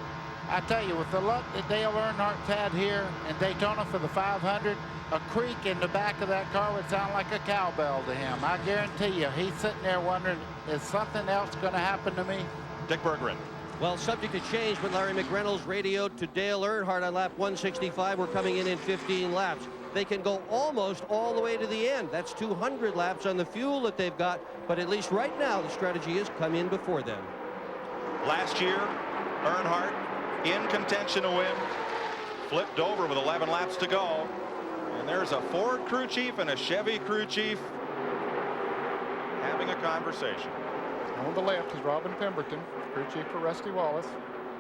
I tell you, with the luck that Dale Earnhardt's had here in Daytona for the 500, a creak in the back of that car would sound like a cowbell to him. I guarantee you, he's sitting there wondering, is something else going to happen to me? Dick Berggren. Well, subject to change when Larry McReynolds radioed to Dale Earnhardt on lap 165. We're coming in 15 laps. They can go almost all the way to the end. That's 200 laps on the fuel that they've got. But at least right now, the strategy is come in before them. Last year, Earnhardt in contention to win, flipped over with 11 laps to go. And there's a Ford crew chief and a Chevy crew chief having a conversation. On the left is Robin Pemberton, Crew chief for Rusty Wallace.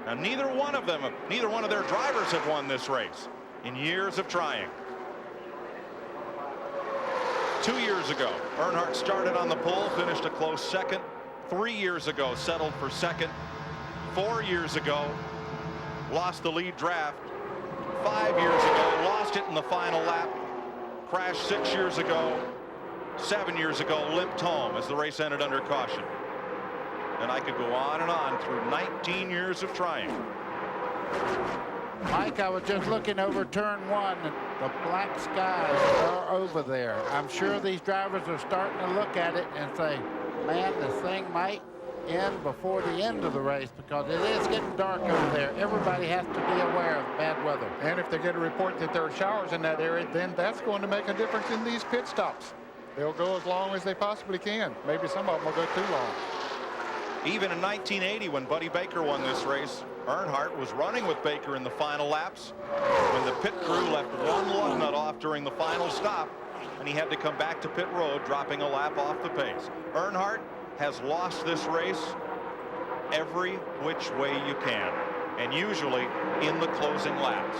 Now neither one of their drivers have won this race in years of trying. 2 years ago, Earnhardt started on the pole, finished a close second. 3 years ago, settled for second. 4 years ago, lost the lead draft. 5 years ago, lost it in the final lap. Crashed 6 years ago. 7 years ago, limped home as the race ended under caution. And I could go on and on through 19 years of trying. Mike, I was just looking over turn 1. The black skies are over there. I'm sure these drivers are starting to look at it and say, man, this thing might end before the end of the race, because it is getting dark over there. Everybody has to be aware of bad weather. And if they get a report that there are showers in that area, then that's going to make a difference in these pit stops. They'll go as long as they possibly can. Maybe some of them will go too long. Even in 1980, when Buddy Baker won this race, Earnhardt was running with Baker in the final laps when the pit crew left one lug nut off during the final stop, and he had to come back to pit road, dropping a lap off the pace. Earnhardt has lost this race every which way you can, and usually in the closing laps.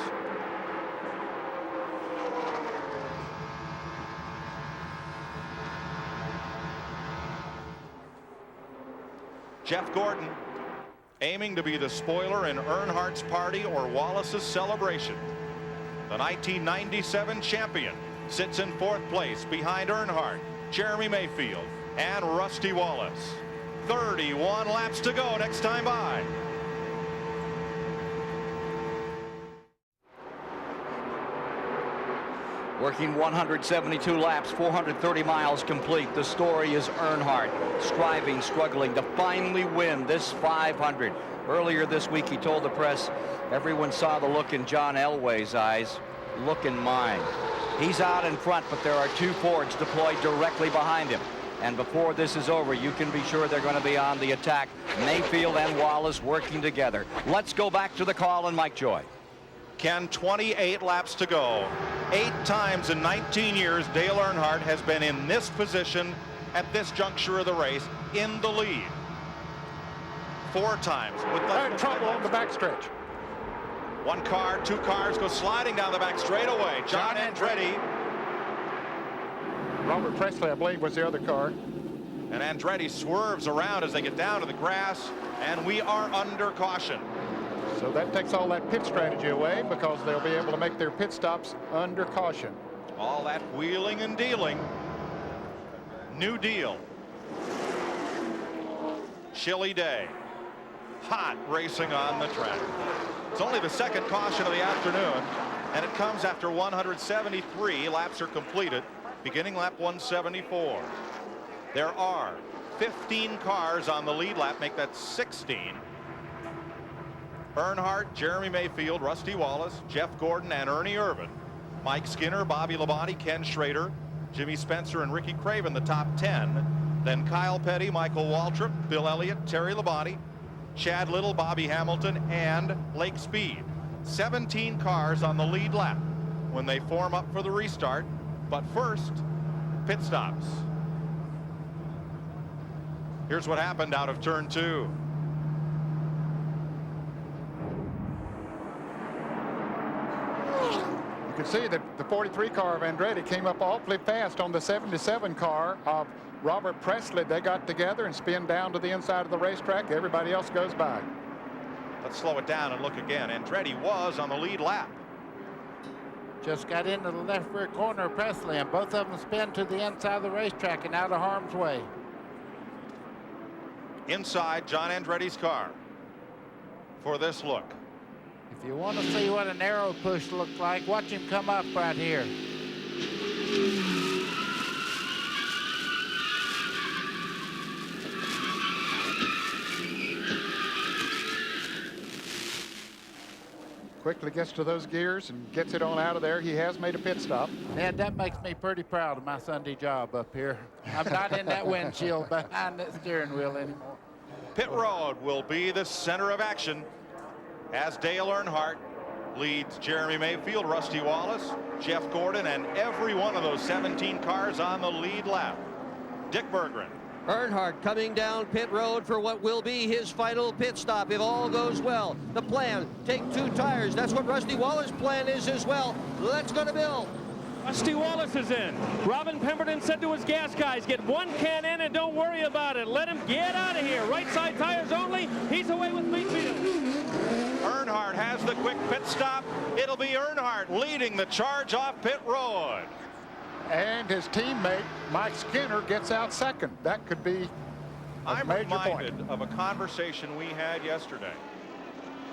Jeff Gordon aiming to be the spoiler in Earnhardt's party or Wallace's celebration. The 1997 champion sits in 4th place behind Earnhardt, Jeremy Mayfield, and Rusty Wallace. 31 laps to go next time by. Working 172 laps, 430 miles complete. The story is Earnhardt striving, struggling to finally win this 500. Earlier this week, he told the press, everyone saw the look in John Elway's eyes. Look in mine. He's out in front, but there are 2 Fords deployed directly behind him. And before this is over, you can be sure they're going to be on the attack. Mayfield and Wallace working together. Let's go back to the call and Mike Joy. Ken, 28 laps to go. 8 times in 19 years, Dale Earnhardt has been in this position at this juncture of the race in the lead. 4 times with less than trouble on the backstretch. 1 car, 2 cars go sliding down the back straightaway. John Andretti. Robert Presley, I believe, was the other car. And Andretti swerves around as they get down to the grass, and we are under caution. So that takes all that pit strategy away, because they'll be able to make their pit stops under caution. All that wheeling and dealing. New deal. Chilly day. Hot racing on the track. It's only the 2nd caution of the afternoon, and it comes after 173 laps are completed, beginning lap 174. There are 15 cars on the lead lap, make that 16. Earnhardt, Jeremy Mayfield, Rusty Wallace, Jeff Gordon, and Ernie Irvan. Mike Skinner, Bobby Labonte, Ken Schrader, Jimmy Spencer, and Ricky Craven, the top 10. Then Kyle Petty, Michael Waltrip, Bill Elliott, Terry Labonte, Chad Little, Bobby Hamilton, and Lake Speed. 17 cars on the lead lap when they form up for the restart. But first, pit stops. Here's what happened out of turn 2. You can see that the 43 car of Andretti came up awfully fast on the 77 car of Robert Presley. They got together and spin down to the inside of the racetrack. Everybody else goes by. Let's slow it down and look again. Andretti was on the lead lap. Just got into the left rear corner of Presley, and both of them spin to the inside of the racetrack and out of harm's way. Inside John Andretti's car for this look. If you want to see what an arrow push looks like, watch him come up right here. Quickly gets to those gears and gets it on out of there. He has made a pit stop. And that makes me pretty proud of my Sunday job up here. I'm not in that windshield behind that steering wheel anymore. Pit road will be the center of action as Dale Earnhardt leads Jeremy Mayfield, Rusty Wallace, Jeff Gordon, and every one of those 17 cars on the lead lap. Dick Berggren, Earnhardt coming down pit road for what will be his final pit stop if all goes well. The plan, take 2 tires. That's what Rusty Waller's plan is as well. Let's go to Bill. Rusty Wallace is in. Robin Pemberton said to his gas guys, get 1 can in and don't worry about it. Let him get out of here. Right side tires only. He's away with Mayfield. Earnhardt has the quick pit stop. It'll be Earnhardt leading the charge off pit road. And his teammate, Mike Skinner, gets out second. That could be a major reminded point. of a conversation we had yesterday,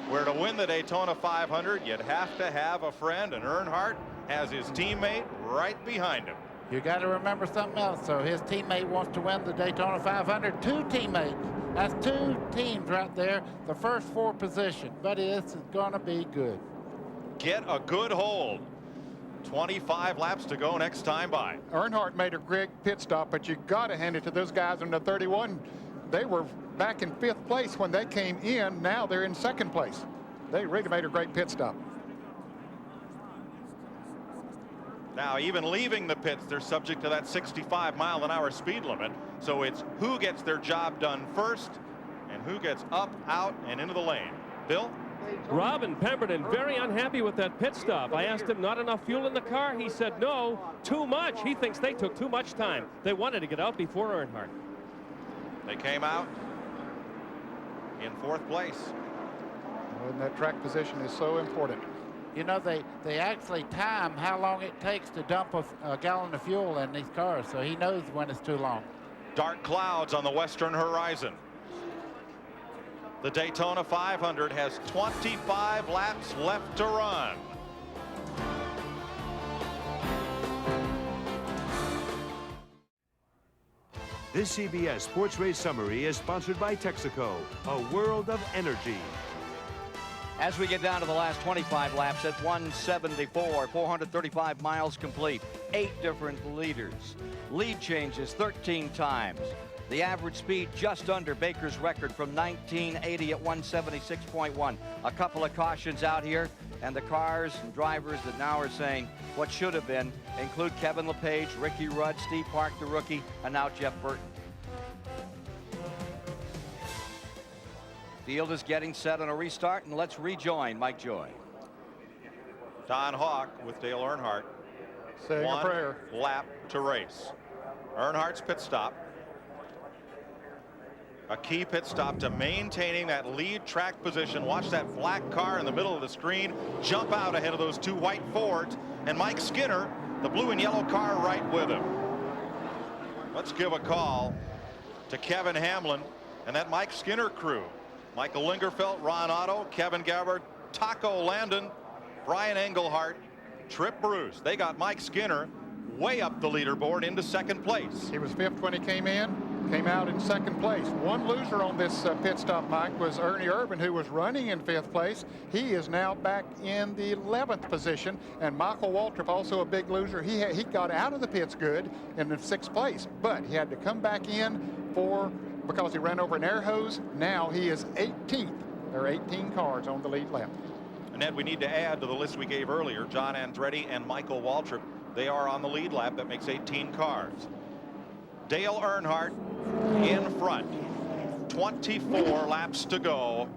where to win the Daytona 500, you'd have to have a friend, and Earnhardt has his teammate right behind him. You got to remember something else. So his teammate wants to win the Daytona 500. 2 teammates. That's 2 teams right there. The first 4 position. Buddy, this is going to be good. Get a good hold. 25 laps to go next time by. Earnhardt made a great pit stop, but you got to hand it to those guys in the 31. They were back in 5th place when they came in. Now they're in 2nd place. They really made a great pit stop. Now, even leaving the pits, they're subject to that 65-mile-an-hour speed limit. So it's who gets their job done first and who gets up, out, and into the lane. Bill? Robin Pemberton very unhappy with that pit stop. I asked him, not enough fuel in the car? He said no, too much. He thinks they took too much time. They wanted to get out before Earnhardt. They came out in 4th place. And that track position is so important. You know, they actually time how long it takes to dump a gallon of fuel in these cars, so he knows when it's too long. Dark clouds on the western horizon. The Daytona 500 has 25 laps left to run. This CBS Sports Race Summary is sponsored by Texaco, a world of energy. As we get down to the last 25 laps at 174, 435 miles complete, 8 different leaders. Lead changes 13 times. The average speed just under Baker's record from 1980 at 176.1. A couple of cautions out here, and the cars and drivers that now are saying what should have been include Kevin LePage, Ricky Rudd, Steve Park, the rookie, and now Jeff Burton. Field is getting set on a restart, and let's rejoin Mike Joy. Don Hawk with Dale Earnhardt. Saying a 1 prayer. lap to race. Earnhardt's pit stop. A key pit stop to maintaining that lead track position. Watch that black car in the middle of the screen jump out ahead of those 2 white Fords, and Mike Skinner, the blue and yellow car, right with him. Let's give a call to Kevin Hamlin and that Mike Skinner crew. Michael Lingerfelt, Ron Otto, Kevin Gabbard, Taco Landon, Brian Engelhardt, Trip Bruce. They got Mike Skinner way up the leaderboard into 2nd place. He was 5th when he came in, came out in 2nd place. One loser on this pit stop, Mike, was Ernie Irvin, who was running in 5th place. He is now back in the 11th position. And Michael Waltrip, also a big loser, he got out of the pits good in the 6th place, but he had to come back in because he ran over an air hose. Now he is 18th. There are 18 cars on the lead lap. And Ed, we need to add to the list we gave earlier, John Andretti and Michael Waltrip. They are on the lead lap. That makes 18 cars. Dale Earnhardt in front. 24 laps to go.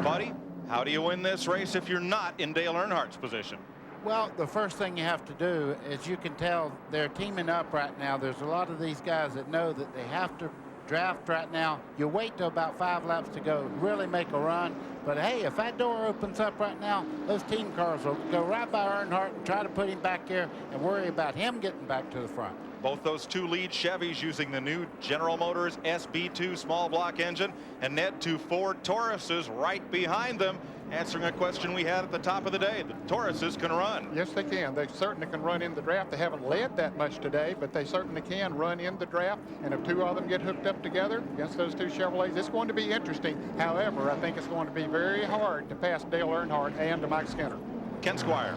Buddy, how do you win this race if you're not in Dale Earnhardt's position? Well, the first thing you have to do is, you can tell they're teaming up right now. There's a lot of these guys that know that they have to draft right now. You wait till about 5 laps to go, really make a run. But hey, if that door opens up right now, those team cars will go right by Earnhardt and try to put him back here and worry about him getting back to the front. Both those 2 lead Chevys using the new General Motors SB2 small block engine, and Ned, 2 Ford Tauruses right behind them, answering a question we had at the top of the day. The Tauruses can run. Yes, they can. They certainly can run in the draft. They haven't led that much today, but they certainly can run in the draft. And if 2 of them get hooked up together against those 2 Chevrolets, it's going to be interesting. However, I think it's going to be very hard to pass Dale Earnhardt and to Mike Skinner. Ken Squire.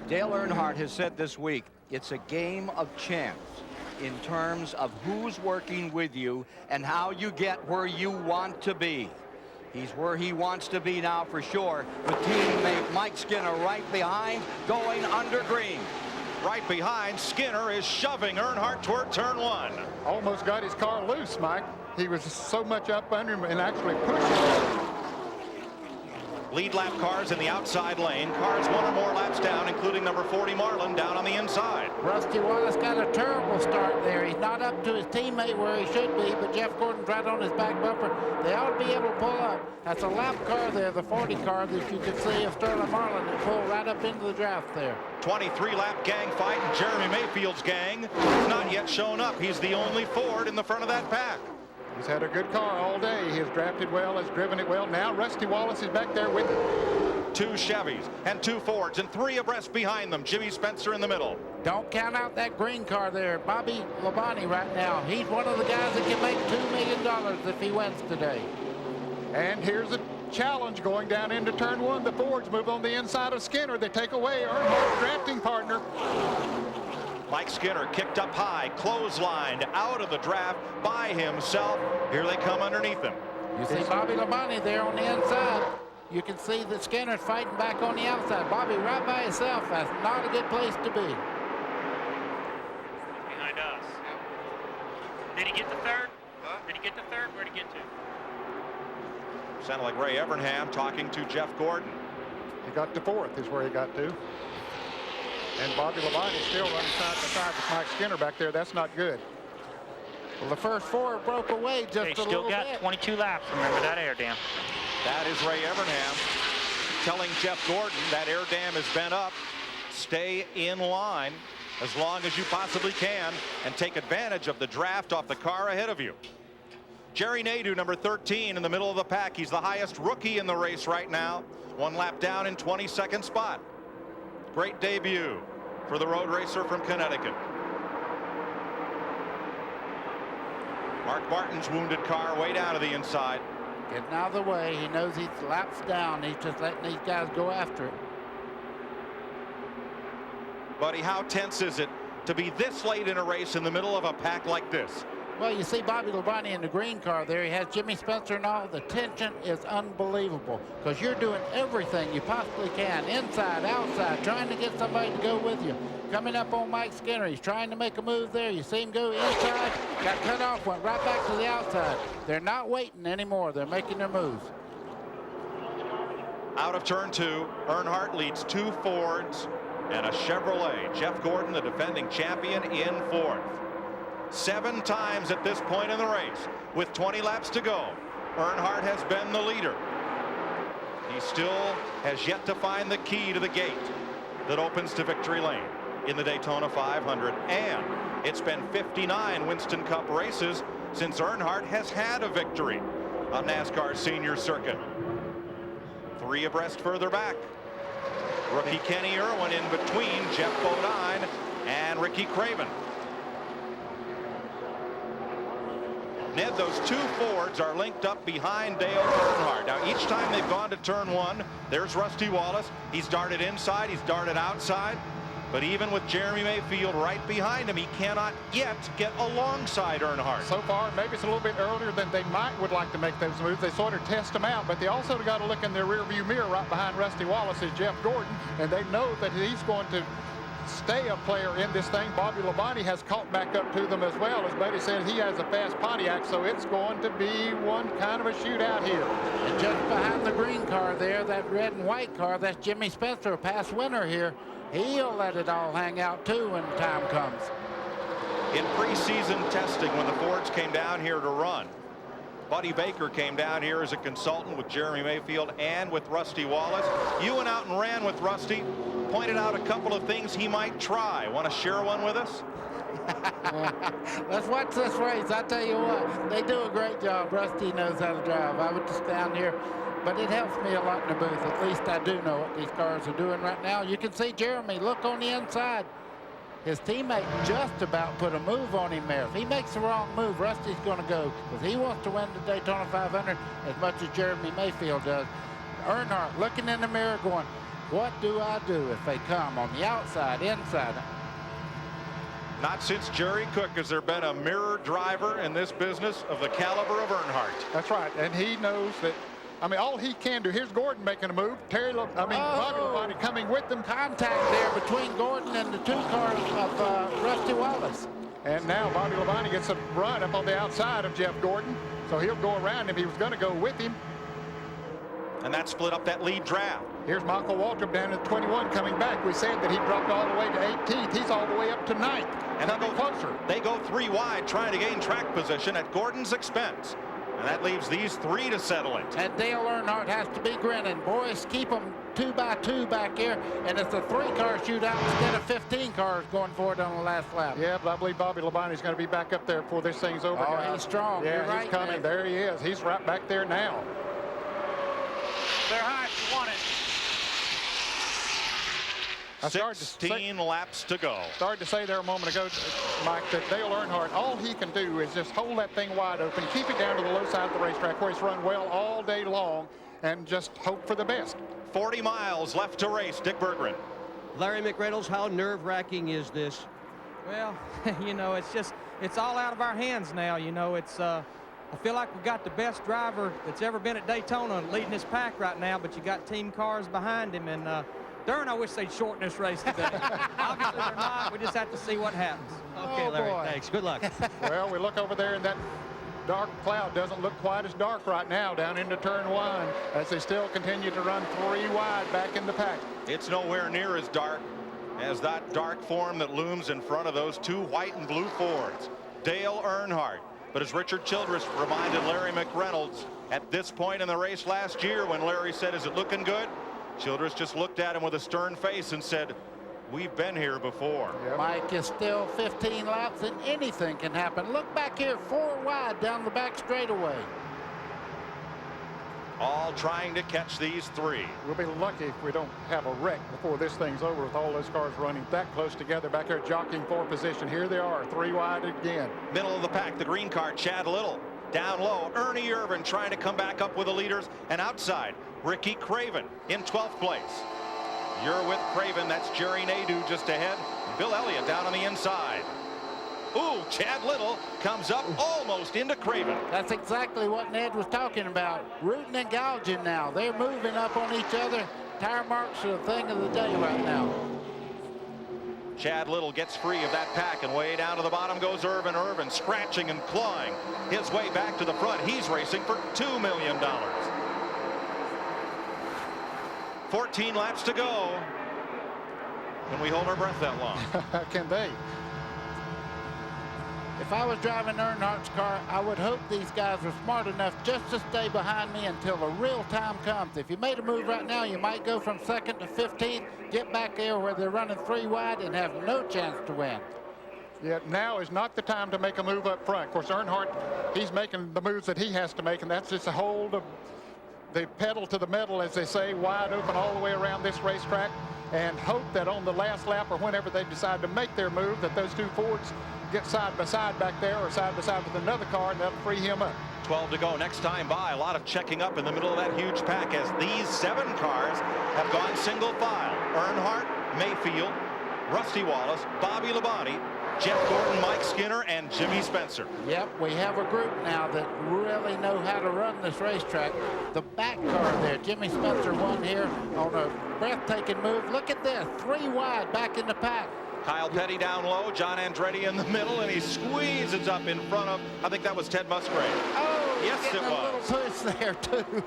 Dale Earnhardt has said this week, it's a game of chance in terms of who's working with you and how you get where you want to be. He's where he wants to be now for sure, with teammate Mike Skinner right behind, going under green. right behind. Skinner is shoving Earnhardt toward turn 1. Almost got his car loose, Mike. He was so much up under him and actually pushing. Lead lap cars in the outside lane. Cars 1 or more laps down, including number 40 Marlin down on the inside. Rusty Wallace got a terrible start there. He's not up to his teammate where he should be, but Jeff Gordon's right on his back bumper. They ought to be able to pull up. That's a lap car there, the 40 car that you can see of Sterling Marlin that pulled right up into the draft there. 23-lap gang fight, and Jeremy Mayfield's gang has not yet shown up. He's the only Ford in the front of that pack. He's had a good car all day. He has drafted well, has driven it well. Now Rusty Wallace is back there with him. 2 Chevys and 2 Fords and 3 abreast behind them. Jimmy Spencer in the middle. Don't count out that green car there. Bobby Labonte right now. He's one of the guys that can make $2 million if he wins today. And here's a challenge going down into turn 1. The Fords move on the inside of Skinner. They take away Earnhardt's drafting partner. Mike Skinner kicked up high, clotheslined out of the draft by himself. Here they come underneath him. You see Bobby Labonte there on the inside. You can see that Skinner's fighting back on the outside. Bobby right by himself. That's not a good place to be. Behind us. Did he get to third? Did he get to third? Where'd he get to? Sounded like Ray Evernham talking to Jeff Gordon. He got to 4th is where he got to. And Bobby Labonte is still running side by side with Mike Skinner back there. That's not good. Well, the first 4 broke away just a little bit. They still got 22 laps. Remember that air dam. That is Ray Evernham telling Jeff Gordon that air dam is bent up. Stay in line as long as you possibly can and take advantage of the draft off the car ahead of you. Jerry Nadeau, number 13 in the middle of the pack. He's the highest rookie in the race right now. 1 lap down in 22nd spot. Great debut for the road racer from Connecticut. Mark Martin's wounded car way down to the inside. Getting out of the way. He knows he's laps down. He's just letting these guys go after it. Buddy, how tense is it to be this late in a race in the middle of a pack like this? Well, you see Bobby Labonte in the green car there. He has Jimmy Spencer and all. The tension is unbelievable because you're doing everything you possibly can, inside, outside, trying to get somebody to go with you. Coming up on Mike Skinner. He's trying to make a move there. You see him go inside, got cut off, went right back to the outside. They're not waiting anymore. They're making their moves. Out of turn 2, Earnhardt leads 2 Fords and a Chevrolet. Jeff Gordon, the defending champion, in 4th. 7 times at this point in the race. With 20 laps to go, Earnhardt has been the leader. He still has yet to find the key to the gate that opens to victory lane in the Daytona 500. And it's been 59 Winston Cup races since Earnhardt has had a victory on NASCAR's senior circuit. 3 abreast further back. Rookie Kenny Irwin in between Jeff Bodine and Ricky Craven. Ned, those 2 Fords are linked up behind Dale Earnhardt. Now, each time they've gone to turn 1, there's Rusty Wallace. He's darted inside, he's darted outside. But even with Jeremy Mayfield right behind him, he cannot yet get alongside Earnhardt. So far, maybe it's a little bit earlier than they would like to make those moves. They sort of test them out, but they also got to look in their rearview mirror right behind Rusty Wallace is Jeff Gordon, and they know that he's going to stay a player in this thing. Bobby Labonte has caught back up to them as well. As Buddy said, he has a fast Pontiac, so it's going to be one kind of a shootout here. And just behind the green car there, that red and white car, that's Jimmy Spencer, a past winner here. He'll let it all hang out too when time comes. In preseason testing, when the Fords came down here to run, Buddy Baker came down here as a consultant with Jeremy Mayfield and with Rusty Wallace. You went out and ran with Rusty, pointed out a couple of things he might try. Want to share one with us? Let's watch this race. I tell you what, they do a great job. Rusty knows how to drive. I would just stand here, but it helps me a lot in the booth. At least I do know what these cars are doing right now. You can see Jeremy look on the inside. His teammate just about put a move on him there. If he makes the wrong move, Rusty's going to go because he wants to win the Daytona 500 as much as Jeremy Mayfield does. Earnhardt looking in the mirror going, what do I do if they come on the outside, inside? Not since Jerry Cook has there been a mirror driver in this business of the caliber of Earnhardt. That's right, and he knows that I mean, all he can do. Here's Gordon making a move. Bobby Labonte coming with them. Contact there between Gordon and the 2 cars of Rusty Wallace. And now Bobby Labonte gets a run up on the outside of Jeff Gordon. So he'll go around him. He was going to go with him. And that split up that lead draft. Here's Michael Waltrip down at 21 coming back. We said that he dropped all the way to 18th. He's all the way up to 9th. And coming closer. They go 3 wide trying to gain track position at Gordon's expense. And that leaves these 3 to settle it. And Dale Earnhardt has to be grinning. Boys, keep them 2 by 2 back here. And it's a 3-car shootout instead of 15 cars going forward on the last lap. Yeah, but I believe Bobby Labonte's going to be back up there before this thing's over. Oh, guys. he's strong. Yeah, You're right, he's coming. man. There he is. He's right back there now. They're high. You want it. 16 laps to go. Started to say there a moment ago, Mike, that Dale Earnhardt, all he can do is just hold that thing wide open, keep it down to the low side of the racetrack where he's run well all day long, and just hope for the best. 40 miles left to race. Dick Berggren. Larry McReynolds, how nerve-wracking is this? Well, you know, it's all out of our hands now. You know, I feel like we've got the best driver that's ever been at Daytona leading this pack right now, but you got team cars behind him, and darn, I wish they'd shorten this race today. Obviously, they're not. We just have to see what happens. Okay, Larry, boy. thanks. Good luck. Well, we look over there, and that dark cloud doesn't look quite as dark right now down into turn 1 as they still continue to run 3 wide back in the pack. It's nowhere near as dark as that dark form that looms in front of those 2 white and blue Fords. Dale Earnhardt. But as Richard Childress reminded Larry McReynolds at this point in the race last year when Larry said, "Is it looking good?" Childress just looked at him with a stern face and said, "We've been here before." Yep. Mike, is still 15 laps and anything can happen. Look back here, 4 wide down the back straightaway. All trying to catch these 3. We'll be lucky if we don't have a wreck before this thing's over with all those cars running that close together back there jockeying for position. Here they are, 3 wide again. Middle of the pack, the green car, Chad Little. Down low, Ernie Irvin trying to come back up with the leaders. And outside, Ricky Craven in 12th place. You're with Craven. That's Jerry Nadeau just ahead. Bill Elliott down on the inside. Ooh, Chad Little comes up almost into Craven. That's exactly what Ned was talking about. Rooting and gouging now. They're moving up on each other. Tire marks are the thing of the day right now. Chad Little gets free of that pack, and way down to the bottom goes Irvin. Irvin scratching and clawing his way back to the front. He's racing for $2 million. 14 laps to go. Can we hold our breath that long? Can they? If I was driving Earnhardt's car, I would hope these guys were smart enough just to stay behind me until the real time comes. If you made a move right now, you might go from 2nd to 15th, get back there where they're running 3 wide and have no chance to win. Yeah, now is not the time to make a move up front. Of course, Earnhardt, he's making the moves that he has to make, and that's just a hold of the pedal to the metal, as they say, wide open all the way around this racetrack, and hope that on the last lap or whenever they decide to make their move that those 2 Fords get side by side back there or side by side with another car, and that'll free him up. 12 to go. Next time by, a lot of checking up in the middle of that huge pack as these 7 cars have gone single file. Earnhardt, Mayfield, Rusty Wallace, Bobby Labonte, Jeff Gordon, Mike Skinner, and Jimmy Spencer. Yep, we have a group now that really know how to run this racetrack. The back car there, Jimmy Spencer won here on a breathtaking move. Look at this, 3 wide back in the pack. Kyle Petty down low, John Andretti in the middle, and he squeezes up in front of, I think that was Ted Musgrave. Oh, yes, it was. A little push there, too.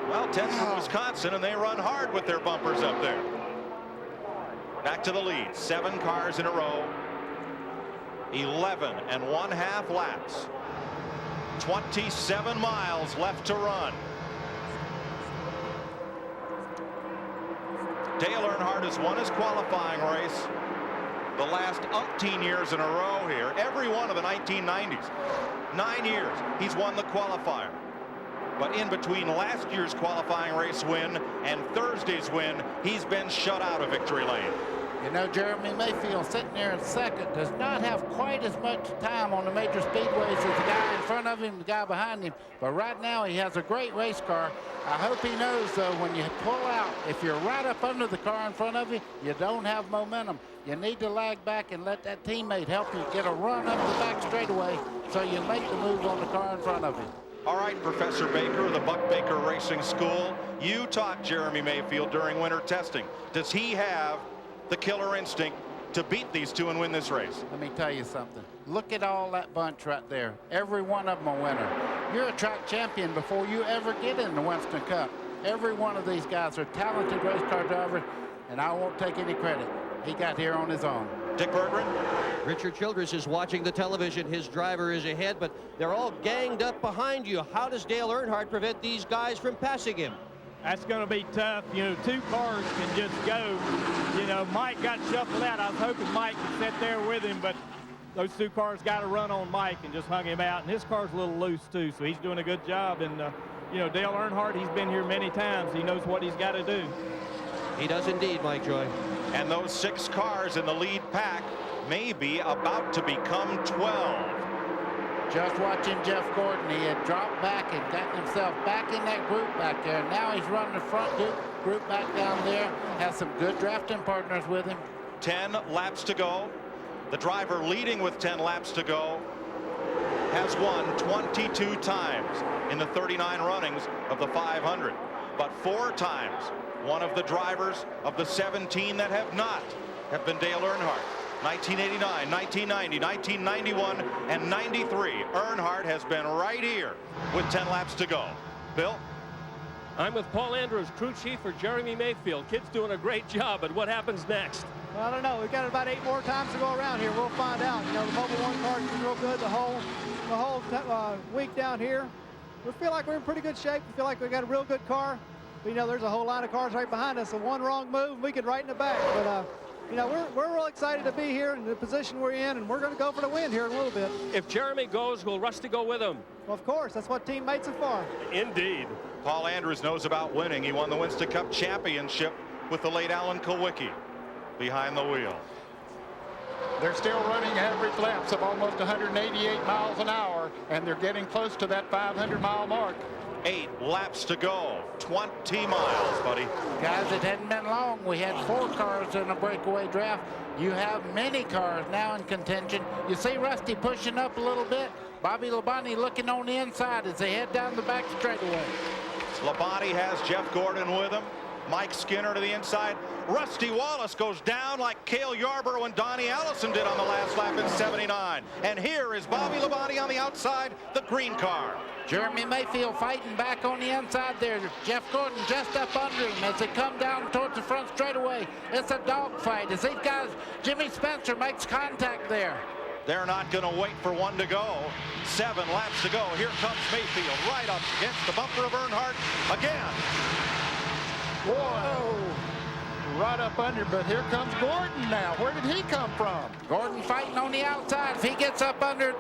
Well, Ted's from Wisconsin, and they run hard with their bumpers up there. Back to the lead, 7 cars in a row. 11 1/2 laps. 27 miles left to run. Dale Earnhardt has won his qualifying race the last umpteen years in a row here. Every one of the 1990s. 9 years he's won the qualifier. But in between last year's qualifying race win and Thursday's win, he's been shut out of victory lane. You know, Jeremy Mayfield sitting there in 2nd does not have quite as much time on the major speedways as the guy in front of him, the guy behind him. But right now he has a great race car. I hope he knows, though, when you pull out, if you're right up under the car in front of you, you don't have momentum. You need to lag back and let that teammate help you get a run up the back straightaway so you make the move on the car in front of you. All right, Professor Baker of the Buck Baker Racing School, you taught Jeremy Mayfield during winter testing. Does he have the killer instinct to beat these two and win this race? Let me tell you something. Look at all that bunch right there. Every one of them a winner. You're a track champion before you ever get in the Winston Cup. Every one of these guys are talented race car drivers, and I won't take any credit. He got here on his own. Dick Berggren? Richard Childress is watching the television. His driver is ahead, but they're all ganged up behind you. How does Dale Earnhardt prevent these guys from passing him? That's going to be tough. You know, two cars can just go. You know, Mike got shuffled out. I was hoping Mike could sit there with him, but those two cars got to run on Mike and just hung him out. And his car's a little loose, too, so he's doing a good job. And, you know, Dale Earnhardt, he's been here many times. He knows what he's got to do. He does indeed, Mike Joy. And those 6 cars in the lead pack may be about to become 12. Just watching Jeff Gordon, he had dropped back and gotten himself back in that group back there. Now he's running the front group back down there. Has some good drafting partners with him. 10 laps to go. The driver leading with 10 laps to go has won 22 times in the 39 runnings of the 500. But 4 times one of the drivers of the 17 that have not have been Dale Earnhardt. 1989, 1990, 1991, and 93. Earnhardt has been right here with 10 laps to go. Bill? I'm with Paul Andrews, crew chief for Jeremy Mayfield. Kid's doing a great job, but what happens next? Well, I don't know. We've got about 8 more times to go around here. We'll find out. You know, the Mobile 1 car's been real good the whole week down here. We feel like we're in pretty good shape. We feel like we've got a real good car. But, you know, there's a whole line of cars right behind us. So one wrong move, we could right in the back. But, you know, we're real excited to be here in the position we're in, and we're going to go for the win here in a little bit. If Jeremy goes, will Rusty go with him? Well, of course. That's what teammates are for. Indeed. Paul Andrews knows about winning. He won the Winston Cup championship with the late Alan Kulwicki behind the wheel. They're still running average laps of almost 188 miles an hour, and they're getting close to that 500-mile mark. 8 laps to go. 20 miles, buddy. Guys, it hadn't been long. We had 4 cars in a breakaway draft. You have many cars now in contention. You see Rusty pushing up a little bit. Bobby Labonte looking on the inside as they head down the back straightaway. Labonte has Jeff Gordon with him. Mike Skinner to the inside. Rusty Wallace goes down like Cale Yarborough and Donnie Allison did on the last lap in 79. And here is Bobby Labonte on the outside, the green car. Jeremy Mayfield fighting back on the inside there. Jeff Gordon just up under him as they come down towards the front straightaway. It's a dogfight as these guys, Jimmy Spencer makes contact there. They're not going to wait for one to go. 7 laps to go. Here comes Mayfield right up against the bumper of Earnhardt again. Whoa. Right up under, but here comes Gordon now. Where did he come from? Gordon fighting on the outside. If he gets up under,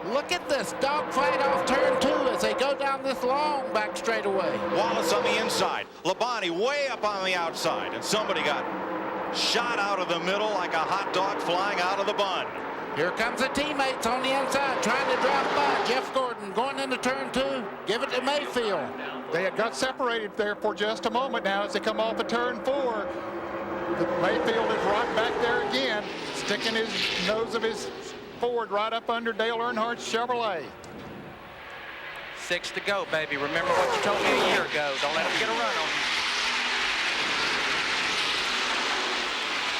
look at this dogfight off turn 2 as they go down this long back straightaway. Wallace on the inside. Labonte way up on the outside. And somebody got shot out of the middle like a hot dog flying out of the bun. Here comes the teammates on the inside trying to draft by. Jeff Gordon going into turn 2. Give it to Mayfield. They had got separated there for just a moment now as they come off of turn 4. Mayfield is right back there again, sticking his nose of his Ford right up under Dale Earnhardt's Chevrolet. 6 to go, baby. Remember what you told me a year ago. Don't let him get a run on you.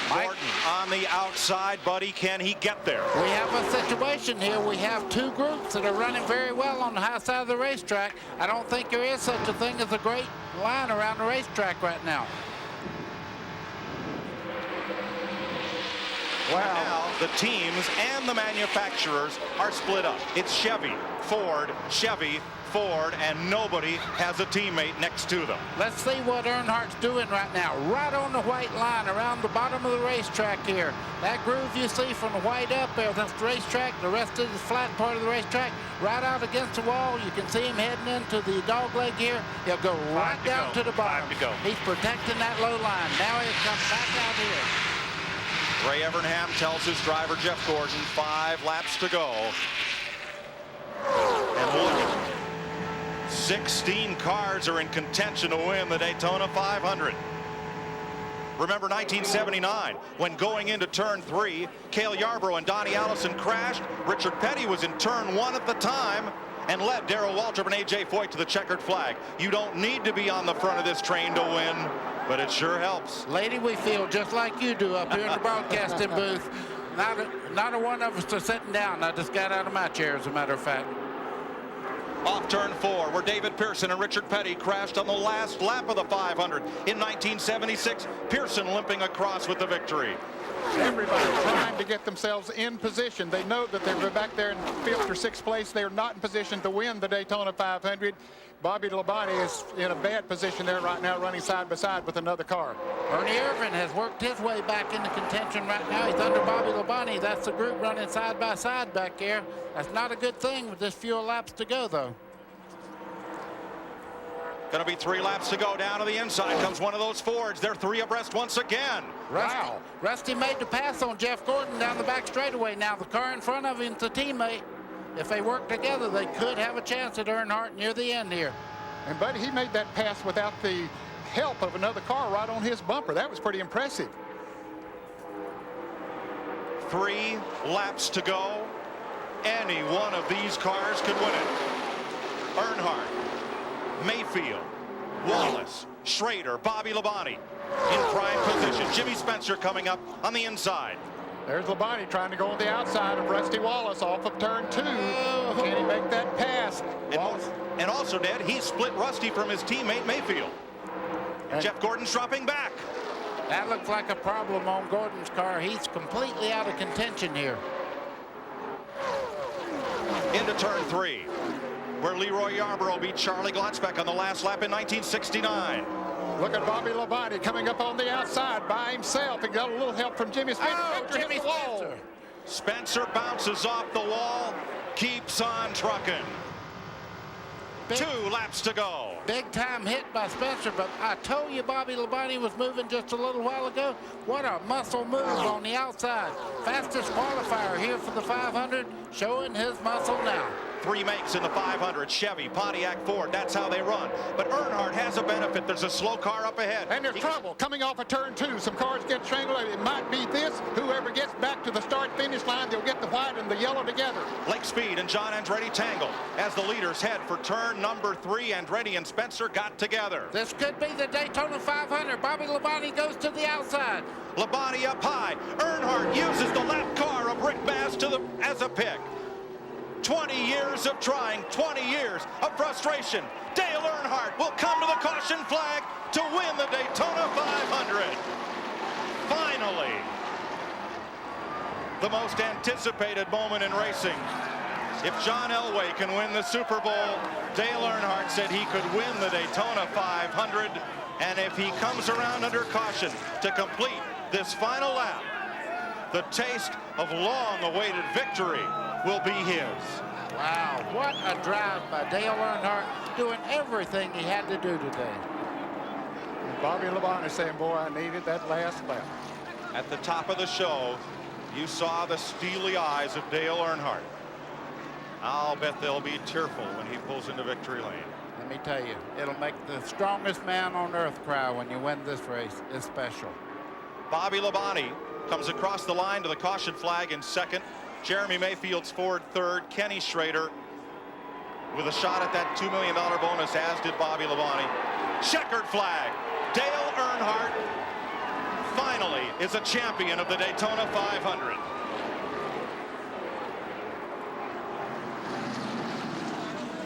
Gordon on the outside, buddy. Can he get there? We have a situation here. We have 2 groups that are running very well on the high side of the racetrack. I don't think there is such a thing as a great line around the racetrack right now. Wow. Now the teams and the manufacturers are split up. It's Chevy, Ford, and nobody has a teammate next to them. Let's see what Earnhardt's doing right now. Right on the white line around the bottom of the racetrack here. That groove you see from the white up there, that's the racetrack. The rest of the flat part of the racetrack, right out against the wall. You can see him heading into the dog leg here. He'll go right down to the bottom. 5 to go. He's protecting that low line. Now he'll come back out here. Ray Evernham tells his driver, Jeff Gordon, 5 laps to go. And look, 16 cars are in contention to win the Daytona 500. Remember 1979, when going into turn 3, Cale Yarborough and Donnie Allison crashed. Richard Petty was in turn 1 at the time. and led Darrell Waltrip and A.J. Foyt to the checkered flag. You don't need to be on the front of this train to win, but it sure helps. Lady, we feel just like you do up here in the broadcasting booth. Not a one of us are sitting down. I just got out of my chair, as a matter of fact. Off turn 4, where David Pearson and Richard Petty crashed on the last lap of the 500 in 1976. Pearson limping across with the victory. Everybody trying to get themselves in position. They know that they're back there in 5th or 6th place. They're not in position to win the Daytona 500. Bobby Labonte is in a bad position there right now, running side by side with another car. Ernie Irvin has worked his way back into contention right now. He's under Bobby Labonte. That's the group running side by side back there. That's not a good thing with just few laps to go, though. Going to be 3 laps to go. Down to the inside comes one of those Fords. They're 3 abreast once again. Wow. Rusty made the pass on Jeff Gordon down the back straightaway. Now the car in front of him's a teammate. If they work together, they could have a chance at Earnhardt near the end here. And Buddy, he made that pass without the help of another car right on his bumper. That was pretty impressive. 3 laps to go. Any one of these cars could win it. Earnhardt, Mayfield, Wallace, Schrader, Bobby Labonte in prime position. Jimmy Spencer coming up on the inside. There's Labonte trying to go on the outside of Rusty Wallace off of turn 2. Can he make that pass? And also, Ned, he split Rusty from his teammate Mayfield. And Jeff Gordon's dropping back. That looks like a problem on Gordon's car. He's completely out of contention here. Into turn 3, where Leroy Yarborough beat Charlie Glotzbeck on the last lap in 1969. Look at Bobby Labonte coming up on the outside by himself. He got a little help from Jimmy Spencer. Oh, Jimmy Spencer. Spencer bounces off the wall, keeps on trucking. 2 laps to go. Big time hit by Spencer, but I told you Bobby Labonte was moving just a little while ago. What a muscle move on the outside. Fastest qualifier here for the 500, showing his muscle now. 3 makes in the 500, Chevy, Pontiac, Ford. That's how they run. But Earnhardt has a benefit. There's a slow car up ahead. And there's trouble coming off of turn 2. Some cars get strangled. It might be this. Whoever gets back to the start-finish line, they'll get the white and the yellow together. Lake Speed and John Andretti tangle as the leaders head for turn number 3. Andretti and Spencer got together. This could be the Daytona 500. Bobby Labonte goes to the outside. Labonte up high. Earnhardt uses the lap car of Rick Bass as a pick. 20 years of trying, 20 years of frustration. Dale Earnhardt will come to the caution flag to win the Daytona 500. Finally, the most anticipated moment in racing. If John Elway can win the Super Bowl, Dale Earnhardt said he could win the Daytona 500. And if he comes around under caution to complete this final lap, the taste of long-awaited victory will be his. Wow, what a drive by Dale Earnhardt, doing everything he had to do today. And Bobby Labonte saying, boy, I needed that last lap. At the top of the show, you saw the steely eyes of Dale Earnhardt. I'll bet they'll be tearful when he pulls into victory lane. Let me tell you, it'll make the strongest man on earth cry when you win this race. It's special. Bobby Labonte comes across the line to the caution flag in 2nd. Jeremy Mayfield's Ford 3rd. Kenny Schrader with a shot at that $2 million bonus, as did Bobby Labonte. Checkered flag. Dale Earnhardt finally is a champion of the Daytona 500.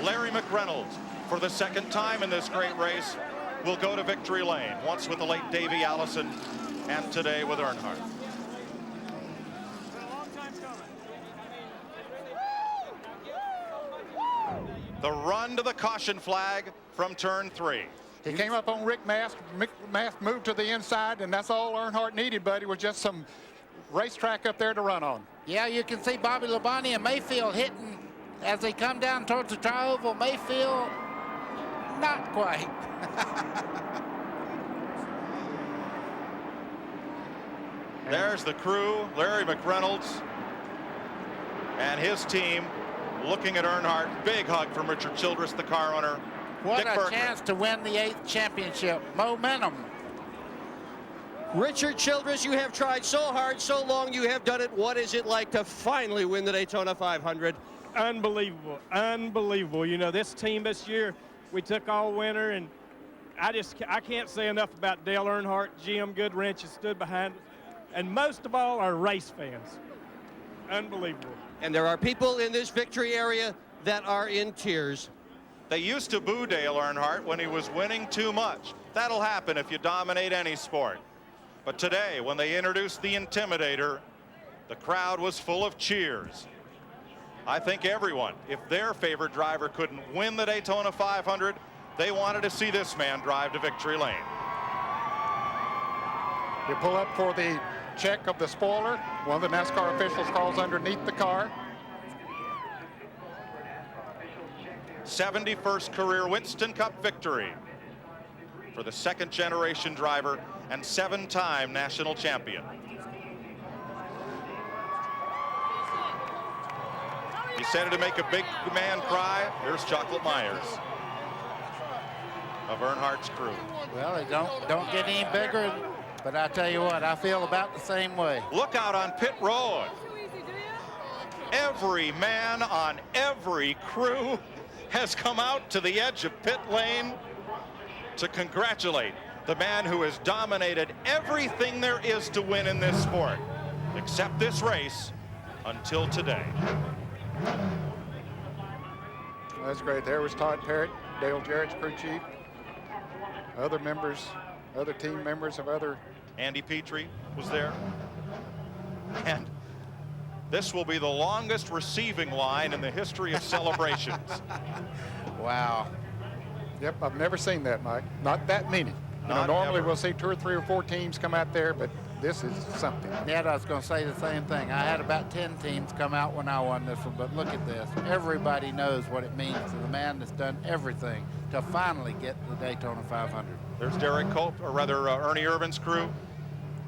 Larry McReynolds, for the 2nd time in this great race, will go to victory lane, once with the late Davey Allison and today with Earnhardt. The run to the caution flag from turn 3. He came up on Rick Mast. Rick Mast moved to the inside, and that's all Earnhardt needed, buddy, was just some racetrack up there to run on. Yeah, you can see Bobby Labonte and Mayfield hitting as they come down towards the tri-oval. Mayfield, not quite. There's the crew, Larry McReynolds and his team looking at Earnhardt. Big hug from Richard Childress, the car owner. What Dick a Bergman. chance to win the 8th championship. Momentum. Richard Childress, you have tried so hard, so long, you have done it. What is it like to finally win the Daytona 500? unbelievable, unbelievable. You know, this team this year, we took all winter, and I can't say enough about Dale Earnhardt, Jim Goodwrench has stood behind us, and most of all, our race fans. Unbelievable. And there are people in this victory area that are in tears. They used to boo Dale Earnhardt when he was winning too much. That'll happen if you dominate any sport. But today, when they introduced the Intimidator, the crowd was full of cheers. I think everyone, if their favorite driver couldn't win the Daytona 500, they wanted to see this man drive to victory lane. You pull up for the check of the spoiler. One of the NASCAR officials crawls underneath the car. 71st career Winston Cup victory for the second-generation driver and 7-time national champion. He said it to make a big man cry. Here's Chocolate Myers of Earnhardt's crew. Well, they don't get any bigger, but I tell you what, I feel about the same way. Look out on pit road. Every man on every crew has come out to the edge of pit lane to congratulate the man who has dominated everything there is to win in this sport, except this race, until today. That's great. There was Todd Parrott, Dale Jarrett's crew chief, other members, other team members of other. Andy Petrie was there. And this will be the longest receiving line in the history of celebrations. Wow. Yep, I've never seen that, Mike. Not that many. You know, normally we'll see 2 or 3 or 4 teams come out there, but this is something. Yeah, I was going to say the same thing. I had about 10 teams come out when I won this one, but look at this. Everybody knows what it means to the man that's done everything to finally get the Daytona 500. There's Derek Cope, or rather Ernie Irvin's crew.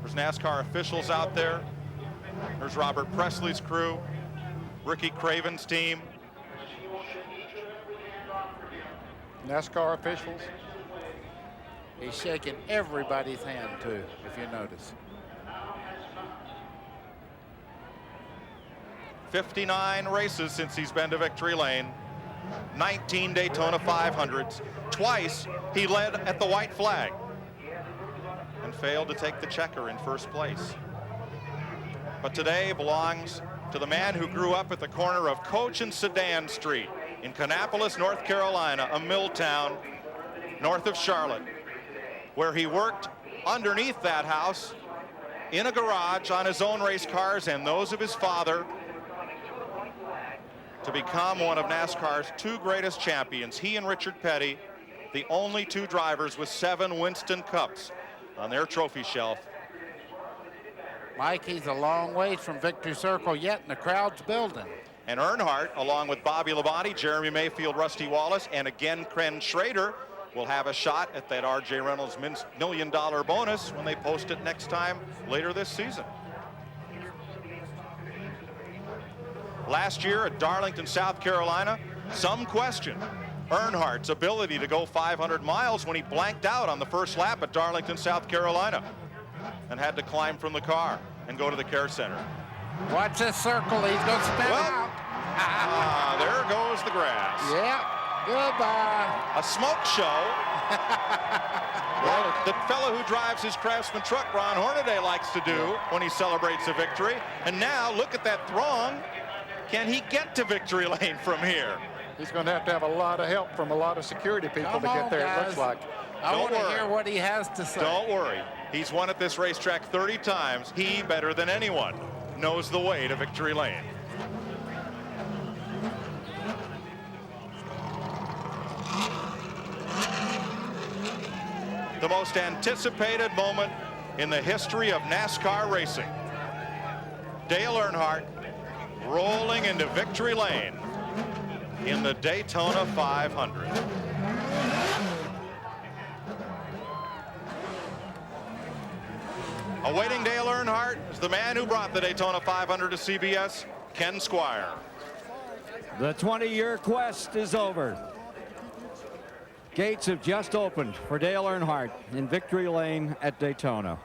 There's NASCAR officials out there. There's Robert Presley's crew, Ricky Craven's team. NASCAR officials. He's shaking everybody's hand, too, if you notice. 59 races since he's been to victory lane. 19 Daytona 500s. Twice he led at the white flag and failed to take the checker in first place. But today belongs to the man who grew up at the corner of Coach and Sedan Street in Kannapolis, North Carolina, a mill town north of Charlotte, where he worked underneath that house in a garage on his own race cars and those of his father to become one of NASCAR's 2 greatest champions. He and Richard Petty, the only 2 drivers with 7 Winston Cups on their trophy shelf. Mike, he's a long ways from victory circle yet, and the crowd's building. And Earnhardt, along with Bobby Labonte, Jeremy Mayfield, Rusty Wallace, and again Ken Schrader, will have a shot at that R.J. Reynolds $1 million bonus when they post it next time later this season. Last year at Darlington, South Carolina, some question Earnhardt's ability to go 500 miles when he blanked out on the first lap at Darlington, South Carolina, and had to climb from the car and go to the care center. Watch this circle. He's going to spin out. There goes the grass. Yeah. Goodbye. A smoke show. Like the fellow who drives his Craftsman truck, Ron Hornaday, likes to do when he celebrates a victory. And now look at that throng. Can he get to victory lane from here? He's going to have a lot of help from a lot of security people to get there, guys. it looks like. I want to hear what he has to say. Don't worry. He's won at this racetrack 30 times. He, better than anyone, knows the way to victory lane. The most anticipated moment in the history of NASCAR racing. Dale Earnhardt rolling into victory lane in the Daytona 500. Awaiting Dale Earnhardt is the man who brought the Daytona 500 to CBS, Ken Squire. The 20-year quest is over. Gates have just opened for Dale Earnhardt in victory lane at Daytona.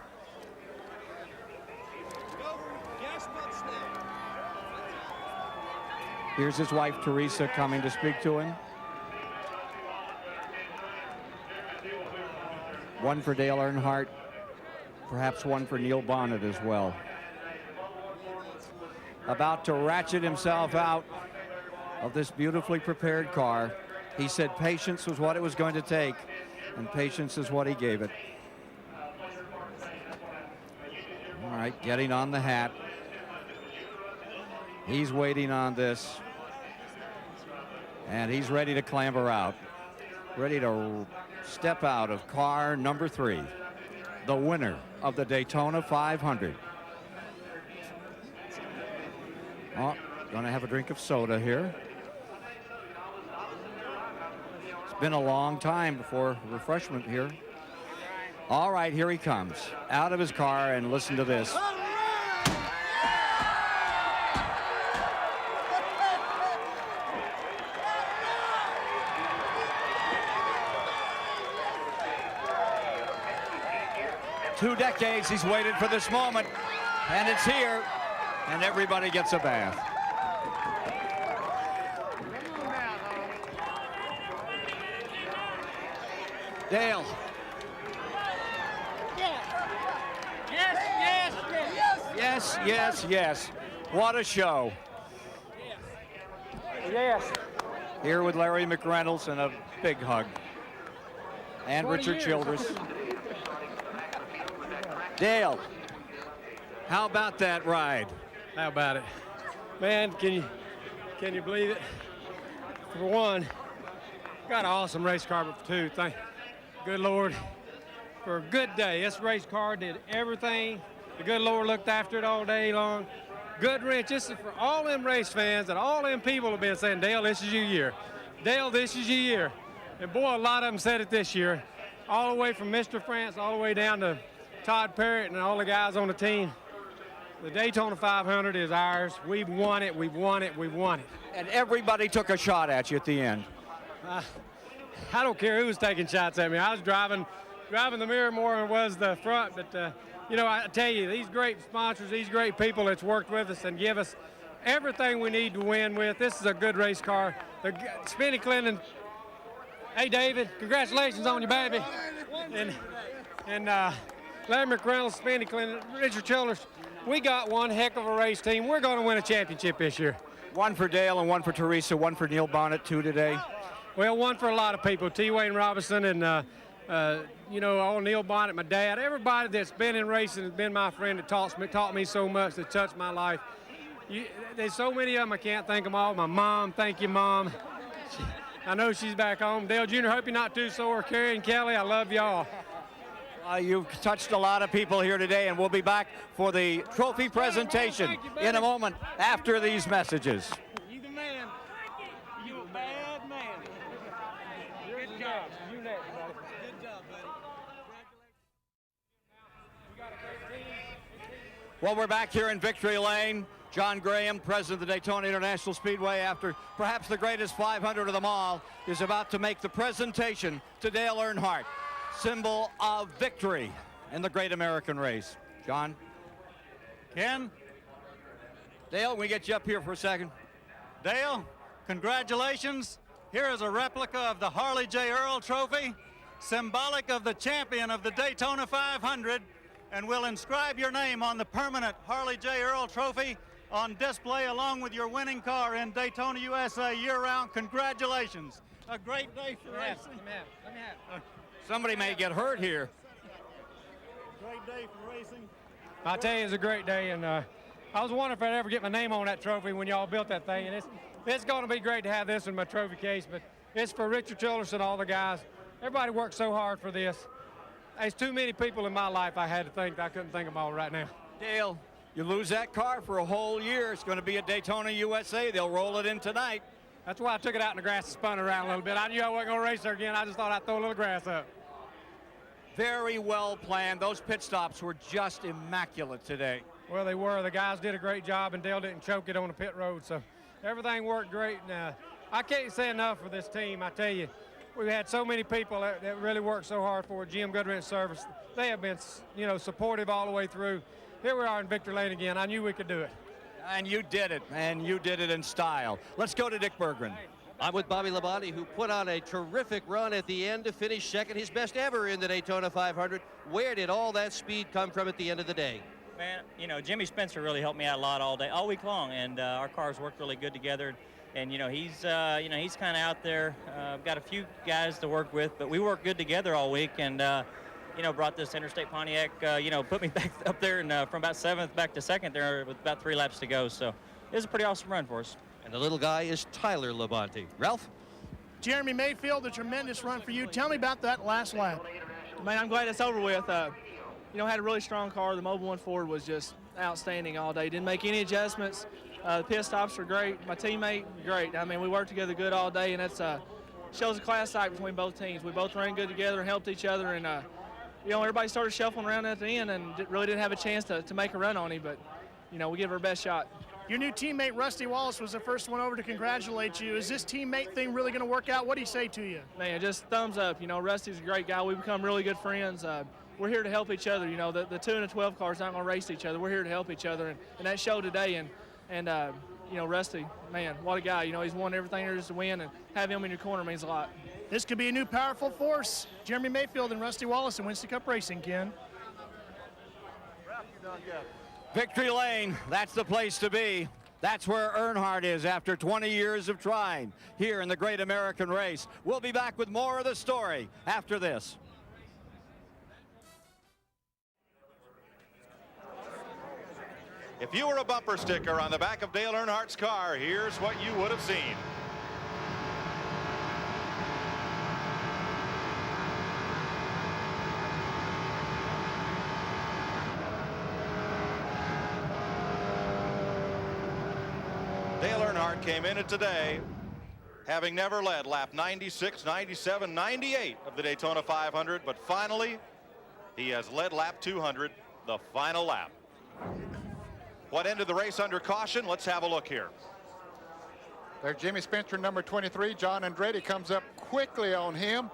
Here's his wife, Teresa, coming to speak to him. One for Dale Earnhardt, perhaps one for Neil Bonnet as well. About to ratchet himself out of this beautifully prepared car. He said patience was what it was going to take, and patience is what he gave it. All right, getting on the hat. He's waiting on this, and he's ready to clamber out, ready to step out of car number 3, the winner of the Daytona 500. Oh, gonna have a drink of soda here. It's been a long time before refreshment here. All right, here he comes out of his car, and listen to this. Two decades he's waited for this moment, and it's here, and everybody gets a bath. Dale. Yes. What a show. Yes. Here with Larry McReynolds and a big hug. And Richard Childress. Dale, how about that ride? How about it? Man, can you believe it? For one, got an awesome race car, but for two, thank good Lord for a good day. This race car did everything. The good Lord looked after it all day long. Good wrench. This is for all them race fans and all them people have been saying, Dale, this is your year. Dale, this is your year. And boy, a lot of them said it this year. All the way from Mr. France, all the way down to Todd Parrott and all the guys on the team. The Daytona 500 is ours. We've won it, we've won it, we've won it. And everybody took a shot at you at the end. I don't care who was taking shots at me. I was driving the mirror more than was the front, but you know, I tell you, these great sponsors, these great people that's worked with us and give us everything we need to win with. This is a good race car. The Spinny Clinton. Hey, David, congratulations on your baby. And Larry McReynolds, Spinny Clinton, Richard Childress, we got one heck of a race team. We're going to win a championship this year. One for Dale and one for Teresa, one for Neil Bonnet, 2 today. Well, one for a lot of people, T. Wayne Robinson and you know, all Neil Bonnet, my dad, everybody that's been in racing has been my friend that taught me so much, that touched my life. There's so many of them, I can't thank them all. My mom, thank you, Mom. I know she's back home. Dale Jr., hope you're not too sore. Carrie and Kelly, I love y'all. You've touched a lot of people here today, and we'll be back for the trophy presentation in a moment after these messages. You the man. You a bad man. Good job. You next, buddy. Good job, buddy. Well, we're back here in Victory Lane. John Graham, president of the Daytona International Speedway, after perhaps the greatest 500 of them all, is about to make the presentation to Dale Earnhardt, symbol of victory in the great American race. John? Ken? Dale, we get you up here for a second. Dale, congratulations. Here is a replica of the Harley J. Earl Trophy, symbolic of the champion of the Daytona 500, and we'll inscribe your name on the permanent Harley J. Earl Trophy on display along with your winning car in Daytona, USA year-round. Congratulations. A great day for racing. Let me have it. Somebody may get hurt here. Great day for racing. I tell you, it's a great day, and I was wondering if I'd ever get my name on that trophy when y'all built that thing, and it's going to be great to have this in my trophy case, but it's for Richard Childress and all the guys. Everybody worked so hard for this. There's too many people in my life I had to think. I couldn't think of them all right now. Dale, you lose that car for a whole year. It's going to be at Daytona, USA. They'll roll it in tonight. That's why I took it out in the grass and spun it around a little bit. I knew I wasn't going to race there again. I just thought I'd throw a little grass up. Very well planned. Those pit stops were just immaculate today. Well, they were. The guys did a great job, and Dale didn't choke it on the pit road, so everything worked great. And I can't say enough for this team. I tell you, we've had so many people that really worked so hard for GM Goodwrench Service. They have been, you know, supportive all the way through. Here we are in Victory Lane again. I knew we could do it. And you did it, and you did it in style. Let's go to Dick Berggren. I'm with Bobby Labonte, who put on a terrific run at the end to finish second, his best ever in the Daytona 500. Where did all that speed come from at the end of the day? Man, you know, Jimmy Spencer really helped me out a lot all week long, and our cars worked really good together. And he's kind of out there. Got a few guys to work with, but we worked good together all week, and brought this Interstate Pontiac. Put me back up there, and from about 7th back to 2nd there with about 3 laps to go. So it was a pretty awesome run for us. And the little guy is Tyler Labonte. Ralph? Jeremy Mayfield, a tremendous run for you. Tell me about that last lap. Man, I'm glad it's over with. Had a really strong car. The Mobile One Ford was just outstanding all day. Didn't make any adjustments. The pit stops were great. My teammate, great. I mean, we worked together good all day, and that's shows a class act between both teams. We both ran good together and helped each other, and everybody started shuffling around at the end and really didn't have a chance to make a run on him, but we give it our best shot. Your new teammate, Rusty Wallace, was the first one over to congratulate you. Is this teammate thing really going to work out? What do you say to you? Man, just thumbs up. Rusty's a great guy. We've become really good friends. We're here to help each other. The 2 and the 12 cars not going to race each other. We're here to help each other, and that showed today. And Rusty, man, what a guy. He's won everything there is to win, and have him in your corner means a lot. This could be a new powerful force. Jeremy Mayfield and Rusty Wallace in Winston Cup Racing, Ken. Victory Lane, that's the place to be. That's where Earnhardt is after 20 years of trying here in the Great American Race. We'll be back with more of the story after this. If you were a bumper sticker on the back of Dale Earnhardt's car, here's what you would have seen. Dale Earnhardt came in it today having never led lap 96, 97, 98 of the Daytona 500, but finally he has led lap 200, the final lap. What ended the race under caution? Let's have a look here. There's Jimmy Spencer, number 23. John Andretti comes up quickly on him.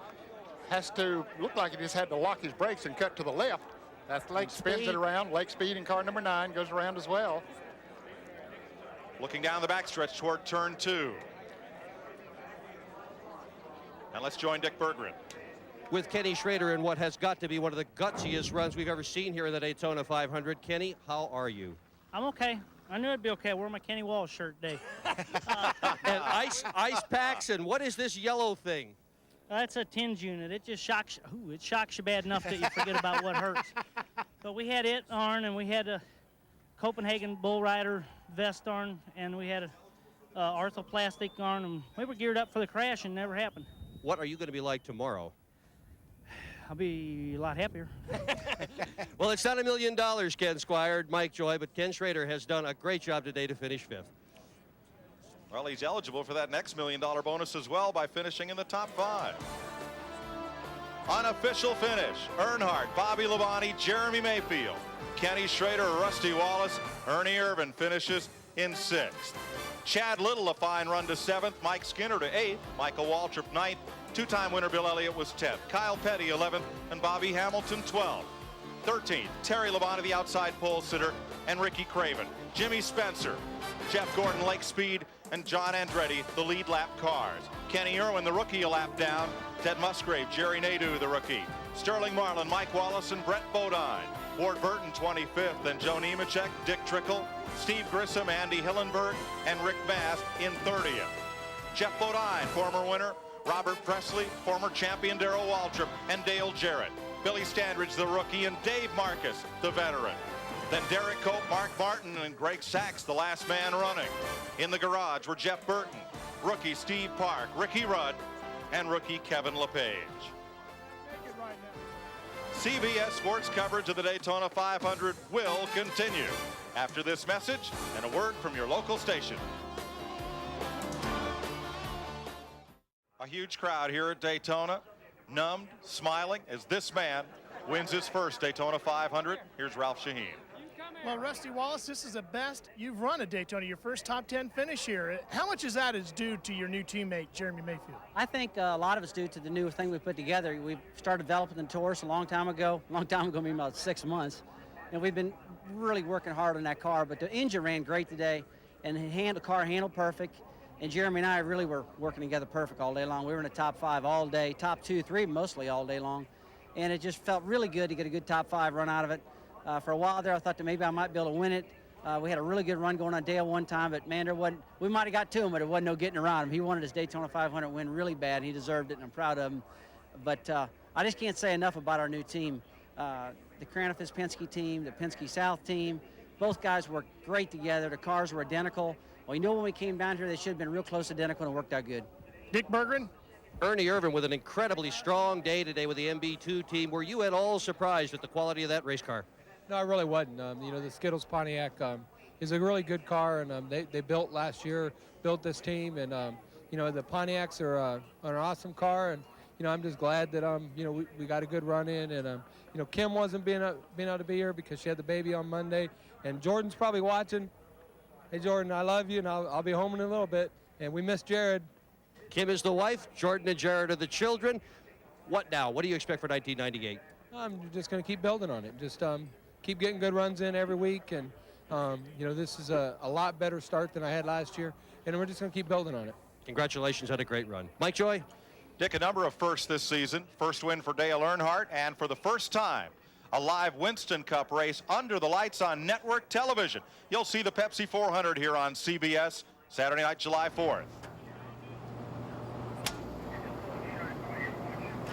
Has to look like he just had to lock his brakes and cut to the left. That's Lake spins it around. Lake Speed in car number 9 goes around as well. Looking down the backstretch toward turn 2. And let's join Dick Berggren. With Kenny Schrader in what has got to be one of the gutsiest runs we've ever seen here in the Daytona 500. Kenny, how are you? I'm okay. I knew it'd be okay. I wore my Kenny Walls shirt today. And ice packs, and what is this yellow thing? That's a tinge unit. It just shocks. Ooh, it shocks you bad enough that you forget about what hurts. But we had it on, and we had a Copenhagen Bull Rider vest on, and we had a arthroplastic on, and we were geared up for the crash, and it never happened. What are you going to be like tomorrow? I'll be a lot happier. Well, it's not $1 million, Ken Squire, Mike Joy, but Ken Schrader has done a great job today to finish 5th. Well, he's eligible for that next $1 million bonus as well by finishing in the top 5. Unofficial finish: Earnhardt, Bobby Labonte, Jeremy Mayfield, Kenny Schrader, Rusty Wallace, Ernie Irvin finishes in 6th. Chad Little, a fine run to 7th. Mike Skinner to 8th. Michael Waltrip 9th. Two-time winner Bill Elliott was 10th. Kyle Petty 11th, and Bobby Hamilton 12th. 13th, Terry Labonte, the outside pole sitter, and Ricky Craven. Jimmy Spencer, Jeff Gordon, Lake Speed, and John Andretti, the lead lap cars. Kenny Irwin, the rookie, a lap down. Ted Musgrave, Jerry Nadeau, the rookie. Sterling Marlin, Mike Wallace, and Brett Bodine. Ward Burton 25th, and Joe Nemechek, Dick Trickle, Steve Grissom, Andy Hillenberg, and Rick Bass in 30th. Jeff Bodine, former winner. Robert Presley, former champion Darrell Waltrip, and Dale Jarrett. Billy Standridge, the rookie, and Dave Marcus, the veteran. Then Derek Cope, Mark Martin, and Greg Sachs, the last man running. In the garage were Jeff Burton, rookie Steve Park, Ricky Rudd, and rookie Kevin LePage. CBS Sports coverage of the Daytona 500 will continue after this message and a word from your local station. A huge crowd here at Daytona, numbed, smiling, as this man wins his first Daytona 500. Here's Ralph Shaheen. Well, Rusty Wallace, this is the best you've run at Daytona, your first top 10 finish here. How much of that is due to your new teammate, Jeremy Mayfield? I think a lot of it's due to the new thing we put together. We started developing the Taurus a long time ago, meaning about 6 months. and we've been really working hard on that car. But the engine ran great today, and the car handled perfect. And Jeremy and I really were working together perfect all day long. We were in the top 5 all day, top 2, 3 mostly all day long. And it just felt really good to get a good top 5 run out of it. For a while there, I thought that maybe I might be able to win it. We had a really good run going on Dale one time, but man, we might have got to him, but it wasn't no getting around him. He wanted his Daytona 500 win really bad, and he deserved it, and I'm proud of him. But I just can't say enough about our new team. The Craniff-Penske team, the Penske South team, both guys worked great together. The cars were identical. Well, you know, when we came down here, they should have been real close identical, and it worked out good. Dick Berggren? Ernie Irvin with an incredibly strong day today with the MB2 team. Were you at all surprised at the quality of that race car? No, I really wasn't. You know, the Skittles Pontiac is a really good car, and they built last year, built this team, and you know, the Pontiacs are an awesome car, and you know, I'm just glad that you know, we got a good run in, and you know, Kim wasn't being able to be here because she had the baby on Monday, and Jordan's probably watching. Hey Jordan, I love you, and I'll be home in a little bit, and we miss Jared. Kim is the wife, Jordan and Jared are the children. What now? What do you expect for 1998? I'm just going to keep building on it. Just keep getting good runs in every week, and you know, this is a lot better start than I had last year, and we're just going to keep building on it. Congratulations on a great run. Mike Joy? Dick, a number of firsts this season. First win for Dale Earnhardt, and for the first time, a live Winston Cup race under the lights on network television. You'll see the Pepsi 400 here on CBS Saturday night, July 4th.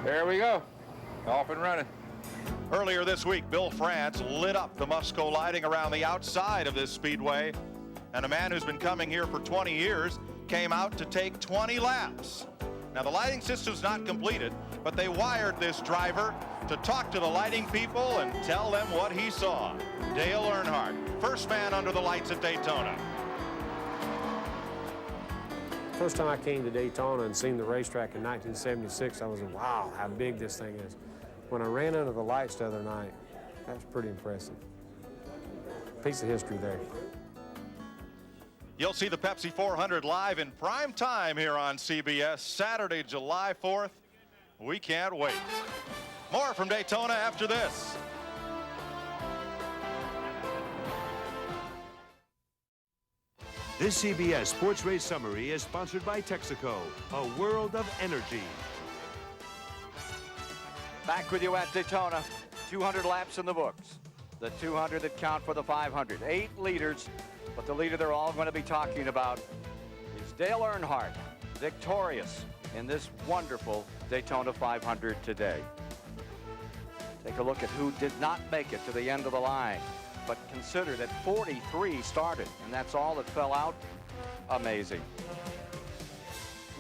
There we go. Off and running. Earlier this week, Bill France lit up the Musco lighting around the outside of this speedway, and a man who's been coming here for 20 years came out to take 20 laps. Now, the lighting system's not completed, but they wired this driver to talk to the lighting people and tell them what he saw. Dale Earnhardt, first man under the lights at Daytona. First time I came to Daytona and seen the racetrack in 1976, I was like, wow, how big this thing is. When I ran under the lights the other night, that was pretty impressive. Piece of history there. You'll see the Pepsi 400 live in prime time here on CBS Saturday, July 4th. We can't wait. More from Daytona after this. This CBS Sports Race Summary is sponsored by Texaco, a world of energy. Back with you at Daytona. 200 laps in the books. The 200 that count for the 500. 8 leaders, but the leader they're all going to be talking about is Dale Earnhardt, victorious in this wonderful Daytona 500 today. Take a look at who did not make it to the end of the line. But consider that 43 started, and that's all that fell out. Amazing.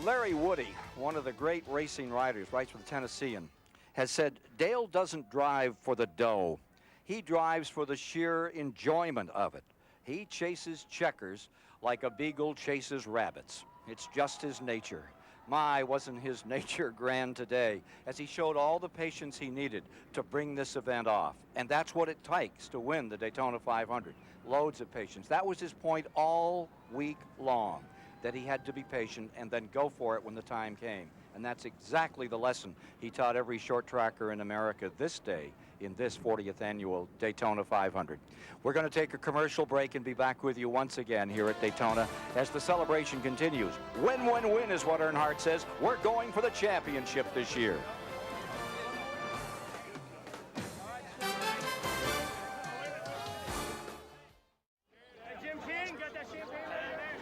Larry Woody, one of the great racing riders, writes for the Tennessean, has said Dale doesn't drive for the dough. He drives for the sheer enjoyment of it. He chases checkers like a beagle chases rabbits. It's just his nature. My, wasn't his nature grand today, as he showed all the patience he needed to bring this event off. And that's what it takes to win the Daytona 500. Loads of patience. That was his point all week long, that he had to be patient and then go for it when the time came. And that's exactly the lesson he taught every short tracker in America this day in this 40th annual Daytona 500. We're going to take a commercial break and be back with you once again here at Daytona as the celebration continues. Win, win, win is what Earnhardt says. We're going for the championship this year.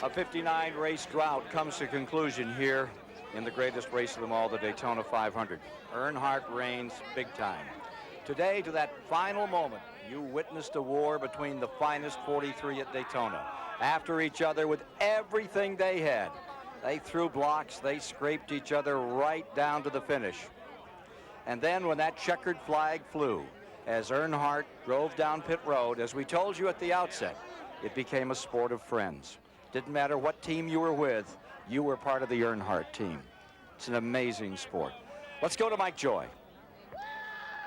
A 59 race drought comes to conclusion here in the greatest race of them all, the Daytona 500. Earnhardt reigns big time. Today, to that final moment, you witnessed a war between the finest 43 at Daytona. After each other with everything they had. They threw blocks, they scraped each other right down to the finish. And then when that checkered flag flew, as Earnhardt drove down pit road, as we told you at the outset, it became a sport of friends. Didn't matter what team you were with, you were part of the Earnhardt team. It's an amazing sport. Let's go to Mike Joy.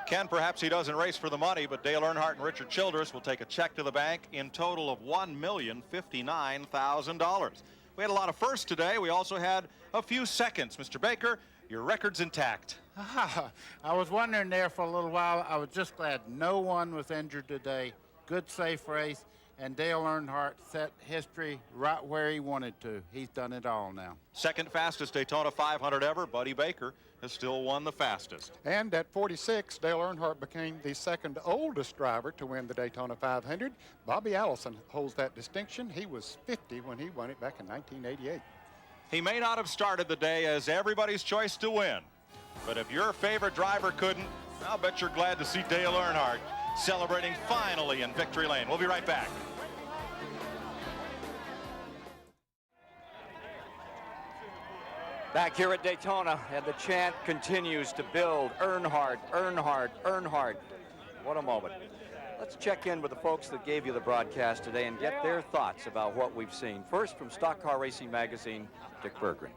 Ken, perhaps he doesn't race for the money, but Dale Earnhardt and Richard Childress will take a check to the bank in total of $1,059,000. We had a lot of firsts today. We also had a few seconds. Mr. Baker, your record's intact. I was wondering there for a little while. I was just glad no one was injured today. Good, safe race. And Dale Earnhardt set history right where he wanted to. He's done it all now. Second fastest Daytona 500 ever. Buddy Baker has still won the fastest. And at 46, Dale Earnhardt became the second oldest driver to win the Daytona 500. Bobby Allison holds that distinction. He was 50 when he won it back in 1988. He may not have started the day as everybody's choice to win, but if your favorite driver couldn't, I'll bet you're glad to see Dale Earnhardt celebrating finally in victory lane. We'll be right back. Back here at Daytona, and the chant continues to build. Earnhardt, Earnhardt, Earnhardt. What a moment. Let's check in with the folks that gave you the broadcast today and get their thoughts about what we've seen. First, from Stock Car Racing Magazine, Dick Berggren.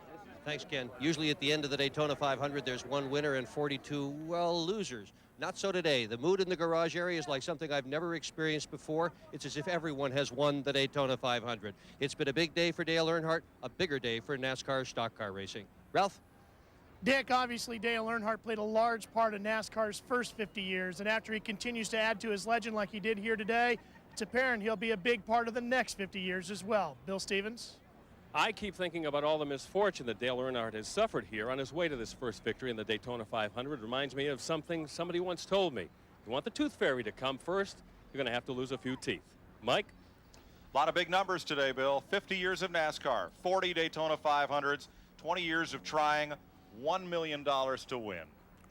Thanks, Ken. Usually at the end of the Daytona 500, there's one winner and 42, well, losers. Not so today. The mood in the garage area is like something I've never experienced before. It's as if everyone has won the Daytona 500. It's been a big day for Dale Earnhardt, a bigger day for NASCAR stock car racing. Ralph? Dick, obviously Dale Earnhardt played a large part of NASCAR's first 50 years, and after he continues to add to his legend like he did here today, it's apparent he'll be a big part of the next 50 years as well. Bill Stevens? I keep thinking about all the misfortune that Dale Earnhardt has suffered here on his way to this first victory in the Daytona 500. Reminds me of something somebody once told me. You want the tooth fairy to come first, you're going to have to lose a few teeth. Mike? A lot of big numbers today, Bill. 50 years of NASCAR, 40 Daytona 500s, 20 years of trying, $1 million to win.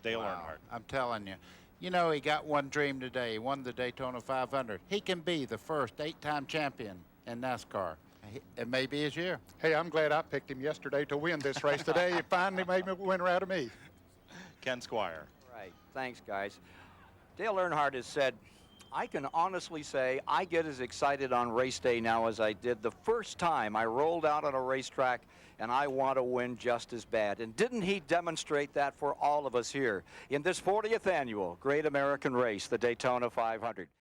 Dale Earnhardt. I'm telling you. You know, he got one dream today. He won the Daytona 500. He can be the first 8-time champion in NASCAR. It may be his year. Hey, I'm glad I picked him yesterday to win this race today. It finally made me a winner out of me. Ken Squire. Right. Thanks, guys. Dale Earnhardt has said, I can honestly say I get as excited on race day now as I did the first time I rolled out on a racetrack, and I want to win just as bad. And didn't he demonstrate that for all of us here in this 40th annual Great American Race, the Daytona 500?